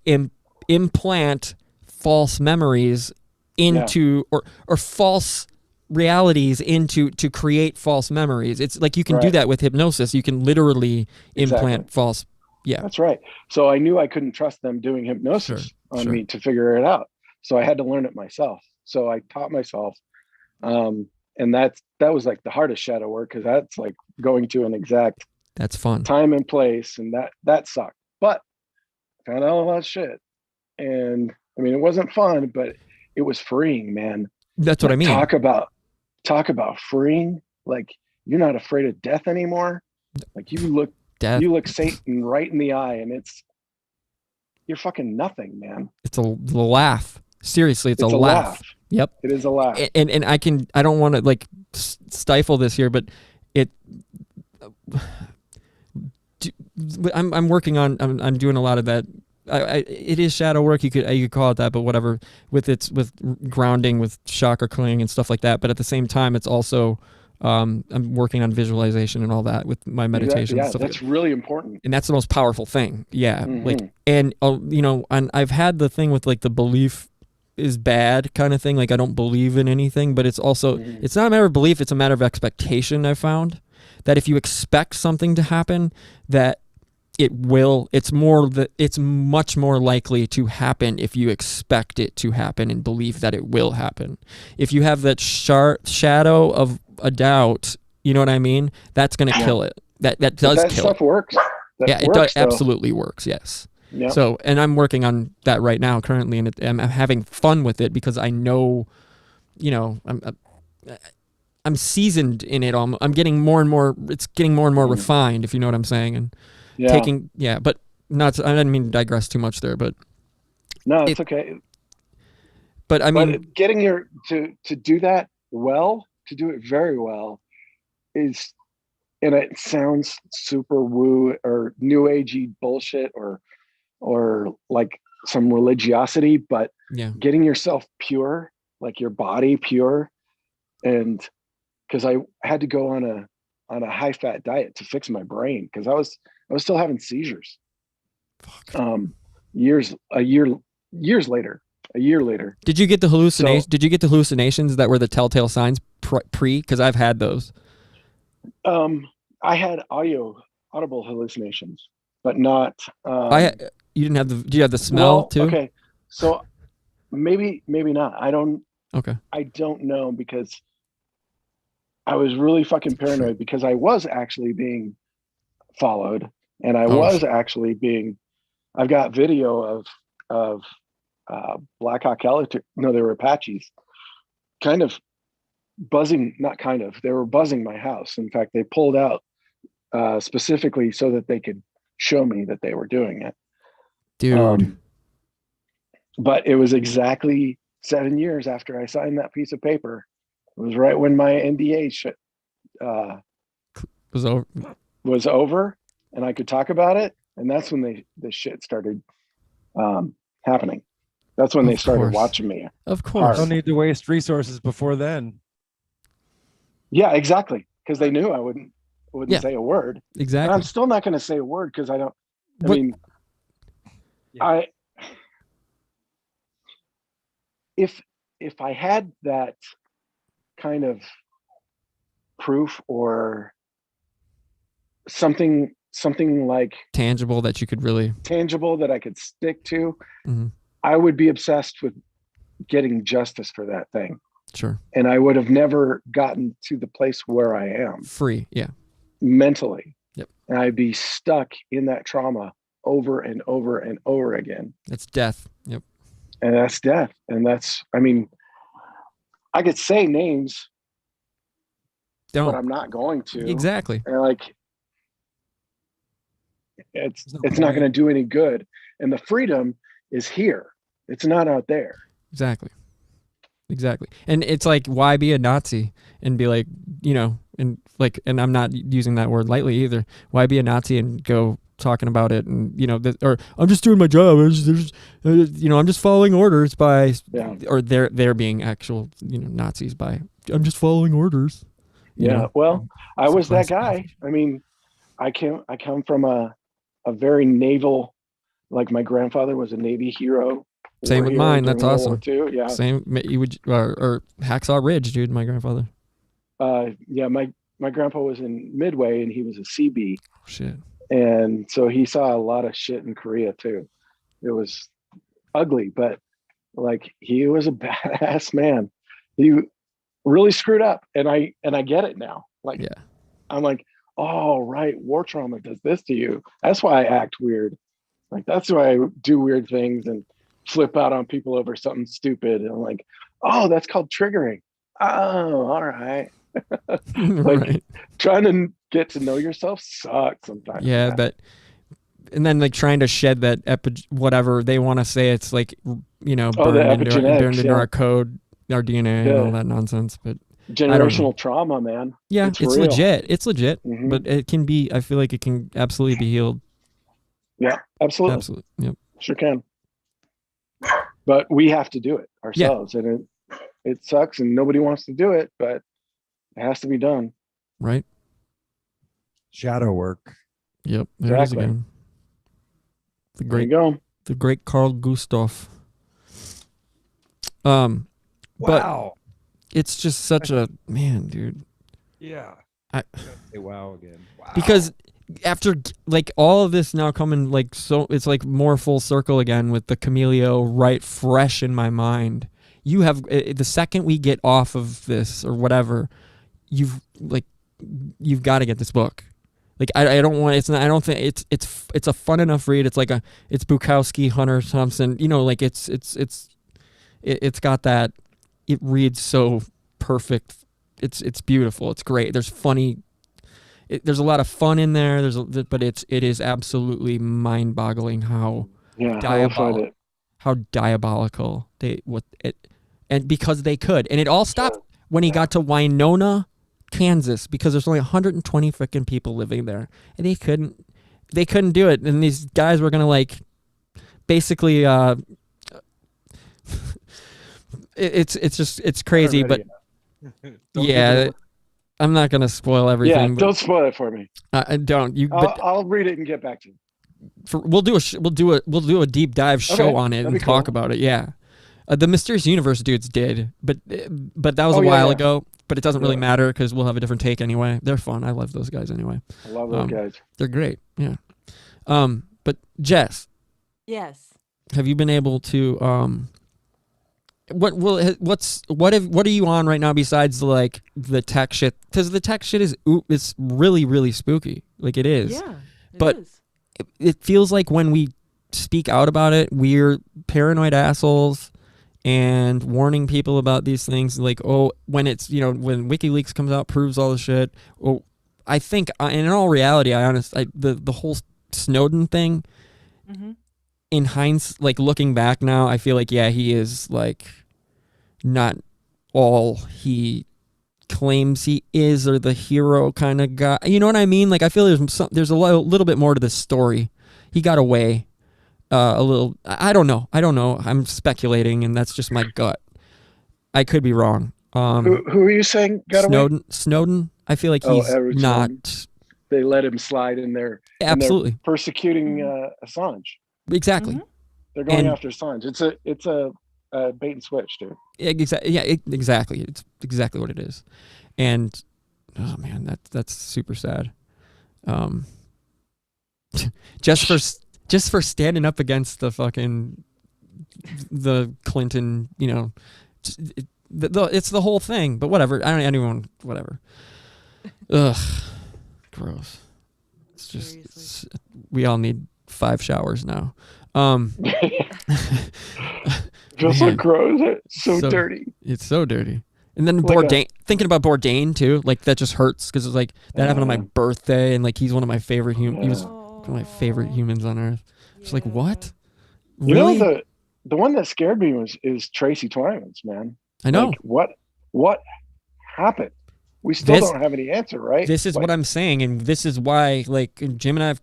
implant false memories Yeah, into or false realities into to create false memories. It's like you can do right. that with hypnosis. You can literally Exactly. implant false. Yeah, That's right. So I knew I couldn't trust them doing sure, hypnosis on sure. me to figure it out. So I had to learn it myself. So I taught myself. And that was like the hardest shadow work because that's like going to an exact That's fun. time and place, and that sucked. But I found out a lot of shit. And I mean, it wasn't fun, but it was freeing, man. That's what I Like mean. talk about freeing. Like you're not afraid of death anymore. Like Death. you look Satan right in the eye, and you're fucking nothing, man. It's a laugh. Seriously, it's a It's a laugh. laugh. Yep. It is a laugh. And I don't want to like stifle this here, but it. I'm working on. I'm doing a lot of that. It is shadow work. You could call it that, but whatever. With grounding, with chakra clearing and stuff like that. But at the same time, it's also I'm working on visualization and all that with my meditation. Yeah, and stuff that's like really important. and that's the most powerful thing. Yeah, like Mhm. and and I've had the thing with like the belief is bad kind of thing. Like I don't believe in anything, but it's also Mhm. it's not a matter of belief. It's a matter of expectation. I found that if you expect something to happen, that it will. It's much more likely to happen if you expect it to happen and believe that it will happen. If you have that shadow of a doubt, you know what I mean? That's gonna kill it. That But does that kill it. stuff works. That Yeah, it works, though. absolutely works. Yes. Yeah. So, and I'm working on that right now, currently, and I'm having fun with it because I know, I'm seasoned in it. I'm getting more and more. It's getting more and more Mhm. refined, if you know what I'm saying, and Yeah. But not. I didn't mean to digress too much there, but No, it. it's okay. But I mean, But getting to do that well, to do it very well, is, and it sounds super woo or new agey bullshit or like some religiosity, but yeah, getting yourself pure, like your body pure, and because I had to go on a high fat diet to fix my brain because I was still having seizures. Um, years a year years later, a year later. did you get the hallucination? So Did you get the hallucinations that were the telltale signs pre? Because I've had those. I had audible hallucinations, but not. You didn't have the. Do you have the smell Well, too? okay, so maybe not. Okay. I don't know because I was really fucking paranoid because I was actually being followed, and I Oh, was actually being. I've got video of Black Hawk Helicopter. No, they were Apaches, kind of buzzing. Not kind of. They were buzzing my house. In fact, they pulled out specifically so that they could show me that they were doing it. dude. But it was exactly 7 years after I signed that piece of paper. It was right when my NDA Was over. was over, and I could talk about it. And that's when the shit started happening. That's when they Of started course. watching me. Of course. Don't need to waste resources before then. Yeah, exactly. Because they knew I wouldn't Yeah. say a word. And Exactly. I'm still not going to say a word because I don't. I What- mean, Yeah. if I had that kind of proof or something like tangible that you could really tangible that I could stick to, mm-hmm. I would be obsessed with getting justice for that thing. Sure. And I would have never gotten to the place where I am Free. Yeah. mentally. Yep. And I'd be stuck in that trauma over and over and over again. It's death. Yep. And that's death. And that's, I mean, I could say names, but I'm not going to. Exactly. And like, it's not going to do any good. And the freedom is here. It's not out there. Exactly. And it's like, why be a Nazi and be like, you know, and like, and I'm not using that word lightly either. Why be a Nazi and go talking about it and, you know, or I'm just doing my job. I'm just following orders by, or they're being actual, you know, Nazis by, I'm just following orders. Well, I was that guy. I mean, I come from a very naval, like my grandfather was a Navy hero. Same with mine. That's awesome. Yeah. Same. You would or Hacksaw Ridge, dude. My grandfather. My grandpa was in Midway and he was a CB. Oh, shit. And so he saw a lot of shit in Korea too. It was ugly, but like he was a badass man. He really screwed up, and I get it now. Like, I'm like, oh right, war trauma does this to you. That's why I act weird. Like that's why I do weird things and flip out on people over something stupid. And I'm like, oh, that's called triggering. Oh, all right. Like trying to get to know yourself sucks sometimes. Yeah, but and then like trying to shed that whatever they want to say, it's like, you know, burned into our code, our DNA, and all that nonsense. But generational trauma, man. Yeah, it's legit. It's legit, mm-hmm. But it can be. I feel like it can absolutely be healed. Yeah, absolutely. Absolutely. Yep. Sure can. But we have to do it ourselves, and it sucks, and nobody wants to do it, but it has to be done. Right. Shadow work. Yep. There it is again. The great Carl Gustav. Wow. But it's just such a man, dude. Yeah. Say wow again. Wow. Because after like all of this now coming like so, it's like more full circle again with the Camelio right fresh in my mind. You have the second we get off of this or whatever, you've got to get this book. Like I don't want, it's not, I don't think it's a fun enough read. It's like it's Bukowski, Hunter Thompson, you know, like it's got that, it reads so perfect. It's beautiful. It's great. There's there's a lot of fun in there. But it is absolutely mind-boggling how diabolical and because they could, and it all stopped when he got to Winona, Kansas, because there's only 120 freaking people living there, and they couldn't do it, and these guys were gonna like basically it's crazy, but yeah. I'm not gonna spoil everything. Yeah, don't spoil it for me. Don't you? I'll read it and get back to you. We'll do a deep dive show on it and talk about it. Yeah, the Mysterious Universe dudes did, but that was a while ago. But it doesn't really matter because we'll have a different take anyway. They're fun. I love those guys anyway. I love those guys. They're great. Yeah. But Jess. Yes. Have you been able to what are you on right now besides the tech shit? Because the tech shit it's really, really spooky. Like it is. Yeah. But it feels like when we speak out about it, we're paranoid assholes and warning people about these things. Like, oh, when it's, you know, when WikiLeaks comes out, proves all the shit. Oh, I think, and in all reality, the whole Snowden thing, in hindsight, like looking back now, I feel like, he is like not all he claims he is, or the hero kind of guy. You know what I mean? Like I feel there's a little bit more to this story. He got away a little. I don't know. I'm speculating, and that's just my gut. I could be wrong. Who are you saying got away? Snowden. I feel like he's not. Snowden. They let him slide in there. Absolutely. Persecuting Assange. Exactly. They're going after Assange. bait and switch, dude. Exactly. Yeah, exactly. It's exactly what it is. And oh man, that's super sad. Just for standing up against the fucking the Clinton, it's the whole thing. But whatever. I don't anyone whatever. Ugh, gross. It's just we all need 5 showers now. Feels so Man. gross. It's so dirty. It's so dirty. And then Like Bourdain, thinking about Bourdain too, like that just hurts because it's like that happened on my birthday, and like he's one of my favorite he was one of my favorite humans on earth. It's like what? Really? You know, the one that scared me is Tracy Twymans, man. I know. Like, what happened? We still don't have any answer, right? This is what I'm saying, and this is why like Jim and I've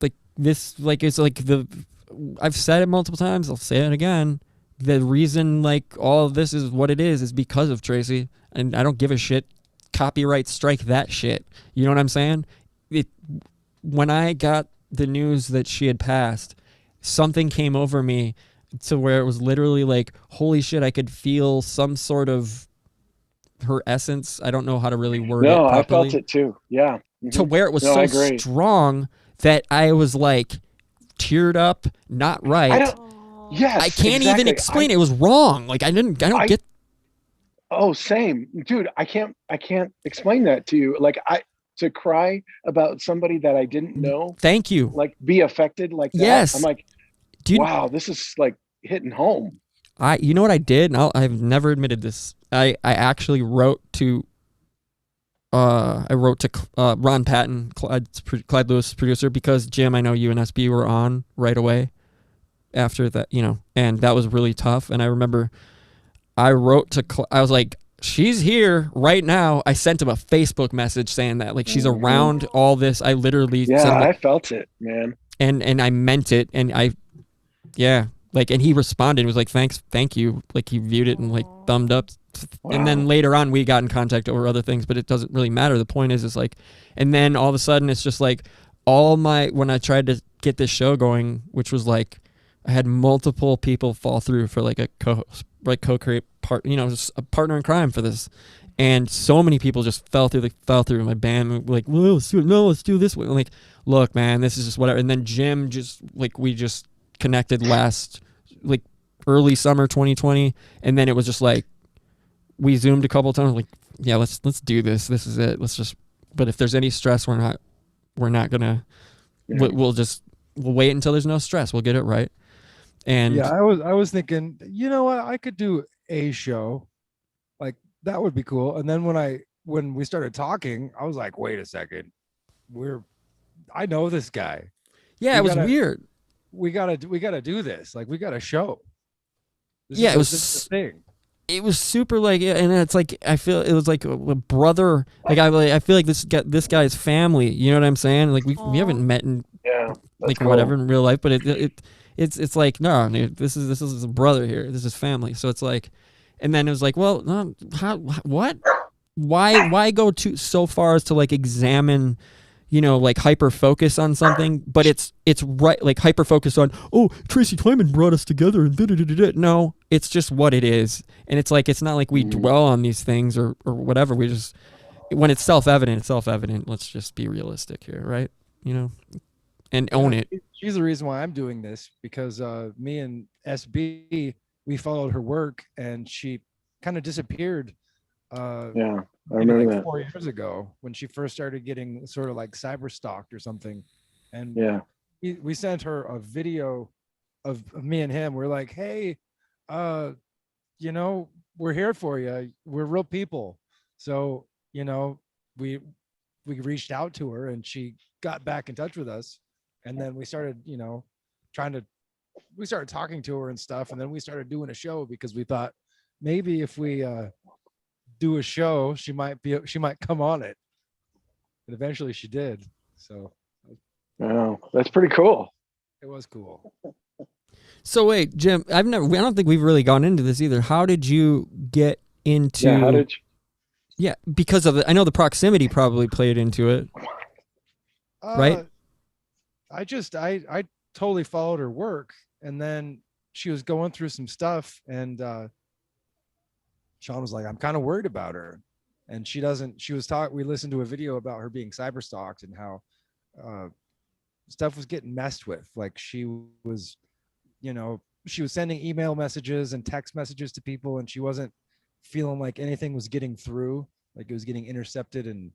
like this like it's like I've said it multiple times. I'll say it again. The reason like all of this is what it is because of Tracy, and I don't give a shit. Copyright strike that shit. You know what I'm saying? When I got the news that she had passed, something came over me to where it was literally like, holy shit, I could feel some sort of her essence. I don't know how to really word it properly. I felt it too. Yeah. Mm-hmm. To where it was so strong that I was like teared up, not right. Yes, I can't even explain it. It was wrong. Like I don't get. Oh, same, dude. I can't explain that to you. Like to cry about somebody that I didn't know. Thank you. Like be affected like that. Yes. I'm like, wow, this is like hitting home. You know what I did? And I've never admitted this. I actually wrote to. Ron Patton, Clyde Lewis, producer, because Jim, I know you and SB were on right away after that, and that was really tough. And I remember I wrote to, I was like, she's here right now. I sent him a Facebook message saying that like she's around all this. I literally I felt it, man. And I meant it. And and he responded and was like, thank you. Like he viewed it and like thumbed up. Wow. And then later on we got in contact over other things, but it doesn't really matter. The point is like, and then all of a sudden it's just like when I tried to get this show going, which was like, I had multiple people fall through for like a co-create part, just a partner in crime for this. And so many people just fell through my band. Like, well, let's do this. Like, look, man, this is just whatever. And then Jim we just connected last, like early summer 2020. And then it was just like, we zoomed a couple of times. Like, yeah, let's do this. This is it. But if there's any stress, we're not gonna, we'll wait until there's no stress. We'll get it right. And yeah, I was thinking, you know what, I could do a show, like that would be cool. And then when we started talking, I was like, wait a second, I know this guy. Yeah, it was weird. We gotta do this. Like we got a show. It was the thing. It was super like, and it's like I feel it was like a brother. Like I feel like this guy's family. You know what I'm saying? Like we haven't met in like cool. Whatever in real life, but it's like no, dude, this is a brother here. This is family. So it's like, and then it was like, well, what? Why go so far as to like examine, like hyper focus on something, but it's right, like hyper focus on, oh, Tracy Twyman brought us together and da-da-da-da-da. No, it's just what it is. And it's like, it's not like we dwell on these things or whatever. We just, when it's self-evident, it's self-evident. Let's just be realistic here, right? And own it. She's the reason why I'm doing this, because me and SB, we followed her work and she kind of disappeared. I remember that 4 years ago when she first started getting sort of like cyber stalked or something. And we sent her a video of me and him. We're like, hey, we're here for you. We're real people. So, we reached out to her and she got back in touch with us. And then we started, we started talking to her and stuff. And then we started doing a show because we thought maybe if we do a show, she might come on it. And eventually she did. So that's pretty cool. It was cool. So wait, Jim, I don't think we've really gone into this either. How did you get into because of I know the proximity probably played into it. Right? I totally followed her work, and then she was going through some stuff, and Sean was like, I'm kind of worried about her. And she was taught, we listened to a video about her being cyber stalked and how stuff was getting messed with. Like she was, she was sending email messages and text messages to people, and she wasn't feeling like anything was getting through, like it was getting intercepted. And,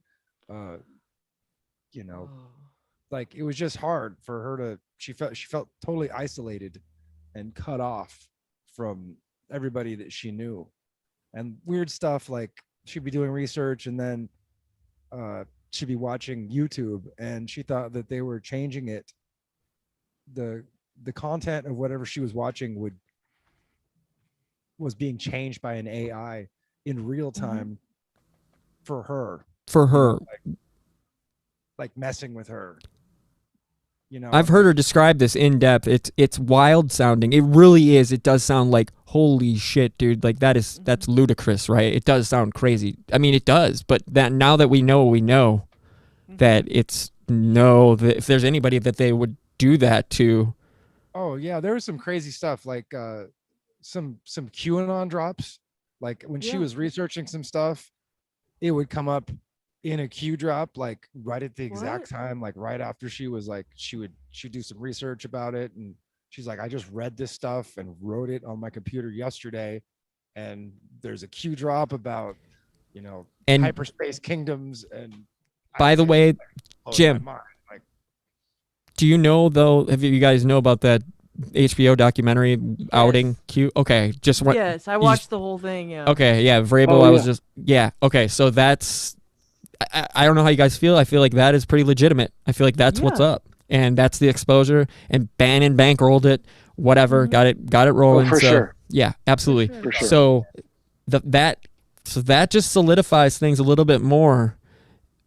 like it was just hard for her to, she felt totally isolated and cut off from everybody that she knew. And weird stuff, like she'd be doing research, and then she'd be watching YouTube, and she thought that they were changing it. The content of whatever she was watching was being changed by an AI in real time for her. Like messing with her. I've heard her describe this in depth. It's wild sounding. It really is. It does sound like, holy shit, dude. Like that's ludicrous, right? It does sound crazy. I mean, it does. But that now that we know that it's that if there's anybody that they would do that to. Oh yeah, there was some crazy stuff, like some QAnon drops. Like when she was researching some stuff, it would come up in a Q drop, like right at the exact time, like right after she was like, she'd do some research about it, and she's like, I just read this stuff and wrote it on my computer yesterday, and there's a Q drop about and hyperspace kingdoms. And by the way, Jim, like, do you know though? Have you guys know about that HBO documentary outing Q? Okay, yes, I watched the whole thing. Yeah. Okay, yeah, Vrabel. I was just okay. So that's. I don't know how you guys feel. I feel like that is pretty legitimate. I feel like that's what's up, and that's the exposure. And Bannon bankrolled it. Whatever, got it rolling. For sure. Yeah, absolutely. For sure. So that just solidifies things a little bit more.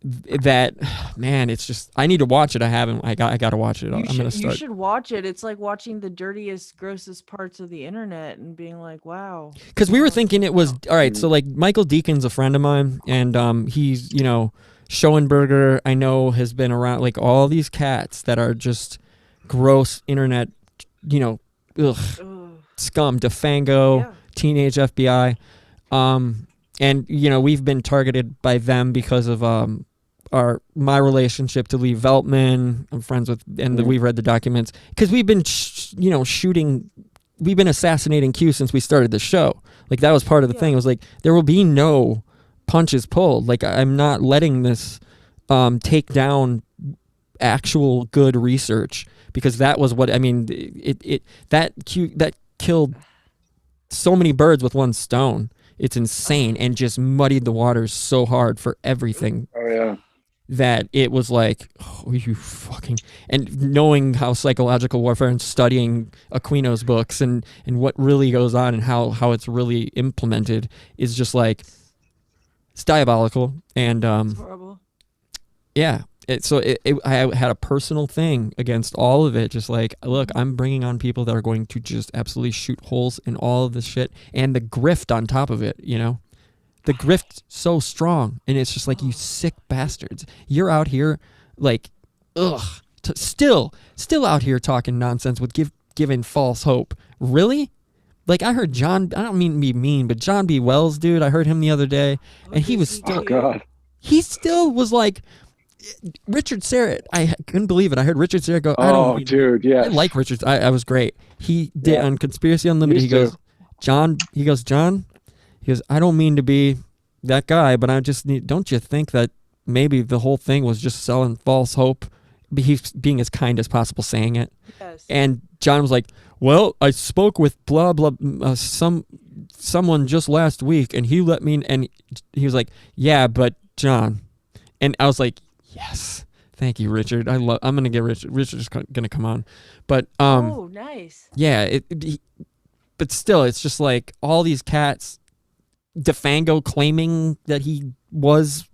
That man, it's just I need to watch it. I haven't. I got to watch it. I'm gonna start. You should watch it. It's like watching the dirtiest, grossest parts of the internet and being like, wow. Because we were thinking it was all right. So like Michael Deacon's a friend of mine, and he's Schoenberger. I know has been around, like all these cats that are just gross internet, scum, Defango, teenage FBI, and we've been targeted by them because of my relationship to Lee Veltman. I'm friends with, and we've read the documents because we've been we've been assassinating Q since we started the show. Like that was part of the thing. It was like there will be no punches pulled. Like I'm not letting this take down actual good research, because that was what I mean. That killed so many birds with one stone. It's insane, and just muddied the waters so hard for everything. Oh yeah. That it was like, oh, you fucking, and knowing how psychological warfare and studying Aquino's books and what really goes on and how it's really implemented is just like, it's diabolical. And it's horrible. Yeah. I had a personal thing against all of it. Just like, look, I'm bringing on people that are going to just absolutely shoot holes in all of this shit, and the grift on top of it, the grift so strong, and it's just like, you sick bastards. You're out here like, still out here talking nonsense with giving false hope. Really? Like I heard John, I don't mean to be mean, but John B. Wells, dude, I heard him the other day, and he was still, he still was like, Richard Serra, I couldn't believe it. I heard Richard Serra go, dude, yeah. I like Richard. I was great. He did on Conspiracy Unlimited. He goes, John, I don't mean to be that guy, but I just don't you think that maybe the whole thing was just selling false hope? He's being as kind as possible saying it. Yes. And John was like, well, I spoke with blah, blah, someone just last week, and he let me, and he was like, yeah, but John. And I was like, yes, thank you, Richard. I'm going to get Richard. Richard's going to come on. But, oh, nice. Yeah. But still, it's just like all these cats, Defango claiming that he was,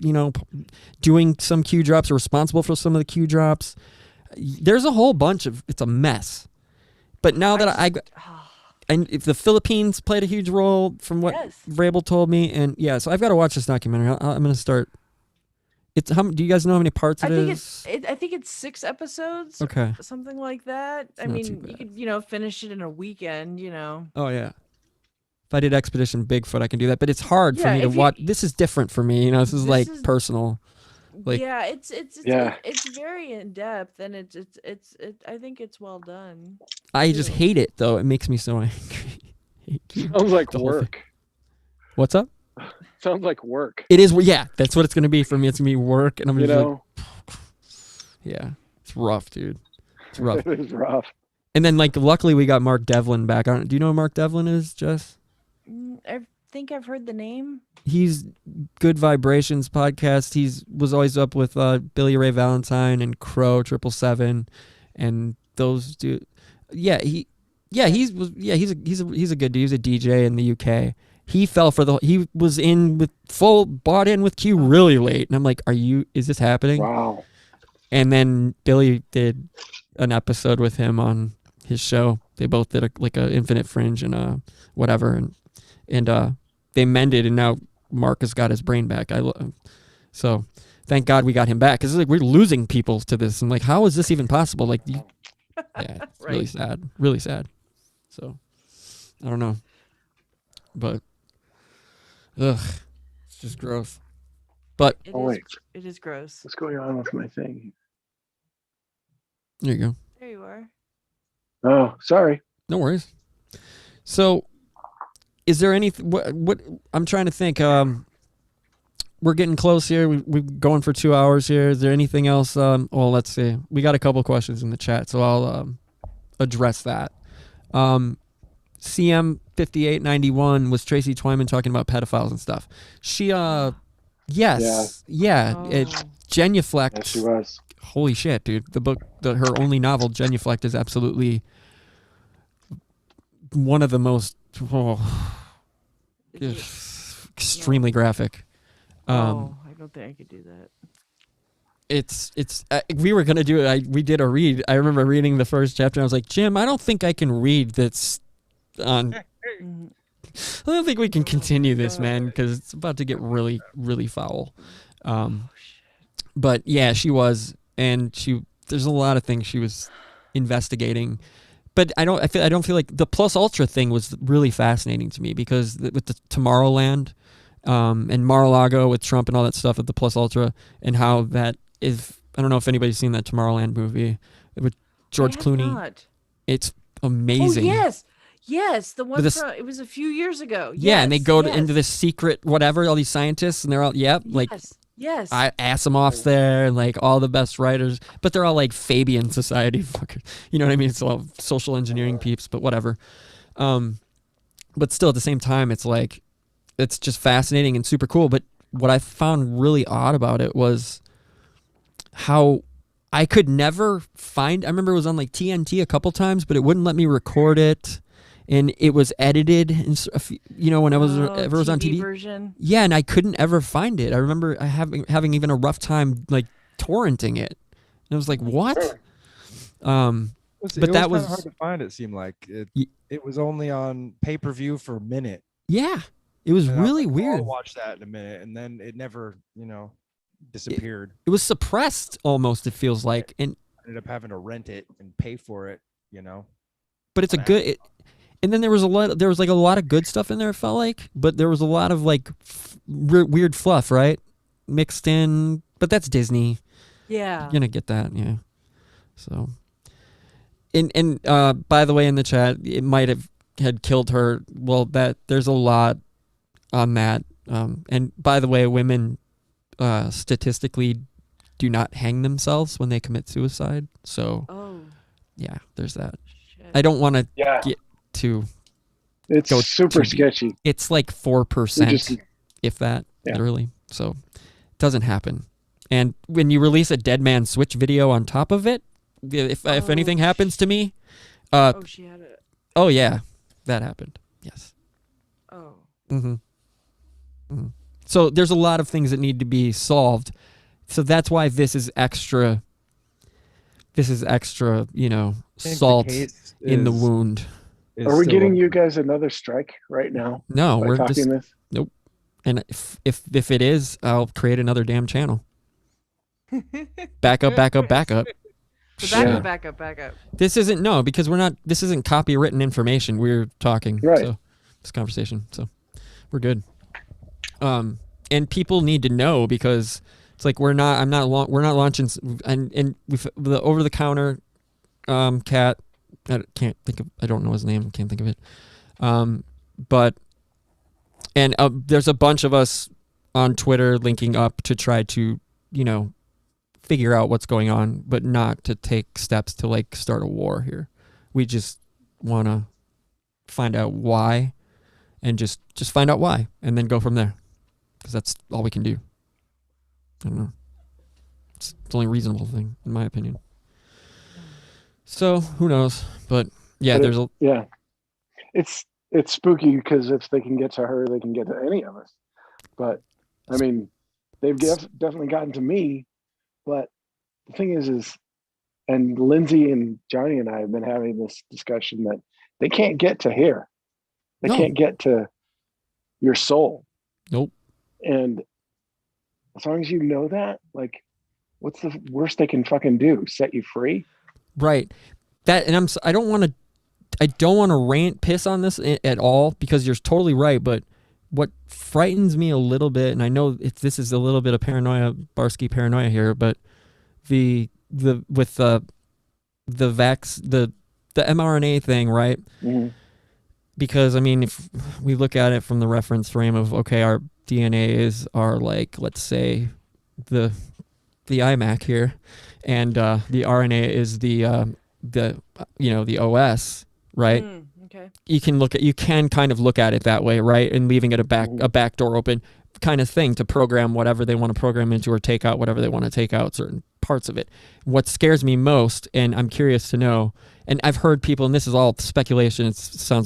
doing some Q drops or responsible for some of the Q drops. There's a whole bunch of, it's a mess. But now and if the Philippines played a huge role from what Vrabel told me, and yeah, so I've got to watch this documentary. I'm going to start It's how? Do you guys know how many parts I it think is? I think it's 6 episodes. Okay. Something like that. I not too mean, you bad. could, finish it in a weekend, Oh yeah. If I did Expedition Bigfoot, I can do that. But it's hard for Yeah, me to if you- watch. This is different for me. This is This like is- personal. Like- yeah, it's Yeah. it's very in depth, and it's I think it's well done. I just too. hate it though. It makes me so angry. Sounds like The whole thing. work. What's up? Sounds like work. It is. Yeah, that's what it's gonna be for me. It's gonna be work, and I'm You just know, like, yeah, it's rough, dude. It's rough. it is rough. And then like, luckily we got Mark Devlin back. Do you know who Mark Devlin is, Jess? I think I've heard the name. He's Good Vibrations podcast. Was always up with Billy Ray Valentine and Crow 777, and those dude. Yeah, he's a good dude. He's a DJ in the UK. He fell for he was bought in with Q really late, and I'm like, is this happening? Wow. And then Billy did an episode with him on his show. They both did a Infinite Fringe and whatever, and they mended, and now Mark has got his brain back. So thank God we got him back, because like we're losing people to this. I'm like, how is this even possible? Like, yeah, it's really sad, really sad. So I don't know, but it's just gross. But Wait. It is gross. What's going on with my thing? there you go. There you are. Oh, sorry. No worries. So, is there anything? What I'm trying to think. We're getting close here. We're going for 2 hours here. Is there anything else? Well, let's see. We got a couple questions in the chat, so I'll address that. CM5891 was Tracy Twyman talking about pedophiles and stuff. She yes, yeah. Oh. Genuflect. Yes, she was. Holy shit, dude! The book, her only novel, Genuflect, is absolutely one of the most extremely graphic. I don't think I could do that. It's we were gonna do it. We did a read. I remember reading the first chapter. And I was like, Jim, I don't think I can read this. I don't think we can continue this, man, because it's about to get really, really foul. But yeah, she was, and there's a lot of things she was investigating. But I don't feel like the Plus Ultra thing was really fascinating to me, because with the Tomorrowland, and Mar-a-Lago with Trump and all that stuff at the Plus Ultra, and how that is. I don't know if anybody's seen that Tomorrowland movie with George Clooney. Not. It's amazing. Oh yes, the one This- from it was a few years ago. Yeah, and they go yes. into this secret whatever, all these scientists, and they're all like yes. Asimov's there, and like all the best writers, but they're all like Fabian Society fuckers. You know what I mean? It's all social engineering peeps, but whatever. But still, at the same time, it's like, it's just fascinating and super cool. But what I found really odd about it was how I could never find. I remember it was on like TNT a couple times, but it wouldn't let me record it, and it was edited. And when I was ever was on TV. version. Yeah, and I couldn't ever find it. I remember having even a rough time like torrenting it. And I was like, what? But that was kinda hard to find. It seemed like it was only on pay-per-view for a minute. Yeah, it was And I really like, weird. I'll watch that in a minute, and then it never, disappeared. It was suppressed almost. It feels like, and I ended up having to rent it and pay for it. but it's a good. And then there was like a lot of good stuff in there. It felt like, but there was a lot of like weird fluff, right, mixed in. But that's Disney. Yeah. You're gonna get that, yeah. So, and by the way, in the chat, it might have had killed her. Well, there's a lot on that. And by the way, women statistically do not hang themselves when they commit suicide. So, Oh. yeah, there's that. Shit. I don't want to Yeah. get too. It's Go super too deep. sketchy. It's like We 4%, just- if that, Yeah. literally. So, it doesn't happen. And when you release a Dead Man Switch video on top of it, if anything happens to me, Oh, she had it. oh yeah, that happened. Yes. Oh. So there's a lot of things that need to be solved. So that's why this is extra. This is extra, salt in the wound. Are we getting you guys another strike right now? No, By we're talking just this? nope. And if it is, I'll create another damn channel. Back up. So back up. This isn't because we're not. This isn't copywritten information. We're talking. Right. So this conversation. So we're good. And people need to know because it's like we're not launching and we've the over the counter cat. I don't know his name. I can't think of it. But there's a bunch of us on Twitter linking up to try to figure out what's going on, but not to take steps to like start a war here. We just want to find out why, and just find out why, and then go from there, because that's all we can do. I don't know. It's the only reasonable thing, in my opinion. So who knows? But yeah, it's spooky because if they can get to her, they can get to any of us. But I mean, they've definitely gotten to me. But the thing is, and Lindsay and Johnny and I have been having this discussion that they can't get to here. They can't get to your soul. Nope. And as long as you know that, like, what's the worst they can fucking do? Set you free? Right. That, and I don't want to piss on this at all, because you're totally right. But what frightens me a little bit, and I know this is a little bit of paranoia, Barsky paranoia here, but the mRNA thing, right? Mm-hmm. Because I mean, if we look at it from the reference frame of, okay, our DNA are like, let's say the iMac here, and the RNA is the OS, right? Okay. You can kind of look at it that way, right? And leaving it a back door open kind of thing to program whatever they want to program into, or take out whatever they want to take out, certain parts of it. What scares me most, and I'm curious to know, and I've heard people, and this is all speculation, it's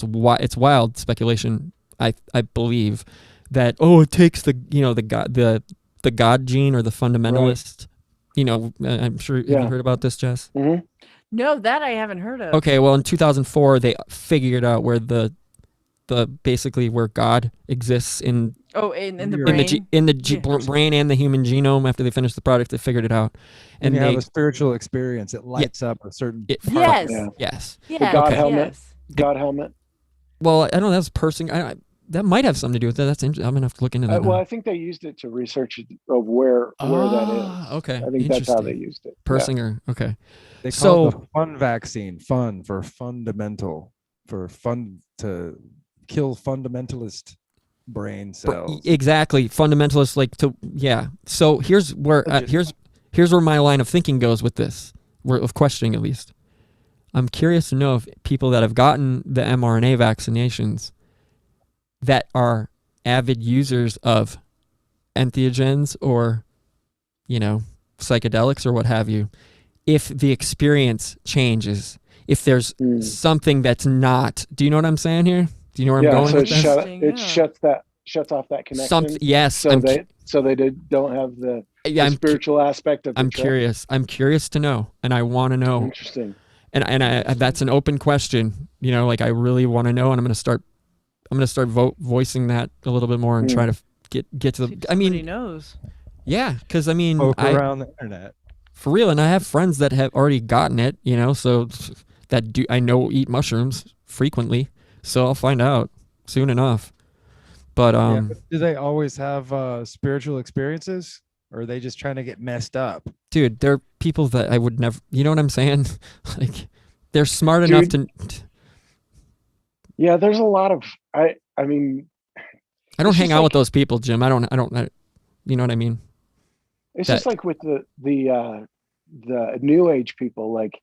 wild speculation, I believe, that it takes the God gene, or the fundamentalist, right. I'm sure, have you heard about this, Jess? Mm-hmm. No, that I haven't heard of. Okay, well, in 2004 they figured out where basically where God exists in the brain, in the brain and the human genome. After they finished the product, they figured it out, and you have a spiritual experience. It lights up a certain yes. The God helmet. Yes. God helmet. Well, I don't know. That's person. That might have something to do with that. That's interesting. I'm gonna have to look into that. Well, I think they used it to research of where that is. Okay, I think that's how they used it. Persinger. Yeah. Okay. They call it the fun vaccine. Fun for fundamental, for fun to kill fundamentalist brain cells. Exactly, fundamentalist, So here's where here's where my line of thinking goes with this, of questioning at least. I'm curious to know if people that have gotten the mRNA vaccinations that are avid users of entheogens or psychedelics or what have you, if the experience changes, if there's something that's not. Do you know what I'm saying here? Do you know where I'm going with this? It shuts off that connection. Yes. So they don't have the spiritual aspect of the I'm trip. curious. I'm curious to know, and I want to know. Interesting. And I that's an open question. I really want to know, and I'm going to start voicing that a little bit more and try to get to the. Somebody knows. Yeah, because poke around the internet for real, and I have friends that have already gotten it. So that I know eat mushrooms frequently. So I'll find out soon enough. But but do they always have spiritual experiences, or are they just trying to get messed up? Dude, they're people that I would never. You know what I'm saying? Like, they're smart enough to. Yeah, there's a lot of. I mean, I don't hang out with those people, Jim. I don't. You know what I mean? It's just like with the new age people. Like,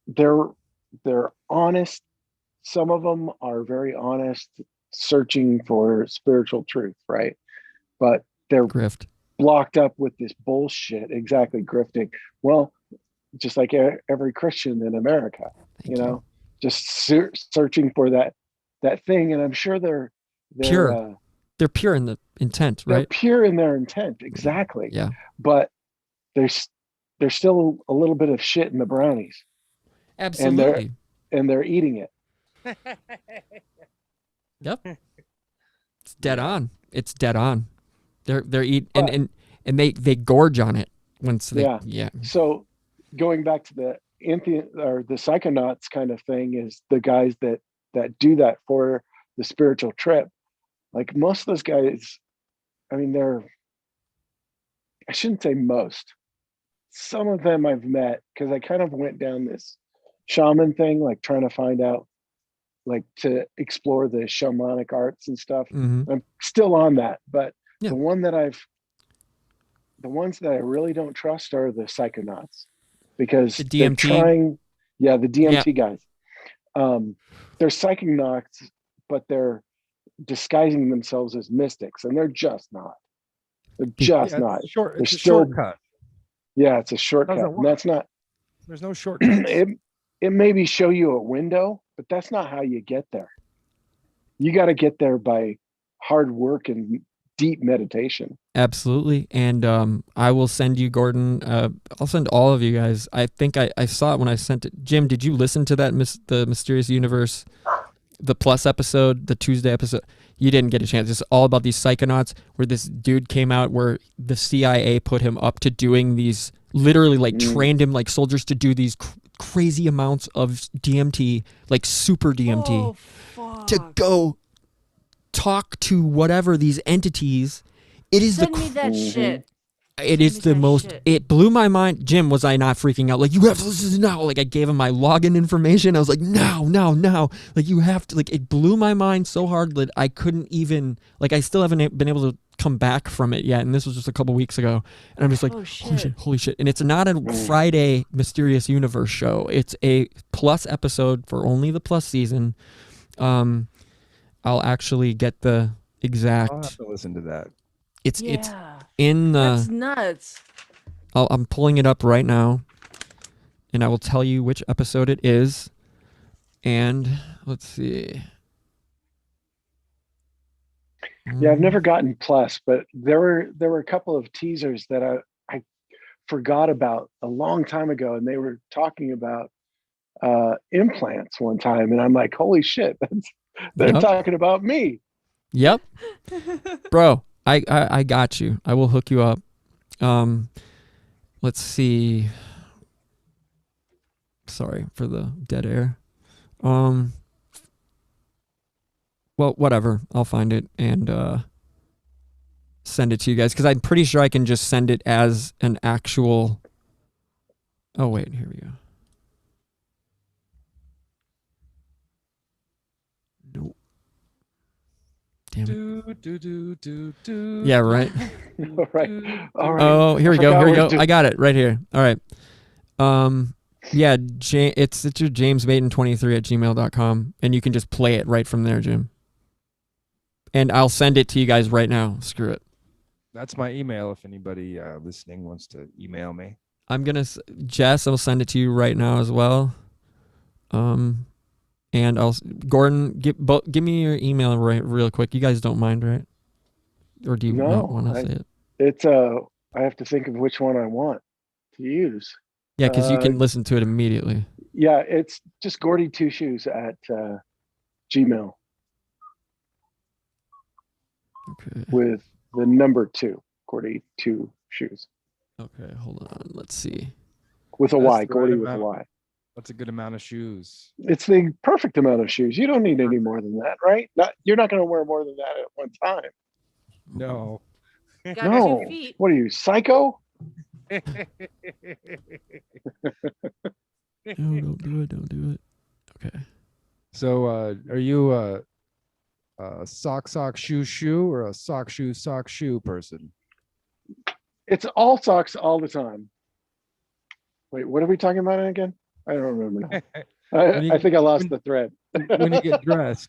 they're honest. Some of them are very honest, searching for spiritual truth, right? But they're blocked up with this bullshit. Exactly, grifting. Well, just like every Christian in America, just searching for that thing. And I'm sure they're pure. They're pure in the intent, right? They're pure in their intent, exactly. Yeah. But there's still a little bit of shit in the brownies. Absolutely. And they're eating it. Yep. It's dead on. They're eating and they gorge on it. once they So going back to the or the psychonauts kind of thing is the guys that do that for the spiritual trip. Like most of those guys, I mean, I shouldn't say most. Some of them I've met because I kind of went down this shaman thing, like trying to find out, like to explore the shamanic arts and stuff. I'm still on that, but the ones that I really don't trust are the psychonauts because the DMT. they're trying, the DMT guys. They're psychonauts, but they're disguising themselves as mystics, and they're just not. They're just not. It's a shortcut. Yeah, it's a shortcut. And that's not. There's no shortcut. It maybe show you a window, but that's not how you get there. You got to get there by hard work and deep meditation. Absolutely. And I will send you, Gordon. I'll send all of you guys. I think I saw it when I sent it. Jim, did you listen to that the Mysterious Universe, the Plus episode, the Tuesday episode? You didn't get a chance. It's all about these psychonauts where this dude came out where the CIA put him up to doing these, literally like trained him like soldiers to do these crazy amounts of DMT, like super DMT, to go talk to whatever these entities. It is Send me that shit. It is the most, it blew my mind. Jim, was I not freaking out? Like, you have to listen now. Like, I gave him my login information. I was like, no. Like, you have to, like, it blew my mind so hard that I couldn't even, like, I still haven't been able to come back from it yet. And this was just a couple weeks ago. And I'm just like, holy shit. And it's not a Friday Mysterious Universe show. It's a Plus episode for only the Plus season. I'll actually get the exact. I'll have to listen to that. It's in the. That's nuts. I'm pulling it up right now, and I will tell you which episode it is. And let's see. Yeah, I've never gotten Plus, but there were a couple of teasers that I forgot about a long time ago, and they were talking about implants one time, and I'm like, holy shit, they're talking about me. Yep, bro. I got you. I will hook you up. Let's see. Sorry for the dead air. Well, whatever. I'll find it and send it to you guys because I'm pretty sure I can just send it as an actual. Oh wait, here we go. Nope. Damn it. Yeah, right. All right. Oh, here we go. I got it right here. All right. Yeah, it's your jamesmaiden23@gmail.com, and you can just play it right from there, Jim. And I'll send it to you guys right now. Screw it. That's my email if anybody listening wants to email me. Jess, I'll send it to you right now as well. And Gordon, give me your email real quick. You guys don't mind, right? Or do you not want to say it? It's I have to think of which one I want to use. Yeah, because you can listen to it immediately. Yeah, it's just Gordy2shoes at Gmail. Okay. With the number 2, Gordy2shoes. Okay, hold on. Let's see. With a Y, Gordy with a Y. That's a good amount of shoes. It's the perfect amount of shoes. You don't need any more than that, right? You're not going to wear more than that at one time. No. Got No. 2 feet. What are you, psycho? No, don't do it. Okay. So are you a sock shoe or a sock shoe person? It's all socks all the time. Wait, what are we talking about again? I don't remember now. I think I lost the thread. When you get dressed,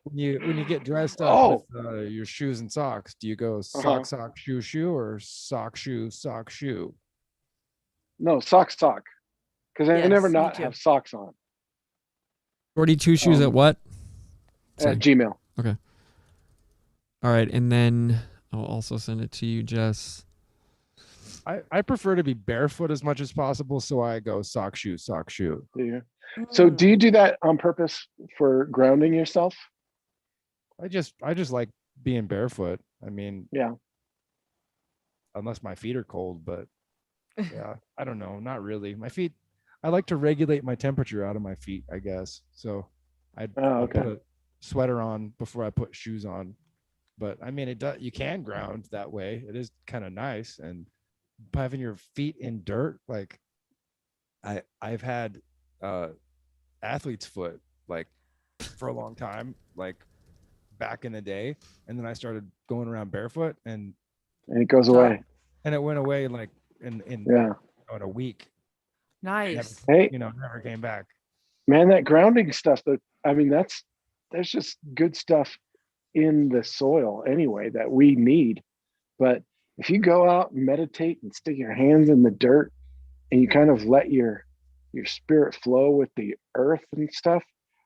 when you get dressed up with your shoes and socks, do you go sock shoe or sock shoe? No, sock. Because I Yes, never me not too. have socks on. 42 shoes at what? At Gmail. Okay. All right, and then I'll also send it to you, Jess. I prefer to be barefoot as much as possible, so I go sock shoe. Yeah. So do you do that on purpose for grounding yourself? I just like being barefoot. I mean, yeah. Unless my feet are cold, but Yeah, I don't know, not really. My feet, I like to regulate my temperature out of my feet, I guess. So I'll put a sweater on before I put shoes on. But I mean, it does. You can ground that way. It is kind of nice, and having your feet in dirt, like I've had athlete's foot like for a long time, like back in the day, and then I started going around barefoot, and it goes away. And it went away like in a week. Nice. Never came back. Man, that grounding stuff, that's just good stuff in the soil anyway that we need. But if you go out and meditate and stick your hands in the dirt and you kind of let your spirit flow with the earth and stuff,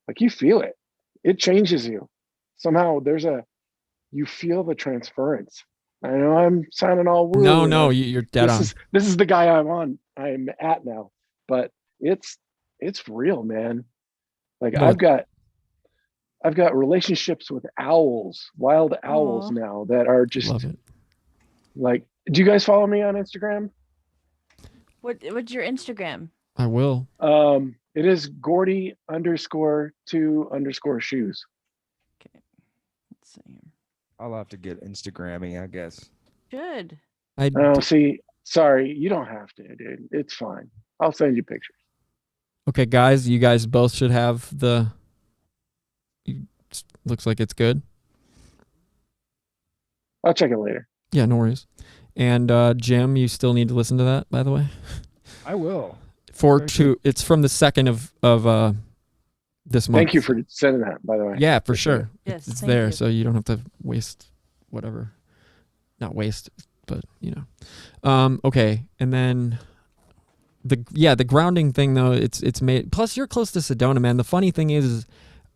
like you feel it. It changes you. Somehow you feel the transference. I know I'm sounding all woo. No, you're dead on. This is the guy I'm at now, but it's real, man. Like No, I've got relationships with owls, wild owls now that are just love it. like, do you guys follow me on Instagram? What's your Instagram? I will. It is Gordy_2_shoes. Okay. Let's see here. I'll have to get Instagramming, I guess. Good. See, sorry, you don't have to, dude. It's fine. I'll send you pictures. Okay, guys, you guys both should have looks like it's good. I'll check it later. Yeah, no worries. And Jim, you still need to listen to that, by the way. I will. It's from the 2nd of this month. Thank you for sending that, by the way. Yeah, for sure. Yes, it's thank there, you. so you don't have to waste whatever. Not waste, but okay, and then the grounding thing though, it's made. Plus, you're close to Sedona, man. The funny thing is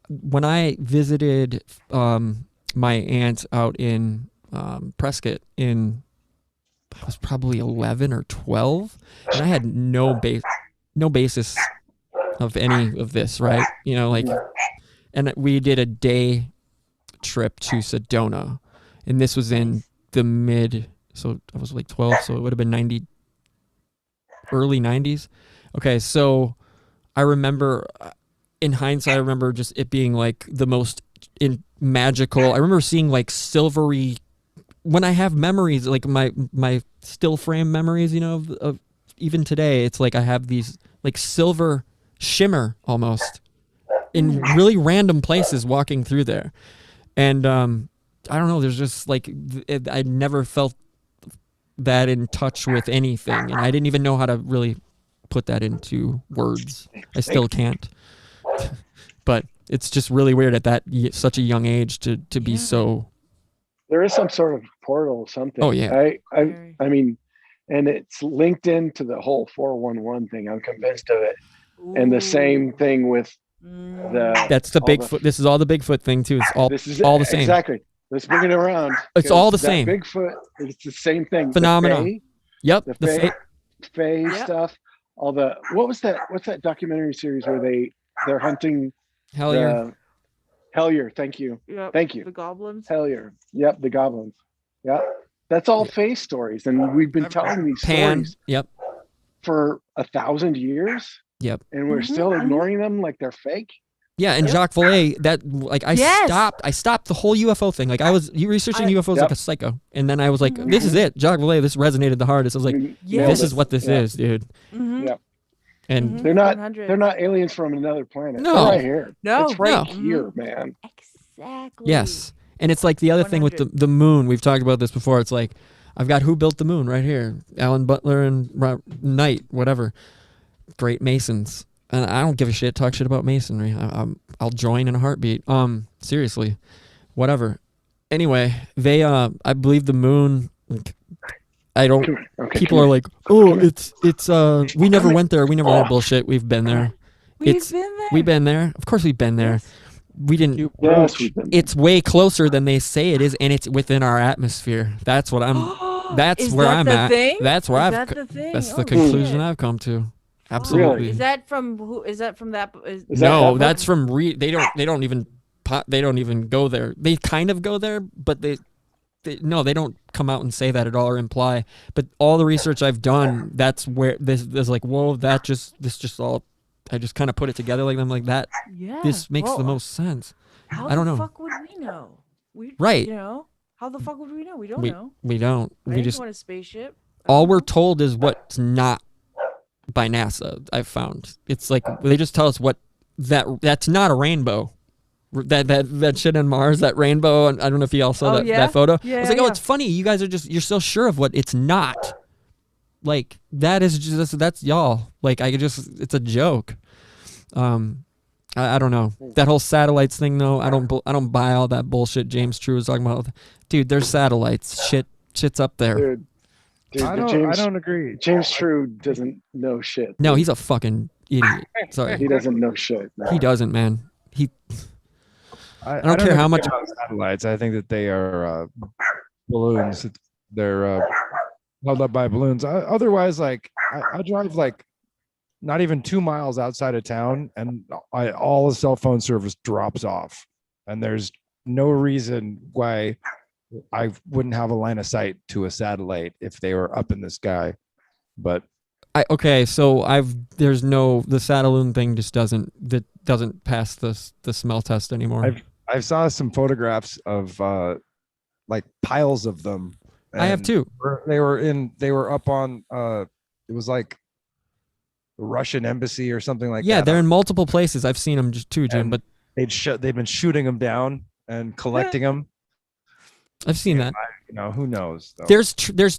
when I visited my aunt out in Prescott I was probably 11 or 12, and I had no basis of any of this, right? And we did a day trip to Sedona, and this was in the so I was like 12, so it would have been early 90s. Okay, so I remember, in hindsight, I remember just it being like the most magical. I remember seeing like silvery, when I have memories, like my still frame memories, of even today, it's like I have these like silver shimmer almost in really random places walking through there. And I don't know, there's just like, I never felt that in touch with anything, and I didn't even know how to really put that into words. I still can't. But it's just really weird at such a young age to be so. There is some sort of portal, something. Oh yeah. I mean, and it's linked into the whole 411 thing. I'm convinced of it. Ooh. And the same thing with That's the Bigfoot. This is all the Bigfoot thing too. It's all the same. Exactly. Let's bring it around. It's all the same. Bigfoot, it's the same thing. Phenomenon. Yep. The Fae stuff. All the what's that documentary series where they're hunting Hellier. Hellier, thank you. Yep. Thank you. The goblins. Hellier. Yep, the goblins. Yep. That's all Fae stories. And we've been telling these stories Yep. for 1,000 years. Yep. And we're still ignoring them like they're fake. Yeah, and Jacques Vallée, I stopped the whole UFO thing. Like you researching UFOs like a psycho. And then I was like, this is it. Jacques Vallée, this resonated the hardest. I was like, this is what this is, dude. Mm-hmm. Yep. And they're not 100. they're not aliens from another planet. No. They're right here. No. It's right No. here, man. Exactly. yes. And it's like the other thing with 100. the moon. We've talked about this before. It's like, I've got Who Built the Moon right here. Alan Butler and Knight, whatever. Great Masons. And I don't give a shit. Talk shit about masonry. I'll join in a heartbeat. Seriously, whatever. Anyway, they I believe the moon. I don't. People are like, oh, it's we never went there. We never had bullshit. We've been there. We've been there. We've been there. Of course, we've been there. Yes. We didn't. Yes, we've been there. It's way closer than they say it is, and it's within our atmosphere. That's what I'm. That's Is where that I'm the at. thing? That's where Is I've. that the thing? That's the Oh, conclusion shit. I've come to. Absolutely. Really? Is that from who? Is that from that? Is that No, that that's from They don't even go there. They kind of go there, but they don't come out and say that at all or imply. But all the research I've done, that's where this is like, whoa, this just all. I just kind of put it together like I'm like that. Yeah. This makes the most sense. How I don't the know. fuck would we know? Right. You know, how the fuck would we know? We don't We know. don't. I We didn't just go on a spaceship. all we're told is what's not by NASA. I've found it's like they just tell us what that's not a rainbow. That shit on Mars, that rainbow, and I don't know if you all saw that photo. Yeah, I was like, oh, it's funny. You guys are you're so sure of what it's not. Like that is just that's y'all. Like it's a joke. I don't know that whole satellites thing though. I don't buy all that bullshit James True was talking about. Dude, there's satellites. Shit's up there. Dude, I don't agree. James True doesn't know shit. No, he's a fucking idiot. Sorry, He doesn't know shit. No. he doesn't, man. I don't care how much satellites. I think that they are balloons. They're held up by balloons. Otherwise, like I drive like not even 2 miles outside of town, and all the cell phone service drops off, and there's no reason why I wouldn't have a line of sight to a satellite if they were up in the sky. But the Satelloon thing just doesn't pass the smell test anymore. I saw some photographs of like piles of them. I have too. They were up on it was like the Russian embassy or something like that. Yeah, they're in multiple places. I've seen them too, Jim. But they've been shooting them down and collecting them. I've seen that. Who knows? Though.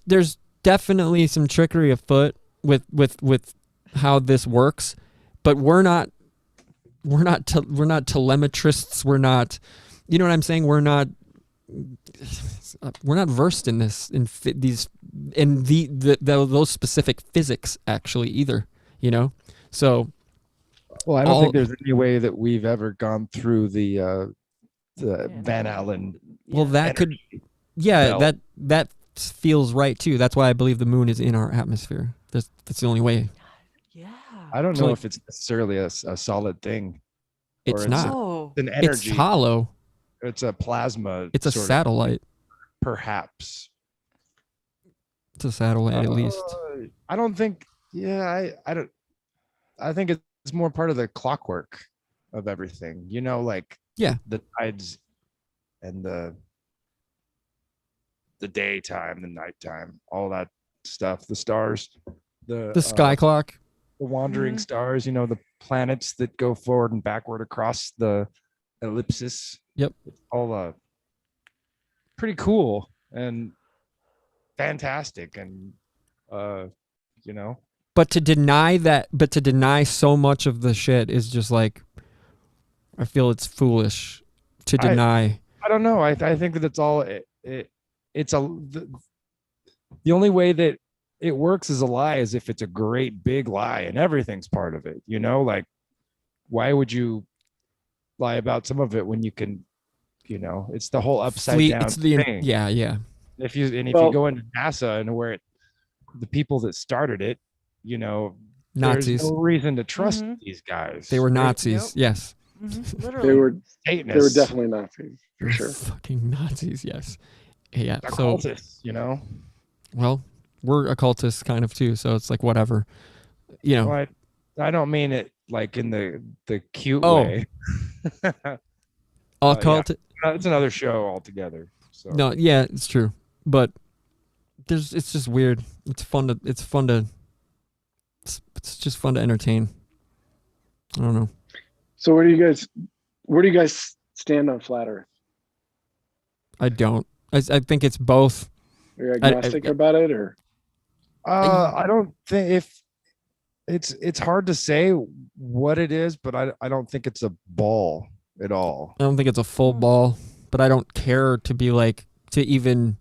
There's definitely some trickery afoot with how this works, but we're not telemetrists. We're not, you know what I'm saying? We're not versed in this those specific physics actually either. So. Well, I don't think there's any way that we've ever gone through the Van Allen. Well, that could, that feels right too. That's why I believe the moon is in our atmosphere. That's the only way. Yeah. I don't know if it's necessarily a solid thing. It's not. It's an energy. It's hollow. It's a plasma. It's a satellite. Perhaps. It's a satellite, at least. I don't think. Yeah, I don't. I think it's more part of the clockwork of everything. Like the tides and the daytime, the nighttime, all that stuff. The stars, the sky clock, the wandering stars. The planets that go forward and backward across the ellipsis. Yep, it's all pretty cool and fantastic, and But to deny so much of the shit is just like, I feel it's foolish to deny. I don't know. I think that it's all the only way that it works as a lie is if it's a great big lie and everything's part of it. Like why would you lie about some of it when you can? It's the whole upside down thing. Yeah. If you go into NASA and where the people that started it, Nazis. There's no reason to trust these guys. They were Nazis. Yep. Yes. Literally. They were Satanists. They were definitely Nazis for sure. Fucking Nazis. Yes. Yeah. Occultists, Well, we're occultists kind of too, so it's like whatever. Well, I don't mean it like in the cute way. Occult. It's another show altogether. So. No, yeah, it's true, but it's just weird. It's just fun to entertain. I don't know. So where do you guys stand on flat Earth? I don't. I think it's both. Are you agnostic about it, or? I don't think if it's hard to say what it is, but I don't think it's a ball at all. I don't think it's a full ball, but I don't care to be like to even.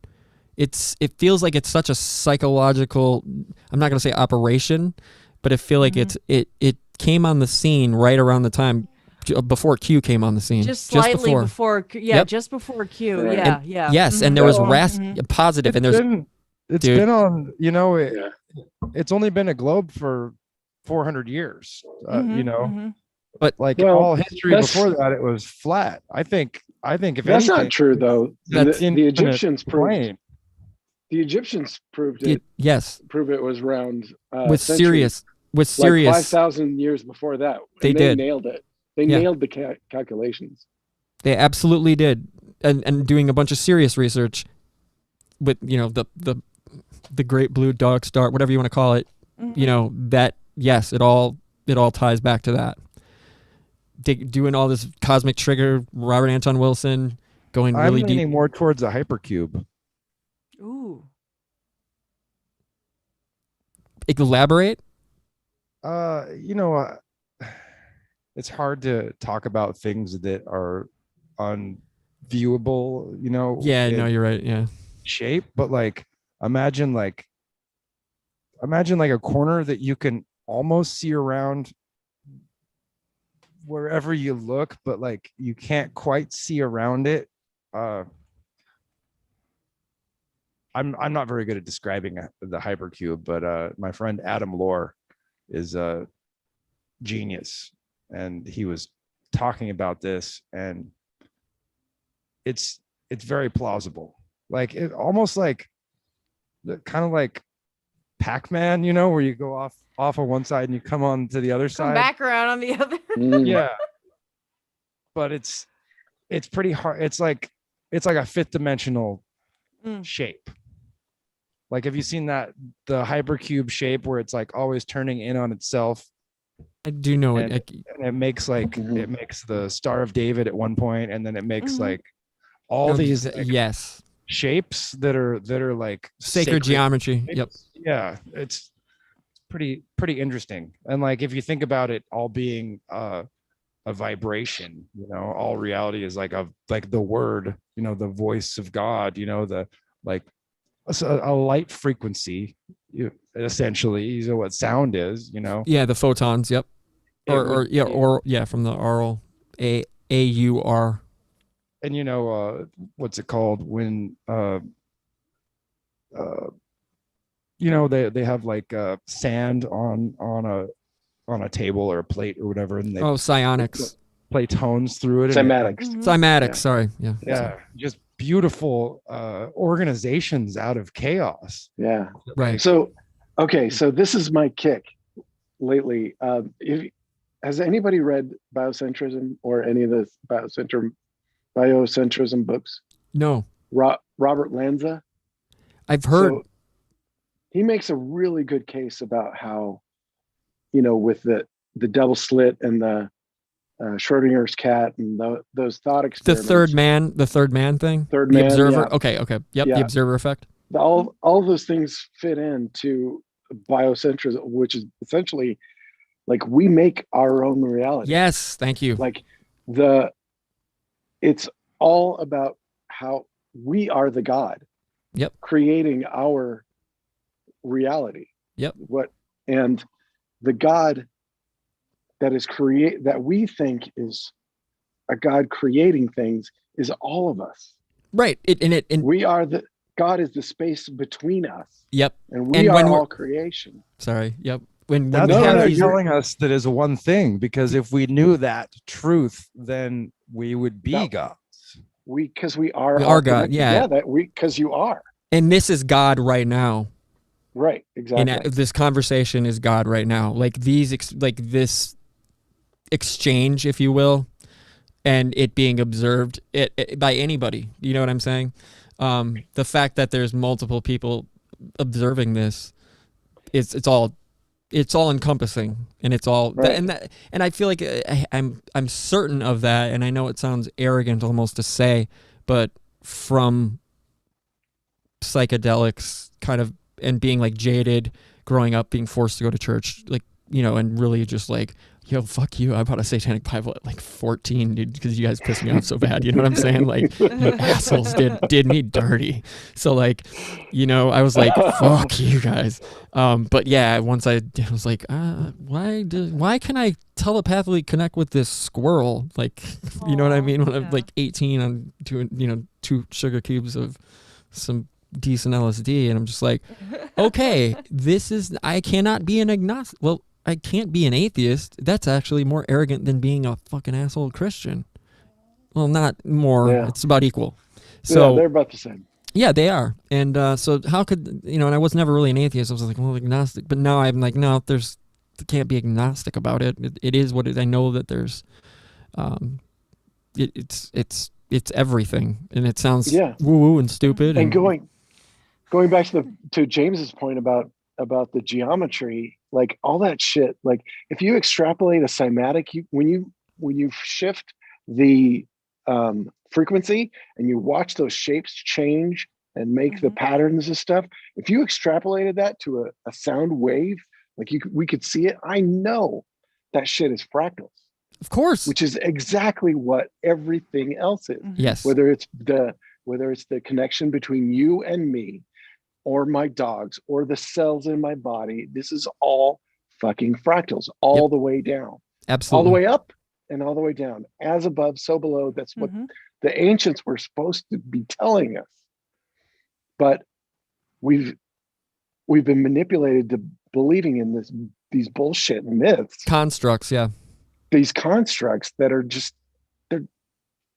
It feels like it's such a psychological. I'm not gonna say operation, but I feel like it came on the scene right around the time before Q came on the scene. Just slightly before. Yep. Just before Q. Yeah. Yeah. Yes, and there was positive, and there's. It's been on. It's only been a globe for 400 years. But all history before that, it was flat. I think if that's anything, not true though. The Egyptians proved. The Egyptians proved it. Yes, Prove it was around with centuries, Sirius, like 5,000 years before that. They And did. nailed it. They Yeah. nailed the calculations. they absolutely did, and doing a bunch of serious research with the great blue dog star, whatever you want to call it. That yes, it all ties back to that. Doing all this cosmic trigger, Robert Anton Wilson, going really I'm deep. leaning more towards a hypercube. Ooh. Elaborate. It's hard to talk about things that are unviewable, Yeah, in no, you're right. Yeah. shape, but like imagine like a corner that you can almost see around wherever you look, but like you can't quite see around it. I'm not very good at describing the hypercube, but my friend Adam Lohr is a genius, and he was talking about this, and it's very plausible. Like it almost like kind of like Pac-Man, where you go off of one side and you come on to the other Come side. back around on the other. Yeah, but it's pretty hard. It's like a fifth dimensional shape. Like, have you seen the hypercube shape where it's like always turning in on itself? I do know and, it. and it makes like it makes the Star of David at one point, and then it makes like all these yes, shapes that are like sacred geometry. shapes. Yep. Yeah, it's pretty interesting. And like if you think about it all being a vibration, all reality is like the word, the voice of God, the like a light frequency, essentially is what sound is, Yeah, the photons. Yep. Or from the aural AUR. And what's it called when they have like sand on a table or a plate or whatever, and they psionics play tones through it. Cymatics. Cymatics. Sorry. Yeah. Yeah, just beautiful organizations out of chaos. Yeah. Right. So, okay. So this is my kick lately. Has anybody read Biocentrism or any of the biocentrism books? No. Robert Lanza. I've heard. So he makes a really good case about how, with the double slit and the Schrodinger's cat and those thought experiments. The third man thing. Third the man, observer. yeah. Okay. Yep. Yeah. The observer effect. All those things fit into biocentrism, which is essentially like we make our own reality. Yes. Thank you. Like it's all about how we are the God. Yep. Creating our reality. Yep. And the God that that we think is a God creating things is all of us. Right. We are God is the space between us. Yep. And we are all creation. Sorry. Yep. When That's we why have they're these, telling us that is one thing, because if we knew that truth, then we would be gods. Because we are God. Yeah. Because you are. And this is God right now. Right. Exactly. And this conversation is God right now. Like this exchange, if you will, and it being observed by anybody. You know what I'm saying? The fact that there's multiple people observing this, it's all encompassing, and it's all right. and I feel like I'm certain of that, and I know it sounds arrogant almost to say, but from psychedelics kind of and being like jaded, growing up, being forced to go to church, like, and really just like, yo, fuck you, I bought a Satanic Bible at like 14, dude, because you guys pissed me off so bad. You know what I'm saying? Like, you assholes did me dirty. So like, I was like, fuck you guys. But yeah, once I was like, why can I telepathically connect with this squirrel? Like, you know what I mean? When I'm like 18 on doing, 2 sugar cubes of some decent LSD, and I'm just like, okay, I cannot be an agnostic. Well, I can't be an atheist. That's actually more arrogant than being a fucking asshole Christian. Well, not more. Yeah. It's about equal. So yeah, they're about the same. Yeah, they are. And so how could, and I was never really an atheist. I was like, well, agnostic. But now I'm like, no, can't be agnostic about it. It is what it is. I know that there's, it's everything. And it sounds Yeah. woo-woo and stupid. And going back to James's point about the geometry, like all that shit, like if you extrapolate a cymatic, when you shift the frequency and you watch those shapes change and make the patterns and stuff, if you extrapolated that to a sound wave, like we could see it, I know that shit is fractals. Of course. Which is exactly what everything else is. Yes. Whether it's the connection between you and me, or my dogs, or the cells in my body, this is all fucking fractals, all the way down. Absolutely. All the way up and all the way down. As above, so below. That's what the ancients were supposed to be telling us. But we've been manipulated to believing in these bullshit myths. Constructs, yeah. These constructs that are just,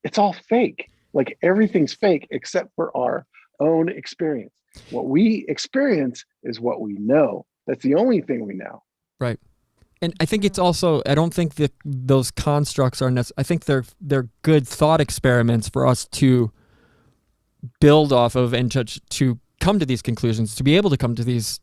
it's all fake. Like everything's fake except for our own experience. What we experience is what we know. That's the only thing we know. Right. And I think it's also, I don't think that those constructs are necessary. I think they're good thought experiments for us to build off of and to come to these conclusions, to be able to come to these,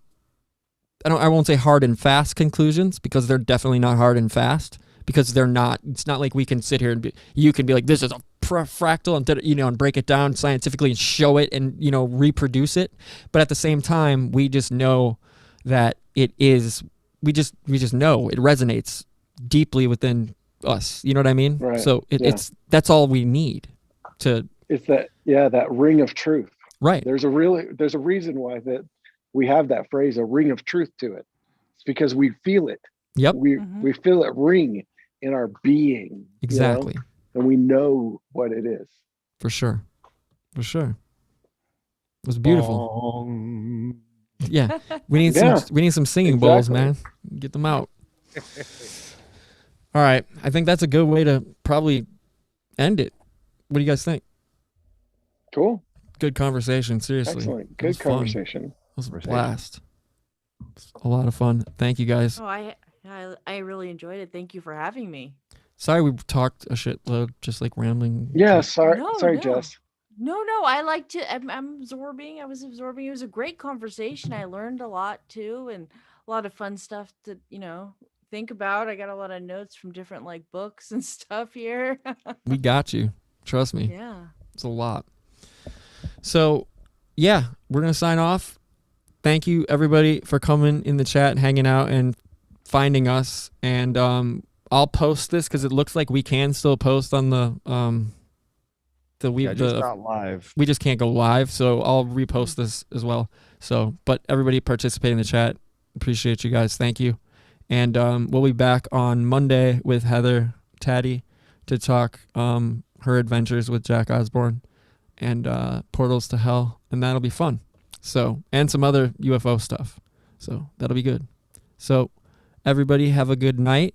I won't say hard and fast conclusions, because they're definitely not hard and fast, because they're not. It's not like we can sit here and you can be like, this is a fractal, and break it down scientifically and show it and reproduce it. But at the same time, we just know that it is. We just know it resonates deeply within us. You know what I mean? Right. So that's all we need to. It's that ring of truth. Right. There's a reason why that we have that phrase, a ring of truth to it. It's because we feel it. Yep. We feel it ring in our being. Exactly. And we know what it is. For sure. It was beautiful. Yeah. We need some singing bowls, man. Get them out. All right. I think that's a good way to probably end it. What do you guys think? Cool. Good conversation. Seriously. Excellent. Good conversation. It was a blast. It's a lot of fun. Thank you guys. Oh, I really enjoyed it. Thank you for having me. Sorry we talked a shitload, just like rambling. Yeah, sorry, No. Jess. No, I liked it. I'm absorbing. I was absorbing. It was a great conversation. I learned a lot too, and a lot of fun stuff to think about. I got a lot of notes from different books and stuff here. We got you. Trust me. Yeah. It's a lot. So, yeah, we're going to sign off. Thank you, everybody, for coming in the chat, hanging out, and finding us. And I'll post this because it looks like we can still post on the just not live. We just can't go live, so I'll repost this as well. So, but everybody participate in the chat. Appreciate you guys. Thank you. And we'll be back on Monday with Heather Taddy to talk her adventures with Jack Osborne and Portals to Hell, and that'll be fun. So, and some other UFO stuff. So that'll be good. So everybody have a good night,